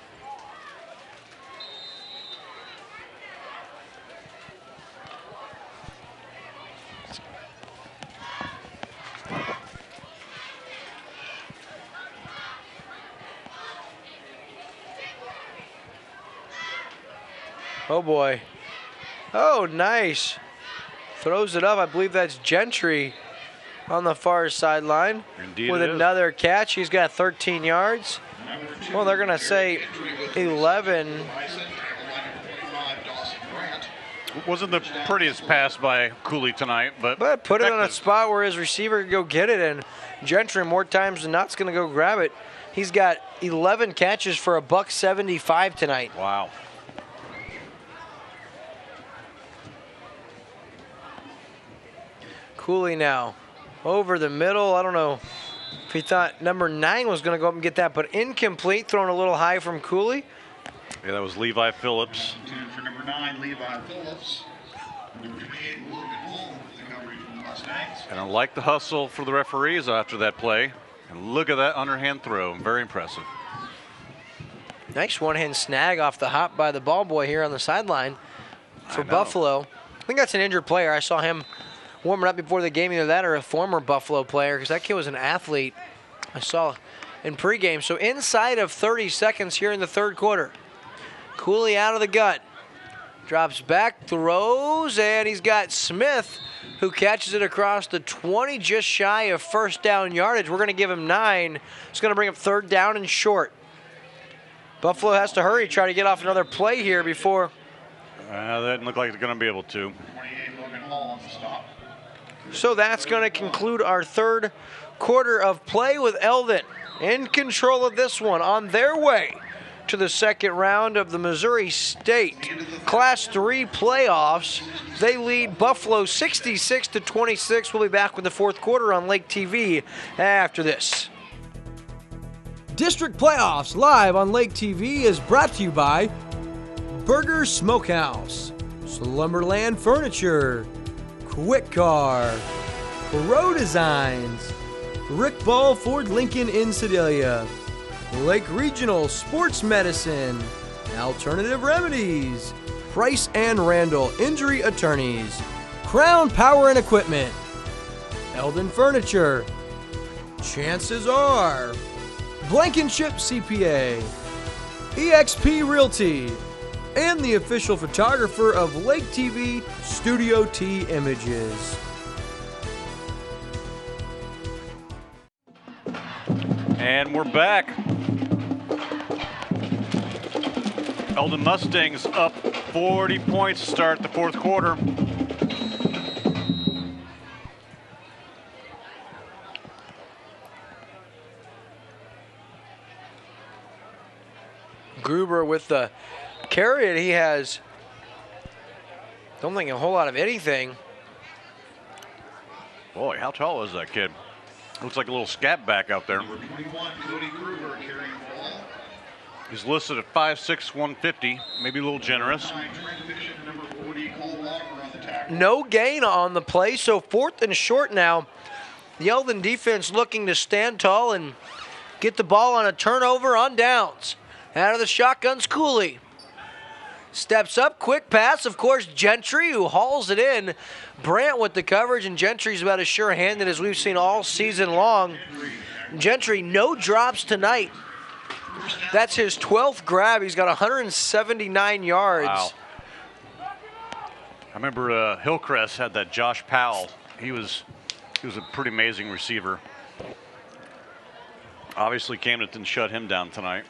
Oh boy. Oh, nice. Throws it up. I believe that's Gentry on the far sideline. Indeed with another catch. He's got 13 yards. Well, they're going to say 11. Wasn't the prettiest pass by Cooley tonight, but put it on a spot where his receiver can go get it, and Gentry more times than not's going to go grab it. He's got 11 catches for $175 tonight. Wow. Cooley now over the middle. I don't know if he thought number 9 was going to go up and get that, but incomplete, thrown a little high from Cooley. Yeah, that was Levi Phillips. For number 9, Levi Phillips. Number 28, Logan Hall, with the coverage from the Mustangs. And I like the hustle for the referees after that play. And look at that underhand throw. Very impressive. Nice one-hand snag off the hop by the ball boy here on the sideline for Buffalo. I think that's an injured player. I saw him warming up before the game, either that or a former Buffalo player, because that kid was an athlete I saw in pregame. So inside of 30 seconds here in the third quarter. Cooley out of the gun. Drops back, throws, and he's got Smith, who catches it across the 20, just shy of first down yardage. We're going to give him 9. It's going to bring up third down and short. Buffalo has to hurry, try to get off another play here before. That doesn't look like they're going to be able to. 28, Logan Hall on the stop. So that's going to conclude our third quarter of play with Eldon in control of this one on their way to the second round of the Missouri State Class 3 playoffs. They lead Buffalo 66-26. We'll be back with the fourth quarter on Lake TV after this. District Playoffs live on Lake TV is brought to you by Burger Smokehouse, Slumberland Furniture, Quick Car, Pro Designs, Rick Ball Ford Lincoln in Sedalia, Lake Regional Sports Medicine, Alternative Remedies, Price and Randall Injury Attorneys, Crown Power and Equipment, Eldon Furniture, Chances Are, Blankenship CPA, EXP Realty, and the official photographer of Lake TV, Studio T Images. And we're back. Eldon Mustangs up 40 points to start the fourth quarter. Gruber with the carry, and he has, don't think a whole lot of anything. Boy, how tall is that kid? Looks like a little scat back out there. Number 21, Cody Gruber carrying the ball. He's listed at 5'6", 150, maybe a little generous. Number 40, Cole Walker on the tackle. No gain on the play, so 4th and short now. The Eldon defense looking to stand tall and get the ball on a turnover on downs. Out of the shotguns, Cooley. Steps up, quick pass, of course, Gentry, who hauls it in. Brandt with the coverage, and Gentry's about as sure-handed as we've seen all season long. Gentry, no drops tonight. That's his 12th grab. He's got 179 yards. Wow. I remember Hillcrest had that Josh Powell. He was a pretty amazing receiver. Obviously, Camden didn't shut him down tonight.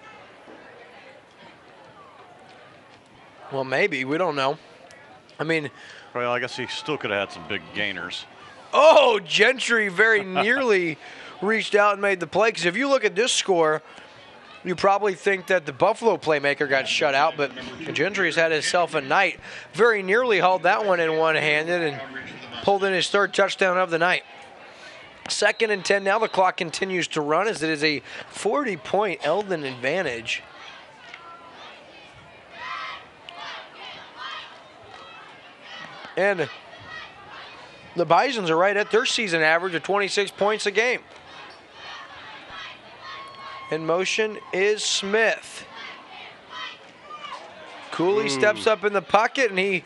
Well, maybe. We don't know. I mean, well, I guess he still could have had some big gainers. Oh, Gentry very nearly reached out and made the play. Because if you look at this score, you probably think that the Buffalo playmaker got shut out, but Gentry's had himself a night. Very nearly hauled that one in one-handed and pulled in his 3rd touchdown of the night. 2nd and 10 now. The clock continues to run as it is a 40-point Eldon advantage. And the Bisons are right at their season average of 26 points a game. In motion is Smith. Cooley steps up in the pocket, and he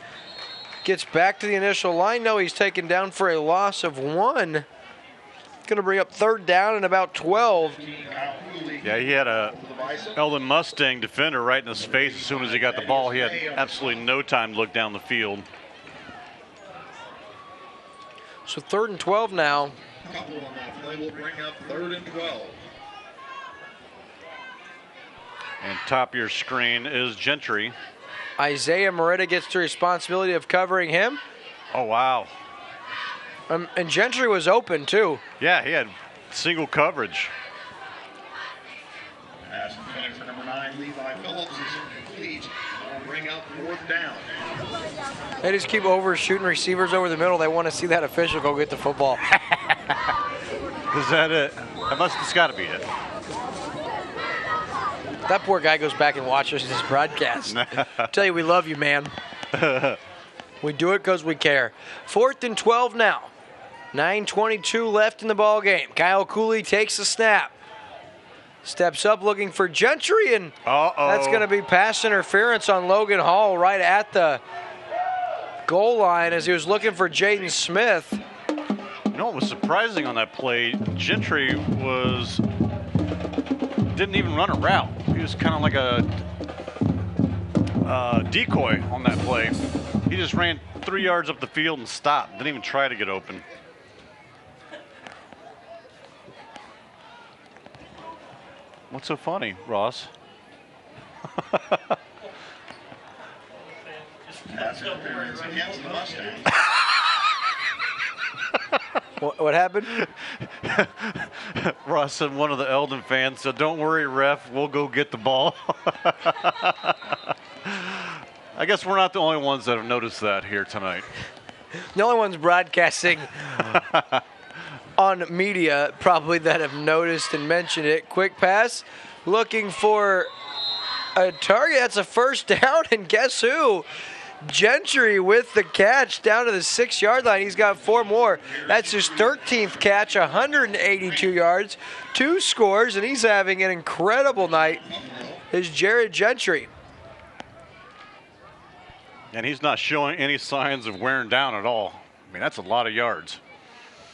gets back to the initial line. No, he's taken down for a loss of 1. Going to bring up 3rd down and about 12. Yeah, he had a Eldon Mustang defender right in his face as soon as he got the ball. He had absolutely no time to look down the field. So 3rd and 12 now. Couple on that play will bring up 3rd and 12. And top of your screen is Gentry. Isaiah Moretta gets the responsibility of covering him. Oh, wow. And Gentry was open, too. Yeah, he had single coverage. Pass intended for number 9, Levi Phillips, is incomplete. That'll bring up 4th down. They just keep overshooting receivers over the middle. They want to see that official go get the football. Is that it? It's got to be it. That poor guy goes back and watches this broadcast. Tell you, we love you, man. We do it because we care. 4th and 12 now. 9:22 left in the ball game. Kyle Cooley takes the snap. Steps up looking for Gentry, and that's going to be pass interference on Logan Hall right at the goal line as he was looking for Jaden Smith. You know what was surprising on that play? Gentry didn't even run a route. He was kind of like a decoy on that play. He just ran 3 yards up the field and stopped. Didn't even try to get open. What's so funny, Ross? Pass interference against the Mustangs. What happened? Ross said one of the Eldon fans said, "Don't worry, ref, we'll go get the ball." I guess we're not the only ones that have noticed that here tonight. The only ones broadcasting on media probably that have noticed and mentioned it. Quick pass, looking for a target. That's a 1st down, and guess who? Gentry with the catch down to the 6-yard line. He's got 4 more. That's his 13th catch, 182 yards, 2 scores, and he's having an incredible night. Is Jared Gentry. And he's not showing any signs of wearing down at all. I mean, that's a lot of yards.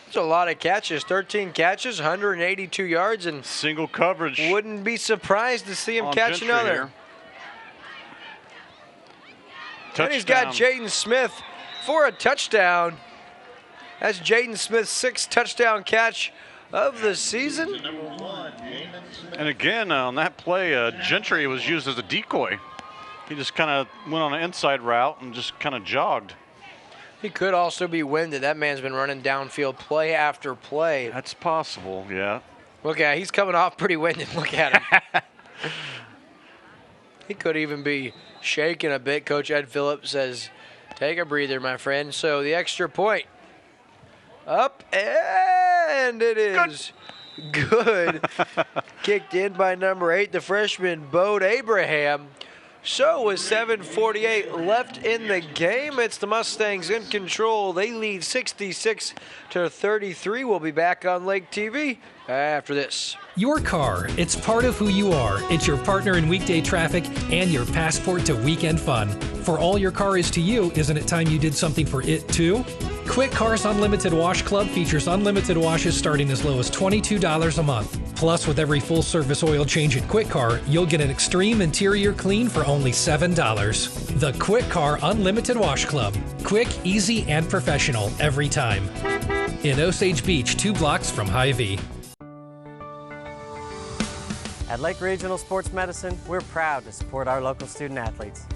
It's a lot of catches. 13 catches, 182 yards, and single coverage. Wouldn't be surprised to see him catch Gentry another. Here. And he's got Jaden Smith for a touchdown. That's Jaden Smith's 6th touchdown catch of the season. And again, on that play, Gentry was used as a decoy. He just kind of went on an inside route and just kind of jogged. He could also be winded. That man's been running downfield play after play. That's possible, yeah. Look at him. He's coming off pretty winded. Look at him. He could even be shaking a bit. Coach Ed Phillips says, take a breather, my friend. So the extra point. Up, and it is good. Kicked in by number 8, the freshman, Bode Abraham. So with 7:48 left in the game, it's the Mustangs in control. They lead 66-33. We'll be back on Lake TV after this. Your car, it's part of who you are. It's your partner in weekday traffic and your passport to weekend fun. For all your car is to you, isn't it time you did something for it too? Quick Cars Unlimited Wash Club features unlimited washes starting as low as $22 a month. Plus, with every full-service oil change at Quick Car, you'll get an extreme interior clean for only $7. The Quick Car Unlimited Wash Club. Quick, easy, and professional every time. In Osage Beach, 2 blocks from Hy-Vee. At Lake Regional Sports Medicine, we're proud to support our local student athletes,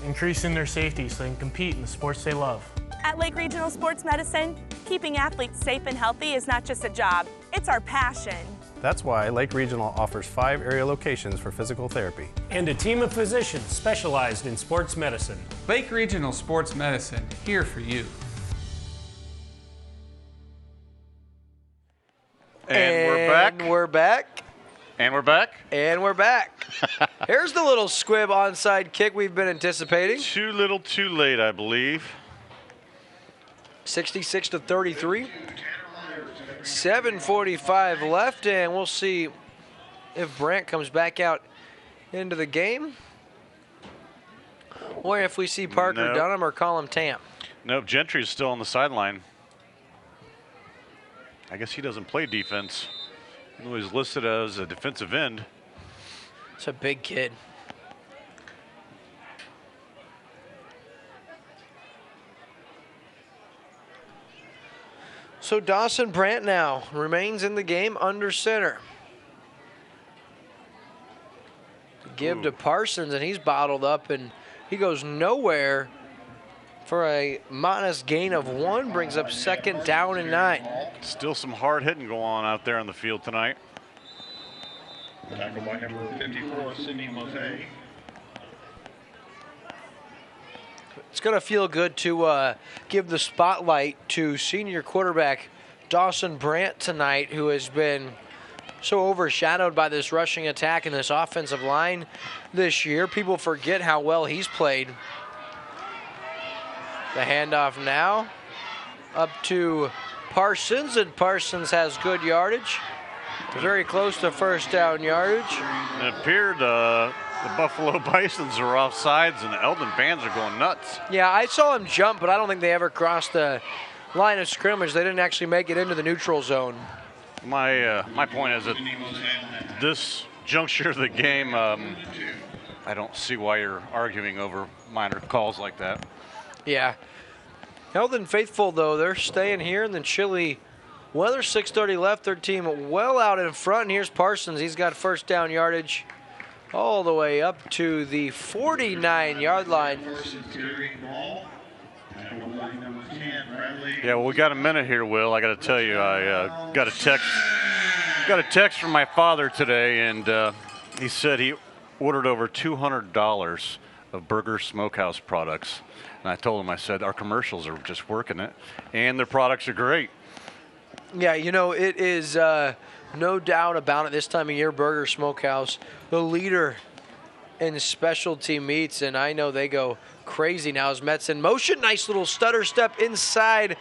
increasing their safety so they can compete in the sports they love. At Lake Regional Sports Medicine, keeping athletes safe and healthy is not just a job, it's our passion. That's why Lake Regional offers 5 area locations for physical therapy. And a team of physicians specialized in sports medicine. Lake Regional Sports Medicine, here for you. And we're back. We're back. And we're back. And we're back. Here's the little squib onside kick we've been anticipating. Too little, too late, I believe. 66-33. 7:45 left, and we'll see if Brandt comes back out into the game, or if we see Parker Dunham or Colin Tam. Nope, Gentry's still on the sideline. I guess he doesn't play defense. He's listed as a defensive end. It's a big kid. So Dawson Brandt now remains in the game under center. Give to Parsons, and he's bottled up, and he goes nowhere for a modest gain of 1, brings up 2nd down and 9. Still some hard hitting going on out there on the field tonight. Tackle by number 54, Sidney Mose. It's going to feel good to give the spotlight to senior quarterback Dawson Brandt tonight, who has been so overshadowed by this rushing attack and this offensive line this year. People forget how well he's played. The handoff now up to Parsons, and Parsons has good yardage. Very close to 1st down yardage. It appeared the Buffalo Bisons are off sides, and the Eldon fans are going nuts. Yeah, I saw him jump, but I don't think they ever crossed the line of scrimmage. They didn't actually make it into the neutral zone. My point is that this juncture of the game, I don't see why you're arguing over minor calls like that. Yeah. Eldon faithful, though, they're staying here in the chilly weather. 6:30 left, their team well out in front. And here's Parsons. He's got 1st down yardage all the way up to the 49-yard line. Yeah, well, we got a minute here, Will. I got to tell you, I got a text from my father today, and he said he ordered over $200 of Burger Smokehouse products. And I told him, I said, our commercials are just working it, and their products are great. Yeah, you know, it is no doubt about it this time of year, Burger Smokehouse, the leader in specialty meats, and I know they go crazy now as Mets in motion. Nice little stutter step inside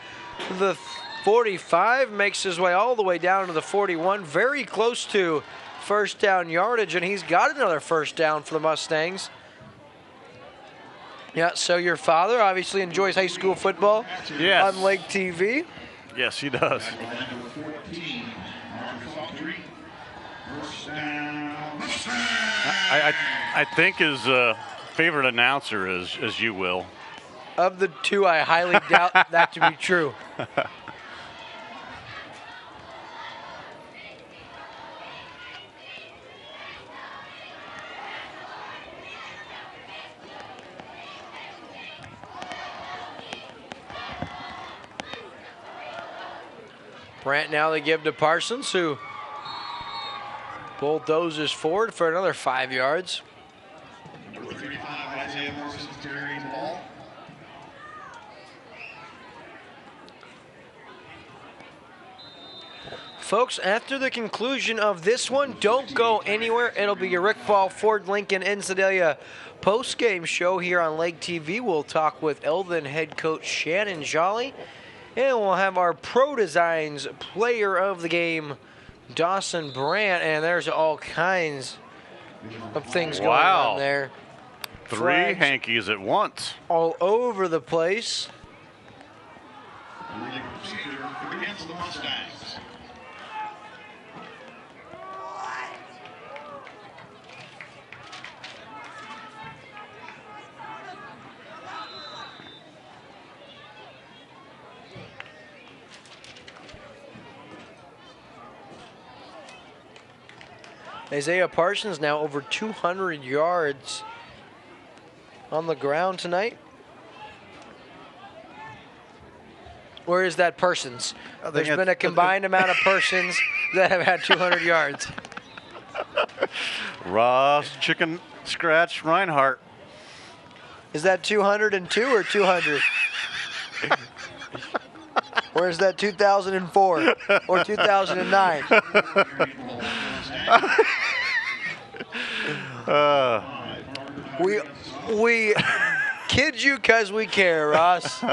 the 45, makes his way all the way down to the 41, very close to 1st down yardage, and he's got another 1st down for the Mustangs. Yeah, so your father obviously enjoys high school football on Lake TV. Yes, he does. I think his favorite announcer is you, Will. Of the two, I highly doubt that to be true. Brant now they give to Parsons, who bulldozes forward for another 5 yards. Number 35, Isaiah Parsons carrying the ball. Folks, after the conclusion of this one, don't go anywhere. It'll be your Rick Ball Ford Lincoln in Sedalia post-game show here on Lake TV. We'll talk with Eldon head coach Shannon Jolly, and we'll have our Pro Designs player of the game, Dawson Brandt, and there's all kinds of things going on there. 3 Flags hankies at once. all over the place. Against the Mustangs. Isaiah Parsons now over 200 yards on the ground tonight. Where is that Parsons? There's been a combined amount of persons that have had 200 yards. Ross Chicken Scratch Reinhardt. Is that 202 or 200? Or is that 2004 or 2009? We kid you because we care, Ross.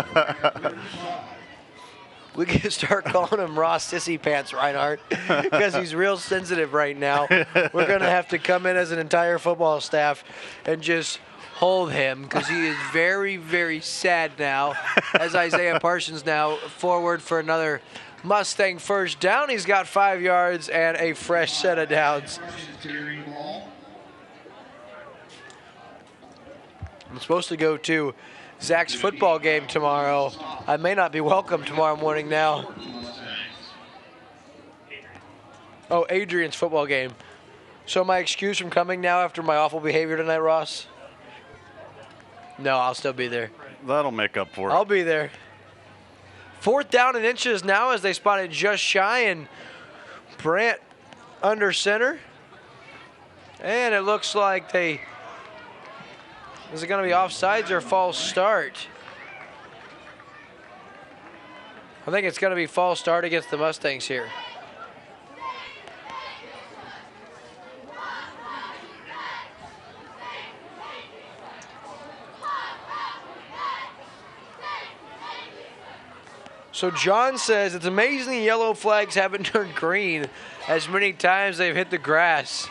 We can start calling him Ross Sissy Pants Reinhardt because he's real sensitive right now. We're going to have to come in as an entire football staff and just hold him because he is very, very sad now as Isaiah Parsons now forward for another Mustang first down. He's got 5 yards and a fresh set of downs. I'm supposed to go to Zach's football game tomorrow. I may not be welcome tomorrow morning now. Oh, Adrian's football game. So my excuse from coming now after my awful behavior tonight, Ross? No, I'll still be there. That'll make up for it. I'll be there. 4th down and inches now as they spotted just shy, and Brandt under center. And it looks like they... Is it going to be offsides or false start? I think it's going to be false start against the Mustangs here. So John says it's amazing yellow flags haven't turned green as many times they've hit the grass.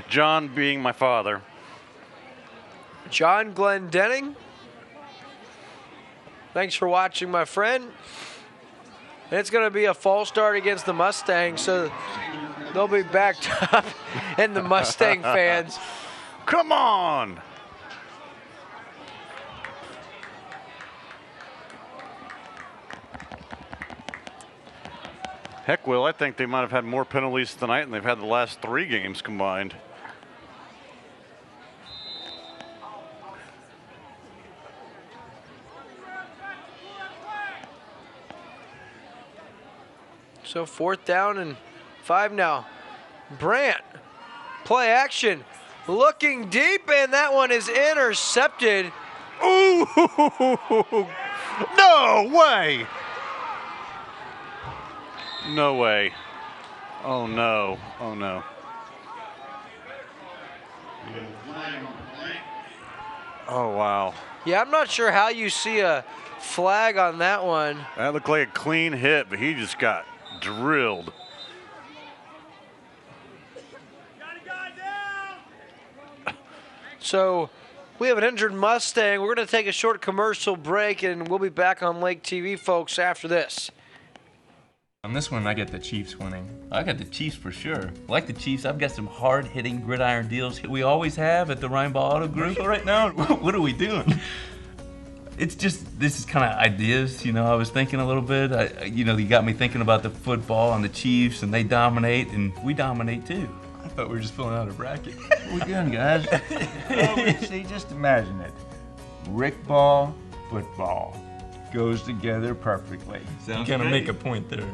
John being my father. John Glendenning, thanks for watching, my friend. And it's going to be a false start against the Mustangs, so they'll be backed up, and the Mustang fans. Come on! Heck, Will, I think they might have had more penalties tonight than they've had the last 3 games combined. So 4th down and 5 now. Brandt, play action, looking deep, and that one is intercepted. Ooh! No way! No way. Oh no. Oh no. Oh wow. Yeah, I'm not sure how you see a flag on that one. That looked like a clean hit, but he just got drilled. So we have an injured Mustang. We're going to take a short commercial break, and we'll be back on Lake TV, folks, after this. On this one, I get the Chiefs winning. I got the Chiefs for sure. Like the Chiefs, I've got some hard-hitting gridiron deals we always have at the Rhinebaugh Auto Group. Right now, what are we doing? It's just, this is kind of ideas, you know, I was thinking a little bit. You got me thinking about the football and the Chiefs, and they dominate, and we dominate too. I thought we were just filling out a bracket. What are we doing, guys? See, just imagine it. Rick ball, football goes together perfectly. Sounds kind of make a point there.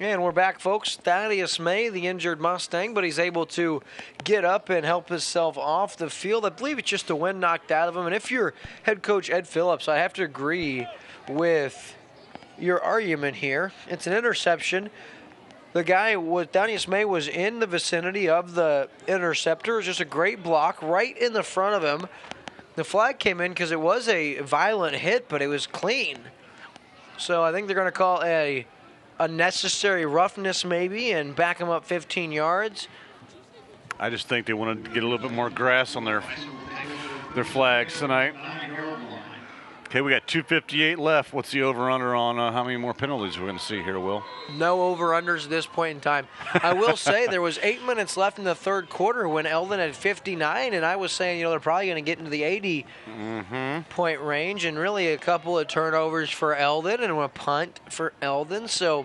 And we're back, folks. Thaddeus May, the injured Mustang, but he's able to get up and help himself off the field. I believe it's just the wind knocked out of him. And if you're head coach Ed Phillips, I have to agree with your argument here. It's an interception. The guy was, Thaddeus May, was in the vicinity of the interceptor. It was just a great block right in the front of him. The flag came in because it was a violent hit, but it was clean. So I think they're going to call a unnecessary roughness maybe and back him up 15 yards. I just think they want to get a little bit more grass on their flags tonight. Okay, we got 2:58 left. What's the over-under on how many more penalties we're going to see here, Will? No over-unders at this point in time. I will say there was 8 minutes left in the third quarter when Eldon had 59, and I was saying, they're probably going to get into the 80-point range, and really a couple of turnovers for Eldon and a punt for Eldon. So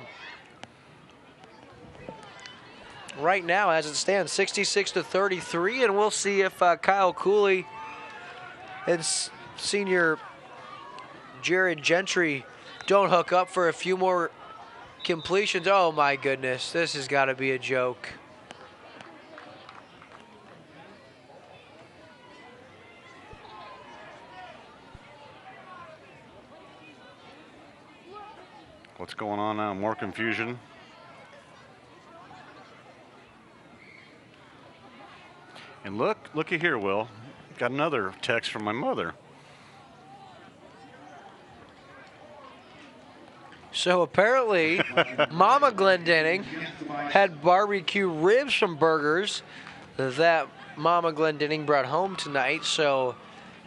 right now, as it stands, 66-33, and we'll see if Kyle Cooley and senior Jared Gentry don't hook up for a few more completions. Oh my goodness, this has got to be a joke. What's going on now? More confusion. And looky here, Will. Got another text from my mother. So apparently, Mama Glendenning had barbecue ribs from burgers that Mama Glendenning brought home tonight. So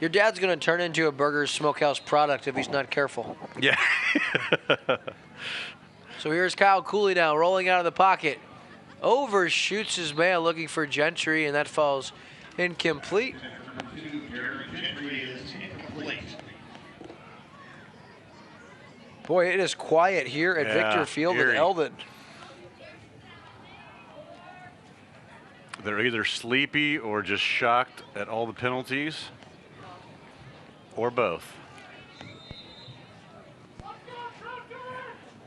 your dad's going to turn into a Burgers Smokehouse product if he's not careful. Yeah. So here's Kyle Cooley now rolling out of the pocket. Overshoots his man looking for Gentry, and that falls incomplete. Boy, it is quiet here at Victor Field in Eldon. They're either sleepy or just shocked at all the penalties, or both.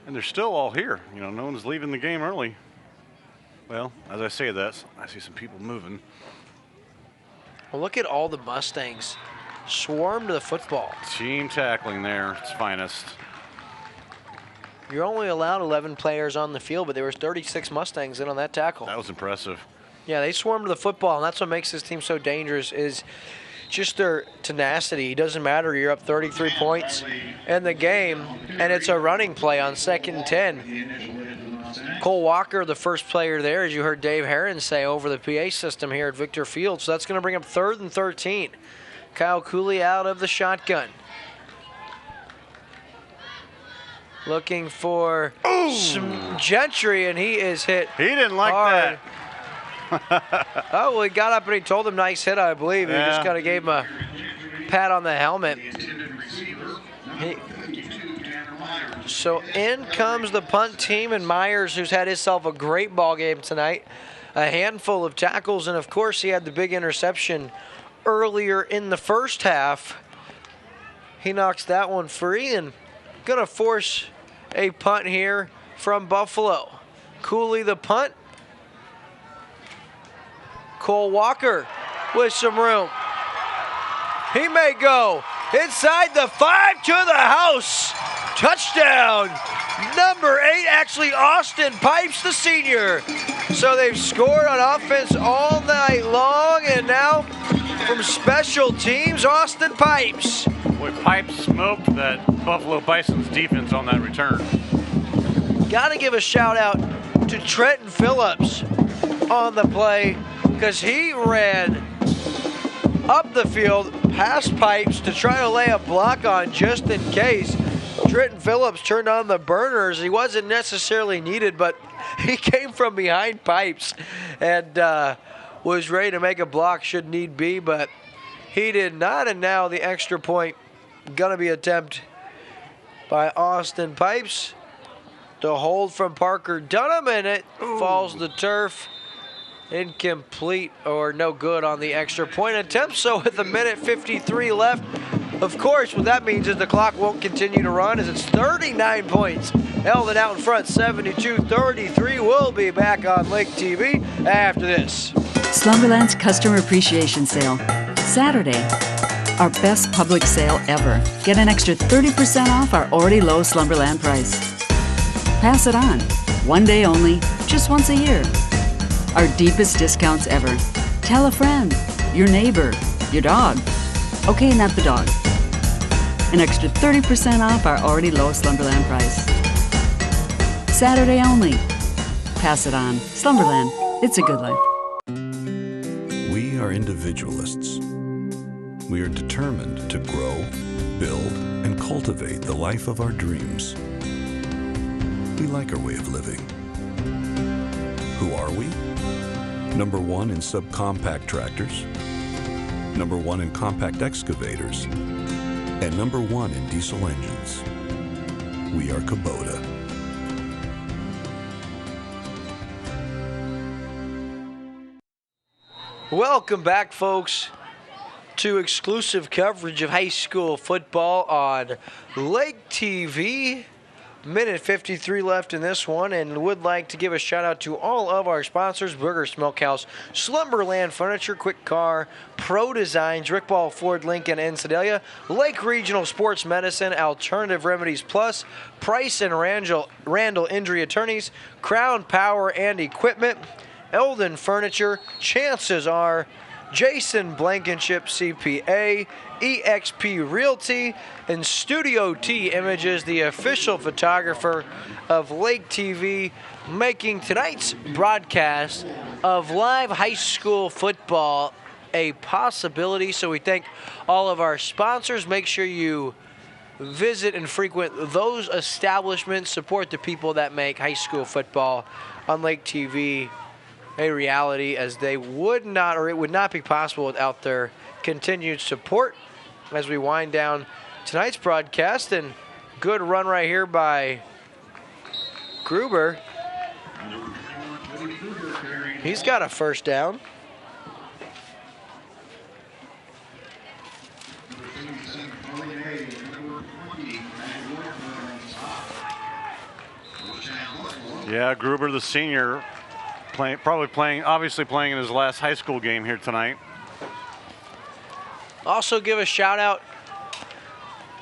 And they're still all here. No one's leaving the game early. Well, as I say that, I see some people moving. Well, look at all the Mustangs swarm to the football. Team tackling there, its finest. You're only allowed 11 players on the field, but there was 36 Mustangs in on that tackle. That was impressive. Yeah, they swarm to the football, and that's what makes this team so dangerous is just their tenacity. It doesn't matter. You're up 33 points in the game, and it's a running play on 2nd and 10. Cole Walker, the first player there, as you heard Dave Herron say, over the PA system here at Victor Field. So that's going to bring up 3rd and 13. Kyle Cooley out of the shotgun. Looking for some Gentry, and he is hit. He didn't like hard. that. Oh, well, he got up and he told him nice hit, I believe. He just kind of gave him a pat on the helmet. So in comes the punt team, and Myers, who's had himself a great ball game tonight. A handful of tackles, and of course he had the big interception earlier in the first half. He knocks that one free, and going to force a punt here from Buffalo. Cooley the punt. Cole Walker with some room. He may go inside the 5 to the house. Touchdown. Number 8, actually Austin Pipes, the senior. So they've scored on offense all night long, and now from special teams, Austin Pipes. Boy, Pipes smoked that Buffalo Bison's defense on that return. Got to give a shout out to Trenton Phillips on the play, because he ran up the field past Pipes to try to lay a block on just in case. Trenton Phillips turned on the burners. He wasn't necessarily needed, but he came from behind Pipes and was ready to make a block should need be, but he did not. And now the extra point going to be attempted by Austin Pipes. The hold from Parker Dunham, and it falls to turf. Incomplete or no good on the extra point attempt. So with 1:53 left, of course, what that means is the clock won't continue to run, as it's 39 points Eldon out in front, 72-33. We'll be back on Lake TV after this. Slumberland's Customer Appreciation Sale. Saturday, our best public sale ever. Get an extra 30% off our already low Slumberland price. Pass it on. One day only, just once a year. Our deepest discounts ever. Tell a friend, your neighbor, your dog. Okay, not the dog. An extra 30% off our already low Slumberland price. Saturday only. Pass it on. Slumberland, it's a good life. We are individualists. We are determined to grow, build, and cultivate the life of our dreams. We like our way of living. Who are we? Number 1 in subcompact tractors, number 1 in compact excavators, and number 1 in diesel engines. We are Kubota. Welcome back, folks, to exclusive coverage of high school football on Lake TV. Minute 53 left in this one, and would like to give a shout out to all of our sponsors: Burger Smokehouse, Slumberland Furniture, Quick Car, Pro Designs, Rick Ball, Ford, Lincoln, and Sedalia, Lake Regional Sports Medicine, Alternative Remedies Plus, Price and Randall Injury Attorneys, Crown Power and Equipment, Eldon Furniture, Chances Are, Jason Blankenship CPA, EXP Realty, and Studio T Images, the official photographer of Lake TV, making tonight's broadcast of live high school football a possibility. So we thank all of our sponsors. Make sure you visit and frequent those establishments. Support the people that make high school football on Lake TV a reality, as they would not, or it would not be possible without their continued support. As we wind down tonight's broadcast, and good run right here by Gruber. He's got a first down. Yeah, Gruber, the senior, obviously playing in his last high school game here tonight. Also give a shout out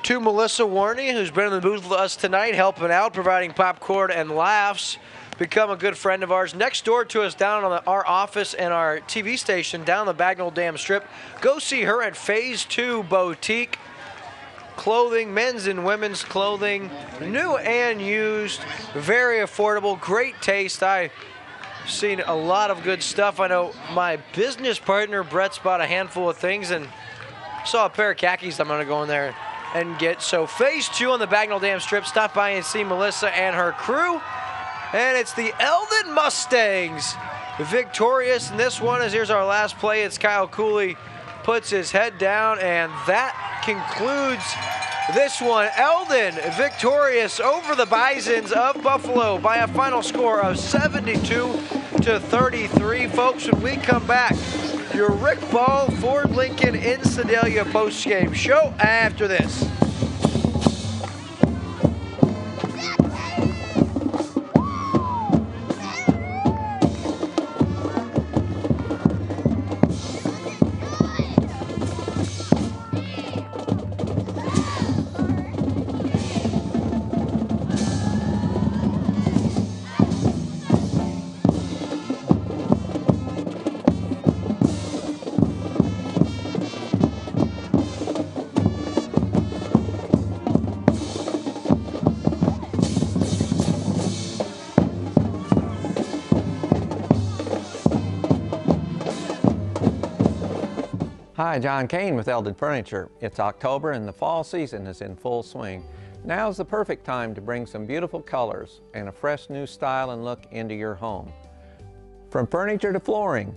to Melissa Warney, who's been in the booth with us tonight, helping out, providing popcorn and laughs. Become a good friend of ours. Next door to us, down on our office and our TV station, down the Bagnell Dam Strip. Go see her at Phase 2 Boutique. Clothing, men's and women's clothing, new and used, very affordable, great taste. I've seen a lot of good stuff. I know my business partner, Brett's bought a handful of things, and saw a pair of khakis I'm going to go in there and get. So Phase 2 on the Bagnell Dam Strip. Stop by and see Melissa and her crew. And it's the Eldon Mustangs victorious in this one, as here's our last play. It's Kyle Cooley puts his head down, and that concludes this one. Eldon victorious over the Bisons of Buffalo by a final score of 72-33. Folks, when we come back, your Rick Ball, Ford Lincoln in Sedalia post-game show after this. Hi, John Kane with Eldon Furniture. It's October and the fall season is in full swing. Now's the perfect time to bring some beautiful colors and a fresh new style and look into your home. From furniture to flooring,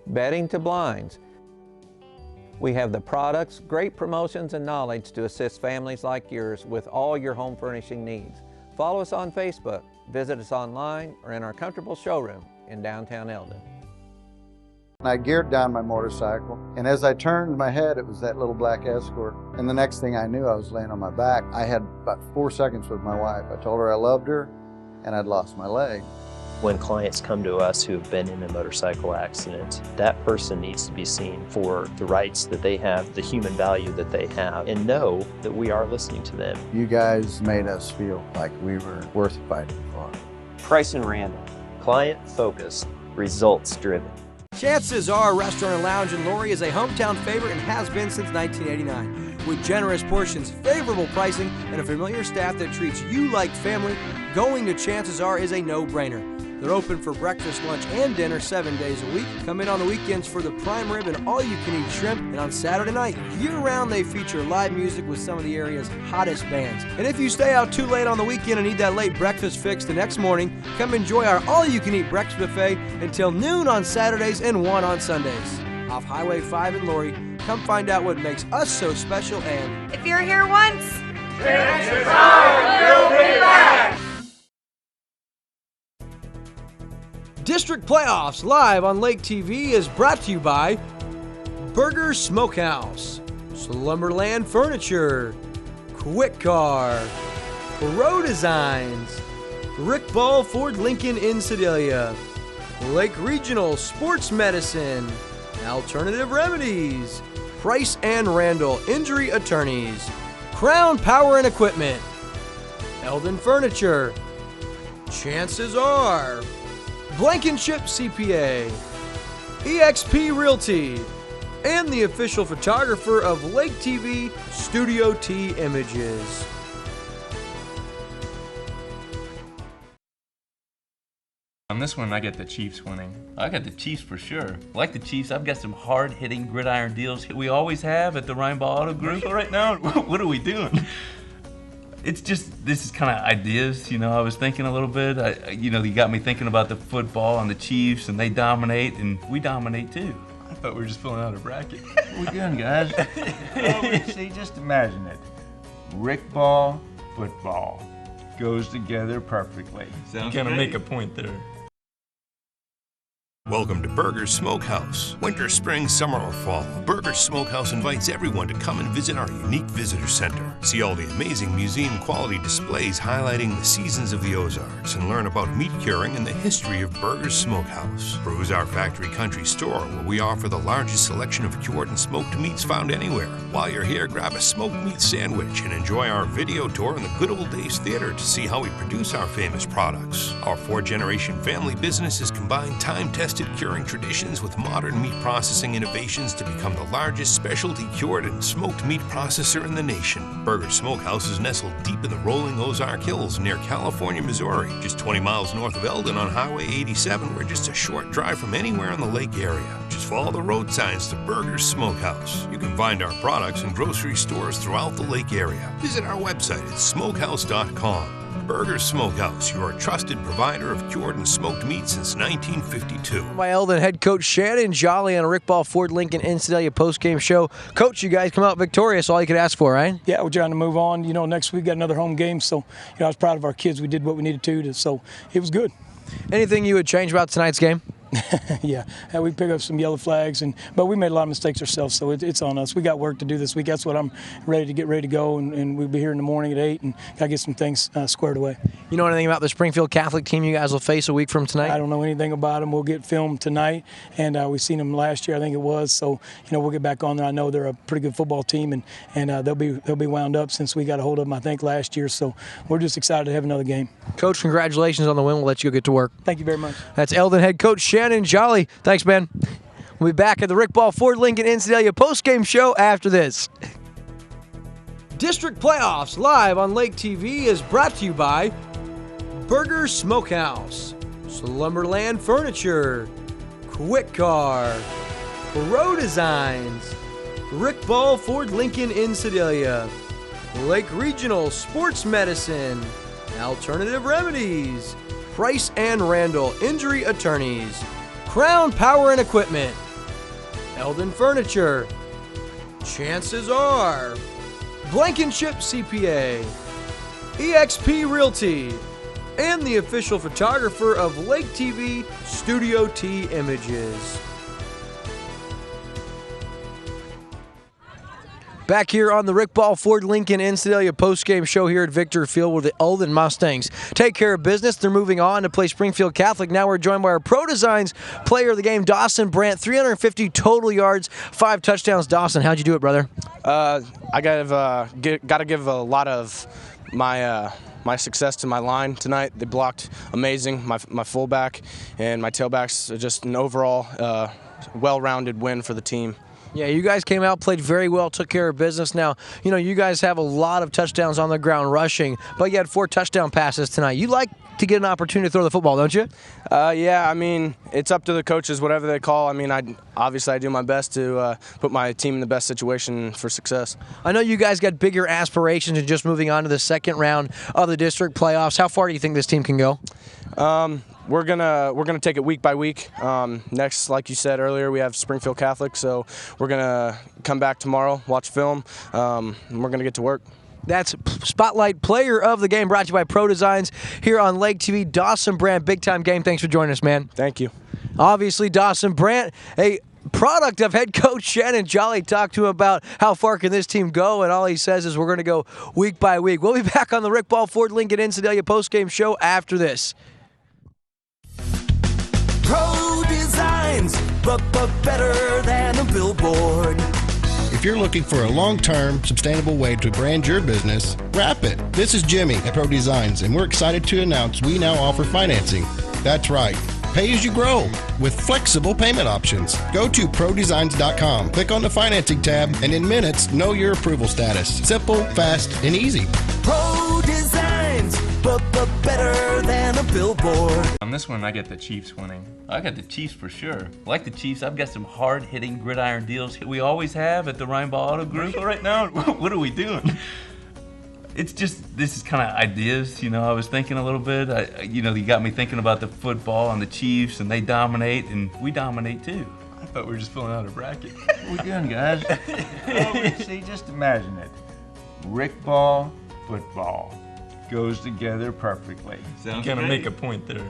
bedding to blinds, we have the products, great promotions, and knowledge to assist families like yours with all your home furnishing needs. Follow us on Facebook, visit us online, or in our comfortable showroom in downtown Eldon. I geared down my motorcycle, and as I turned my head, it was that little black Escort. And the next thing I knew, I was laying on my back. I had about 4 seconds with my wife. I told her I loved her, and I'd lost my leg. When clients come to us who have been in a motorcycle accident, that person needs to be seen for the rights that they have, the human value that they have, and know that we are listening to them. You guys made us feel like we were worth fighting for. Price and Randall. Client-focused, results-driven. Chances are Restaurant and Lounge in Lori is a hometown favorite and has been since 1989. With generous portions, favorable pricing, and a familiar staff that treats you like family, going to Chances Are is a no-brainer. They're open for breakfast, lunch, and dinner 7 days a week. Come in on the weekends for the prime rib and all-you-can-eat shrimp. And on Saturday night, year-round, they feature live music with some of the area's hottest bands. And if you stay out too late on the weekend and need that late breakfast fix the next morning, come enjoy our all-you-can-eat breakfast buffet until noon on Saturdays and 1 on Sundays. Off Highway 5 in Lori, come find out what makes us so special and... If you're here once, chances are you'll be back! District Playoffs live on Lake TV is brought to you by Burger Smokehouse, Slumberland Furniture, Quick Car, Pro Designs, Rick Ball Ford Lincoln in Sedalia, Lake Regional Sports Medicine, Alternative Remedies, Price and Randall Injury Attorneys, Crown Power and Equipment, Eldon Furniture, Chances Are, Blankenship CPA, EXP Realty, and the official photographer of Lake TV, Studio T Images. On this one, I get the Chiefs winning. I got the Chiefs for sure. Like the Chiefs, I've got some hard-hitting gridiron deals we always have at the Rhineball Auto Group. Right now, what are we doing? It's just, this is kind of ideas, I was thinking a little bit. You got me thinking about the football and the Chiefs, and they dominate, and we dominate too. I thought we were just filling out a bracket. What are we doing, guys? See, just imagine it. Rick ball, football goes together perfectly. Sounds gonna make a point there. Welcome to Burger's Smokehouse. Winter, spring, summer, or fall, Burger's Smokehouse invites everyone to come and visit our unique visitor center. See all the amazing museum-quality displays highlighting the seasons of the Ozarks and learn about meat curing and the history of Burger's Smokehouse. Peruse our factory country store where we offer the largest selection of cured and smoked meats found anywhere. While you're here, grab a smoked meat sandwich and enjoy our video tour in the Good Old Days Theater to see how we produce our famous products. Our 4-generation family business has combined time-tested curing traditions with modern meat processing innovations to become the largest specialty cured and smoked meat processor in the nation. Burger's Smokehouse is nestled deep in the rolling Ozark Hills near California, Missouri, just 20 miles north of Eldon on Highway 87. We're just a short drive from anywhere in the lake area. Just follow the road signs to Burger's Smokehouse. You can find our products in grocery stores throughout the lake area. Visit our website at smokehouse.com. Burger's Smokehouse, your trusted provider of cured and smoked meat since 1952. By Eldon head coach Shannon Jolly on a Rick Ball Ford Lincoln in Sedalia postgame show. Coach, you guys come out victorious. All you could ask for, right? Yeah, we're trying to move on. Next week got another home game, so I was proud of our kids. We did what we needed to, so it was good. Anything you would change about tonight's game? Yeah, we picked up some yellow flags, but we made a lot of mistakes ourselves, so it's on us. We got work to do this week. That's what I'm ready to go, and we'll be here in the morning at 8 and got to get some things squared away. You know anything about the Springfield Catholic team you guys will face a week from tonight? I don't know anything about them. We'll get filmed tonight, and we've seen them last year, I think it was, so we'll get back on there. I know they're a pretty good football team, and they'll be wound up since we got a hold of them, I think, last year, so we're just excited to have another game. Coach, congratulations on the win. We'll let you go get to work. Thank you very much. That's Eldon head coach Shannon Jolly. Thanks, man. We'll be back at the Rick Ball Ford Lincoln in Sedalia postgame show after this. District Playoffs live on Lake TV is brought to you by Burger Smokehouse, Slumberland Furniture, Quick Car, Pro Designs, Rick Ball Ford Lincoln in Sedalia, Lake Regional Sports Medicine, Alternative Remedies, Price and Randall Injury Attorneys, Crown Power and Equipment, Eldon Furniture, Chances Are, Blankenship CPA, EXP Realty, and the official photographer of Lake TV, Studio T Images. Back here on the Rick Ball Ford Lincoln in Sedalia postgame show here at Victor Field where the Eldon Mustangs take care of business. They're moving on to play Springfield Catholic. Now we're joined by our Pro Designs player of the game, Dawson Brandt. 350 total yards, 5 touchdowns. Dawson, how'd you do it, brother? I got to give a lot of my success to my line tonight. They blocked amazing. My fullback and my tailbacks, just an overall well-rounded win for the team. Yeah, you guys came out, played very well, took care of business. Now, you know, you guys have a lot of touchdowns on the ground rushing, but you had 4 touchdown passes tonight. You like to get an opportunity to throw the football, don't you? Yeah, I mean, it's up to the coaches, whatever they call. I mean, obviously I do my best to put my team in the best situation for success. I know you guys got bigger aspirations and just moving on to the second round of the district playoffs. How far do you think this team can go? We're gonna take it week by week. Next, like you said earlier, we have Springfield Catholic, so we're gonna come back tomorrow, watch film, and we're gonna get to work. That's Spotlight Player of the Game, brought to you by Pro Designs here on Lake TV. Dawson Brandt, big time game. Thanks for joining us, man. Thank you. Obviously, Dawson Brandt, a product of head coach Shannon Jolly. Talked to him about how far can this team go, and all he says is we're going to go week by week. We'll be back on the Rick Ball Ford Lincoln in Sedalia postgame show after this. Pro Designs, but better than a billboard. If you're looking for a long-term, sustainable way to brand your business, wrap it. This is Jimmy at Pro Designs, and we're excited to announce we now offer financing. That's right. Pay as you grow with flexible payment options. Go to prodesigns.com, click on the financing tab, and in minutes, know your approval status. Simple, fast, and easy. Pro Designs, but better than a billboard. On this one, I get the Chiefs winning. I got the Chiefs for sure. Like the Chiefs, I've got some hard-hitting gridiron deals we always have at the Rhinebeck Auto Group. Right now, what are we doing? It's just, this is kind of ideas, you know, I was thinking a little bit. You got me thinking about the football and the Chiefs, and they dominate, and we dominate too. I thought we were just filling out a bracket. What are we doing, guys? Oh, see, just imagine it. Rick ball, football goes together perfectly. Sounds gonna make a point there.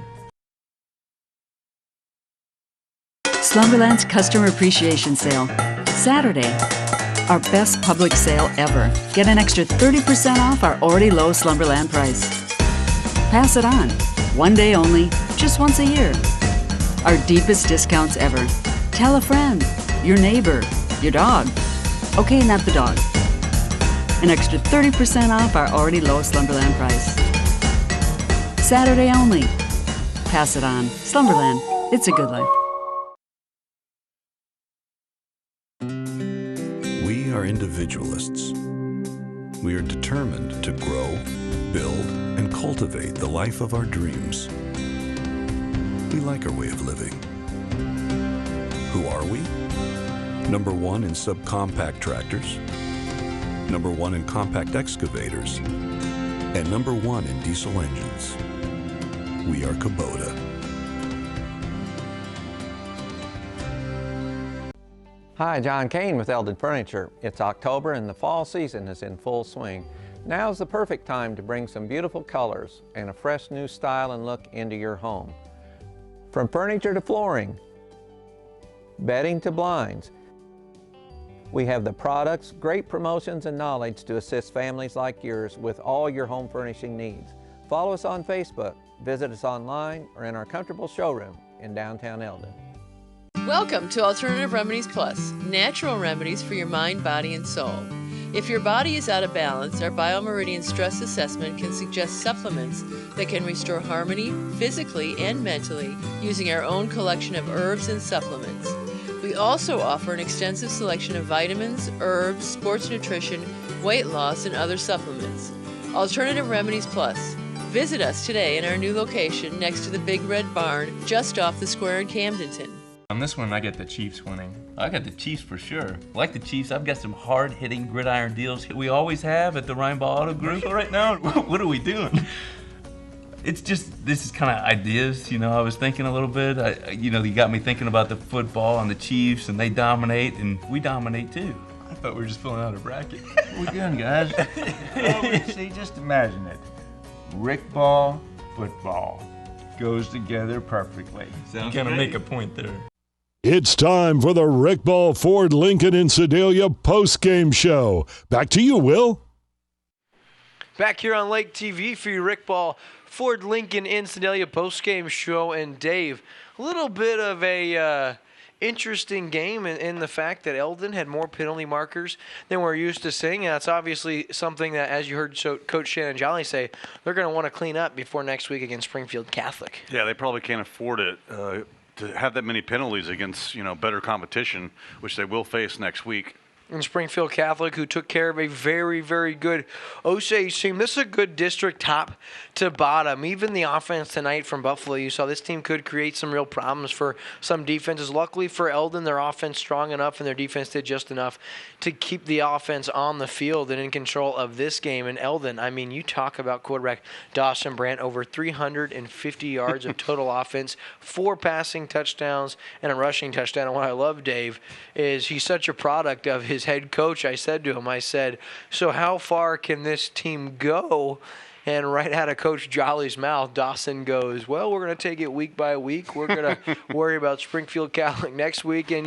Slumberland's Customer Appreciation Sale. Saturday. Our best public sale ever. Get an extra 30% off our already low Slumberland price. Pass it on. One day only, just once a year. Our deepest discounts ever. Tell a friend, your neighbor, your dog. Okay, not the dog. An extra 30% off our already low Slumberland price. Saturday only. Pass it on. Slumberland. It's a good life. We are individualists. We are determined to grow, build, and cultivate the life of our dreams. We like our way of living. Who are we? Number 1 in subcompact tractors, number 1 in compact excavators, and number 1 in diesel engines. We are Kubota. Hi, John Kane with Eldon Furniture. It's October and the fall season is in full swing. Now's the perfect time to bring some beautiful colors and a fresh new style and look into your home. From furniture to flooring, bedding to blinds, we have the products, great promotions, and knowledge to assist families like yours with all your home furnishing needs. Follow us on Facebook, visit us online, or in our comfortable showroom in downtown Eldon. Welcome to Alternative Remedies Plus, natural remedies for your mind, body, and soul. If your body is out of balance, our BioMeridian Stress Assessment can suggest supplements that can restore harmony physically and mentally using our own collection of herbs and supplements. We also offer an extensive selection of vitamins, herbs, sports nutrition, weight loss, and other supplements. Alternative Remedies Plus. Visit us today in our new location next to the Big Red Barn, just off the square in Camdenton. On this one, I get the Chiefs winning. I got the Chiefs for sure. Like the Chiefs, I've got some hard-hitting gridiron deals we always have at the Rhinebeck Auto Group. Right now, what are we doing? It's just, this is kind of ideas, you know, I was thinking a little bit. You got me thinking about the football and the Chiefs, and they dominate, and we dominate too. I thought we were just filling out a bracket. What are we doing, guys? Oh, see, just imagine it. Rick ball, football goes together perfectly. Sounds gonna make a point there. It's time for the Rick Ball Ford Lincoln in Sedalia postgame show. Back to you, Will. Back here on Lake TV for your Rick Ball Ford Lincoln in Sedalia postgame show. And Dave, a little bit of a interesting game in the fact that Eldon had more penalty markers than we're used to seeing. And that's obviously something that, as you heard Coach Shannon Jolly say, they're going to want to clean up before next week against Springfield Catholic. Yeah, they probably can't afford it. To have that many penalties against, better competition, which they will face next week. And Springfield Catholic, who took care of a very, very good Osage team. This is a good district top to bottom. Even the offense tonight from Buffalo, you saw this team could create some real problems for some defenses. Luckily for Eldon, their offense strong enough and their defense did just enough to keep the offense on the field and in control of this game. And Eldon, I mean, you talk about quarterback Dawson Brandt, over 350 yards of total offense, 4 passing touchdowns, and a rushing touchdown. And what I love, Dave, is he's such a product of his head coach. I said to him, so how far can this team go? And right out of Coach Jolly's mouth, Dawson goes, well, we're going to take it week by week. We're going to worry about Springfield Catholic next week. And,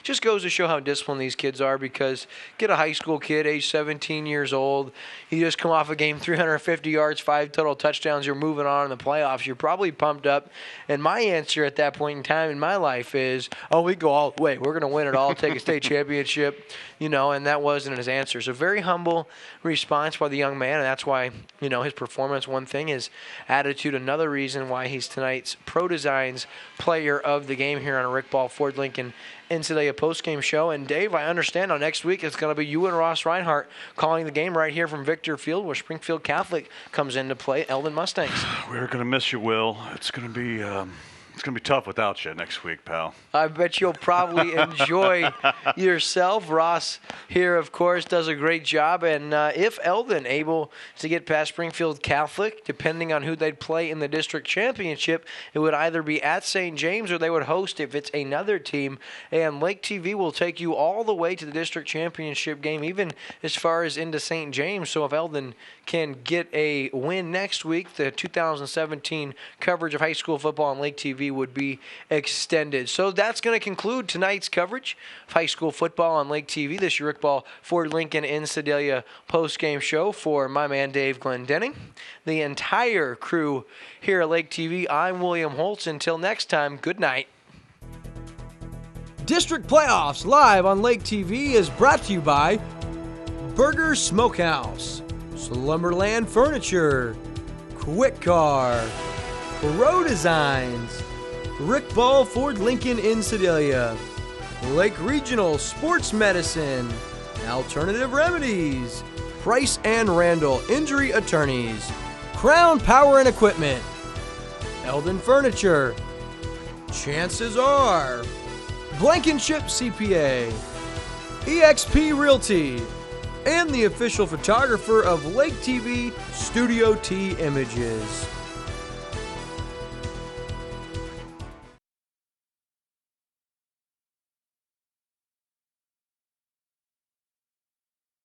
just goes to show how disciplined these kids are, because get a high school kid, age 17 years old. You just come off a game, 350 yards, 5 total touchdowns. You're moving on in the playoffs. You're probably pumped up. And my answer at that point in time in my life is, we go all the way. We're going to win it all, take a state championship, and that wasn't his answer. So very humble response by the young man, and that's why, his performance, one thing, his attitude, another reason why he's tonight's Pro Designs player of the game here on a Rick Ball Ford Lincoln in Sedalia postgame show. And Dave, I understand now next week it's going to be you and Ross Reinhardt calling the game right here from Victor Field, where Springfield Catholic comes into play Eldon Mustangs. We're going to miss you, Will. It's going to be tough without you next week, pal. I bet you'll probably enjoy yourself. Ross here, of course, does a great job. And if Eldon able to get past Springfield Catholic, depending on who they'd play in the district championship, it would either be at St. James or they would host if it's another team. And Lake TV will take you all the way to the district championship game, even as far as into St. James. So if Eldon can get a win next week, the 2017 coverage of high school football on Lake TV would be extended. So that's going to conclude tonight's coverage of high school football on Lake TV. This is your Rick Ball Ford Lincoln in Sedalia postgame show for my man Dave Glendenning, the entire crew here at Lake TV. I'm William Holtz. Until next time, good night. District Playoffs live on Lake TV is brought to you by Burger Smokehouse, Slumberland Furniture, Quick Car, Pro Designs, Rick Ball Ford Lincoln in Sedalia, Lake Regional Sports Medicine, Alternative Remedies, Price and Randall Injury Attorneys, Crown Power and Equipment, Eldon Furniture, Chances Are, Blankenship CPA, eXp Realty, and the official photographer of Lake TV, Studio T Images.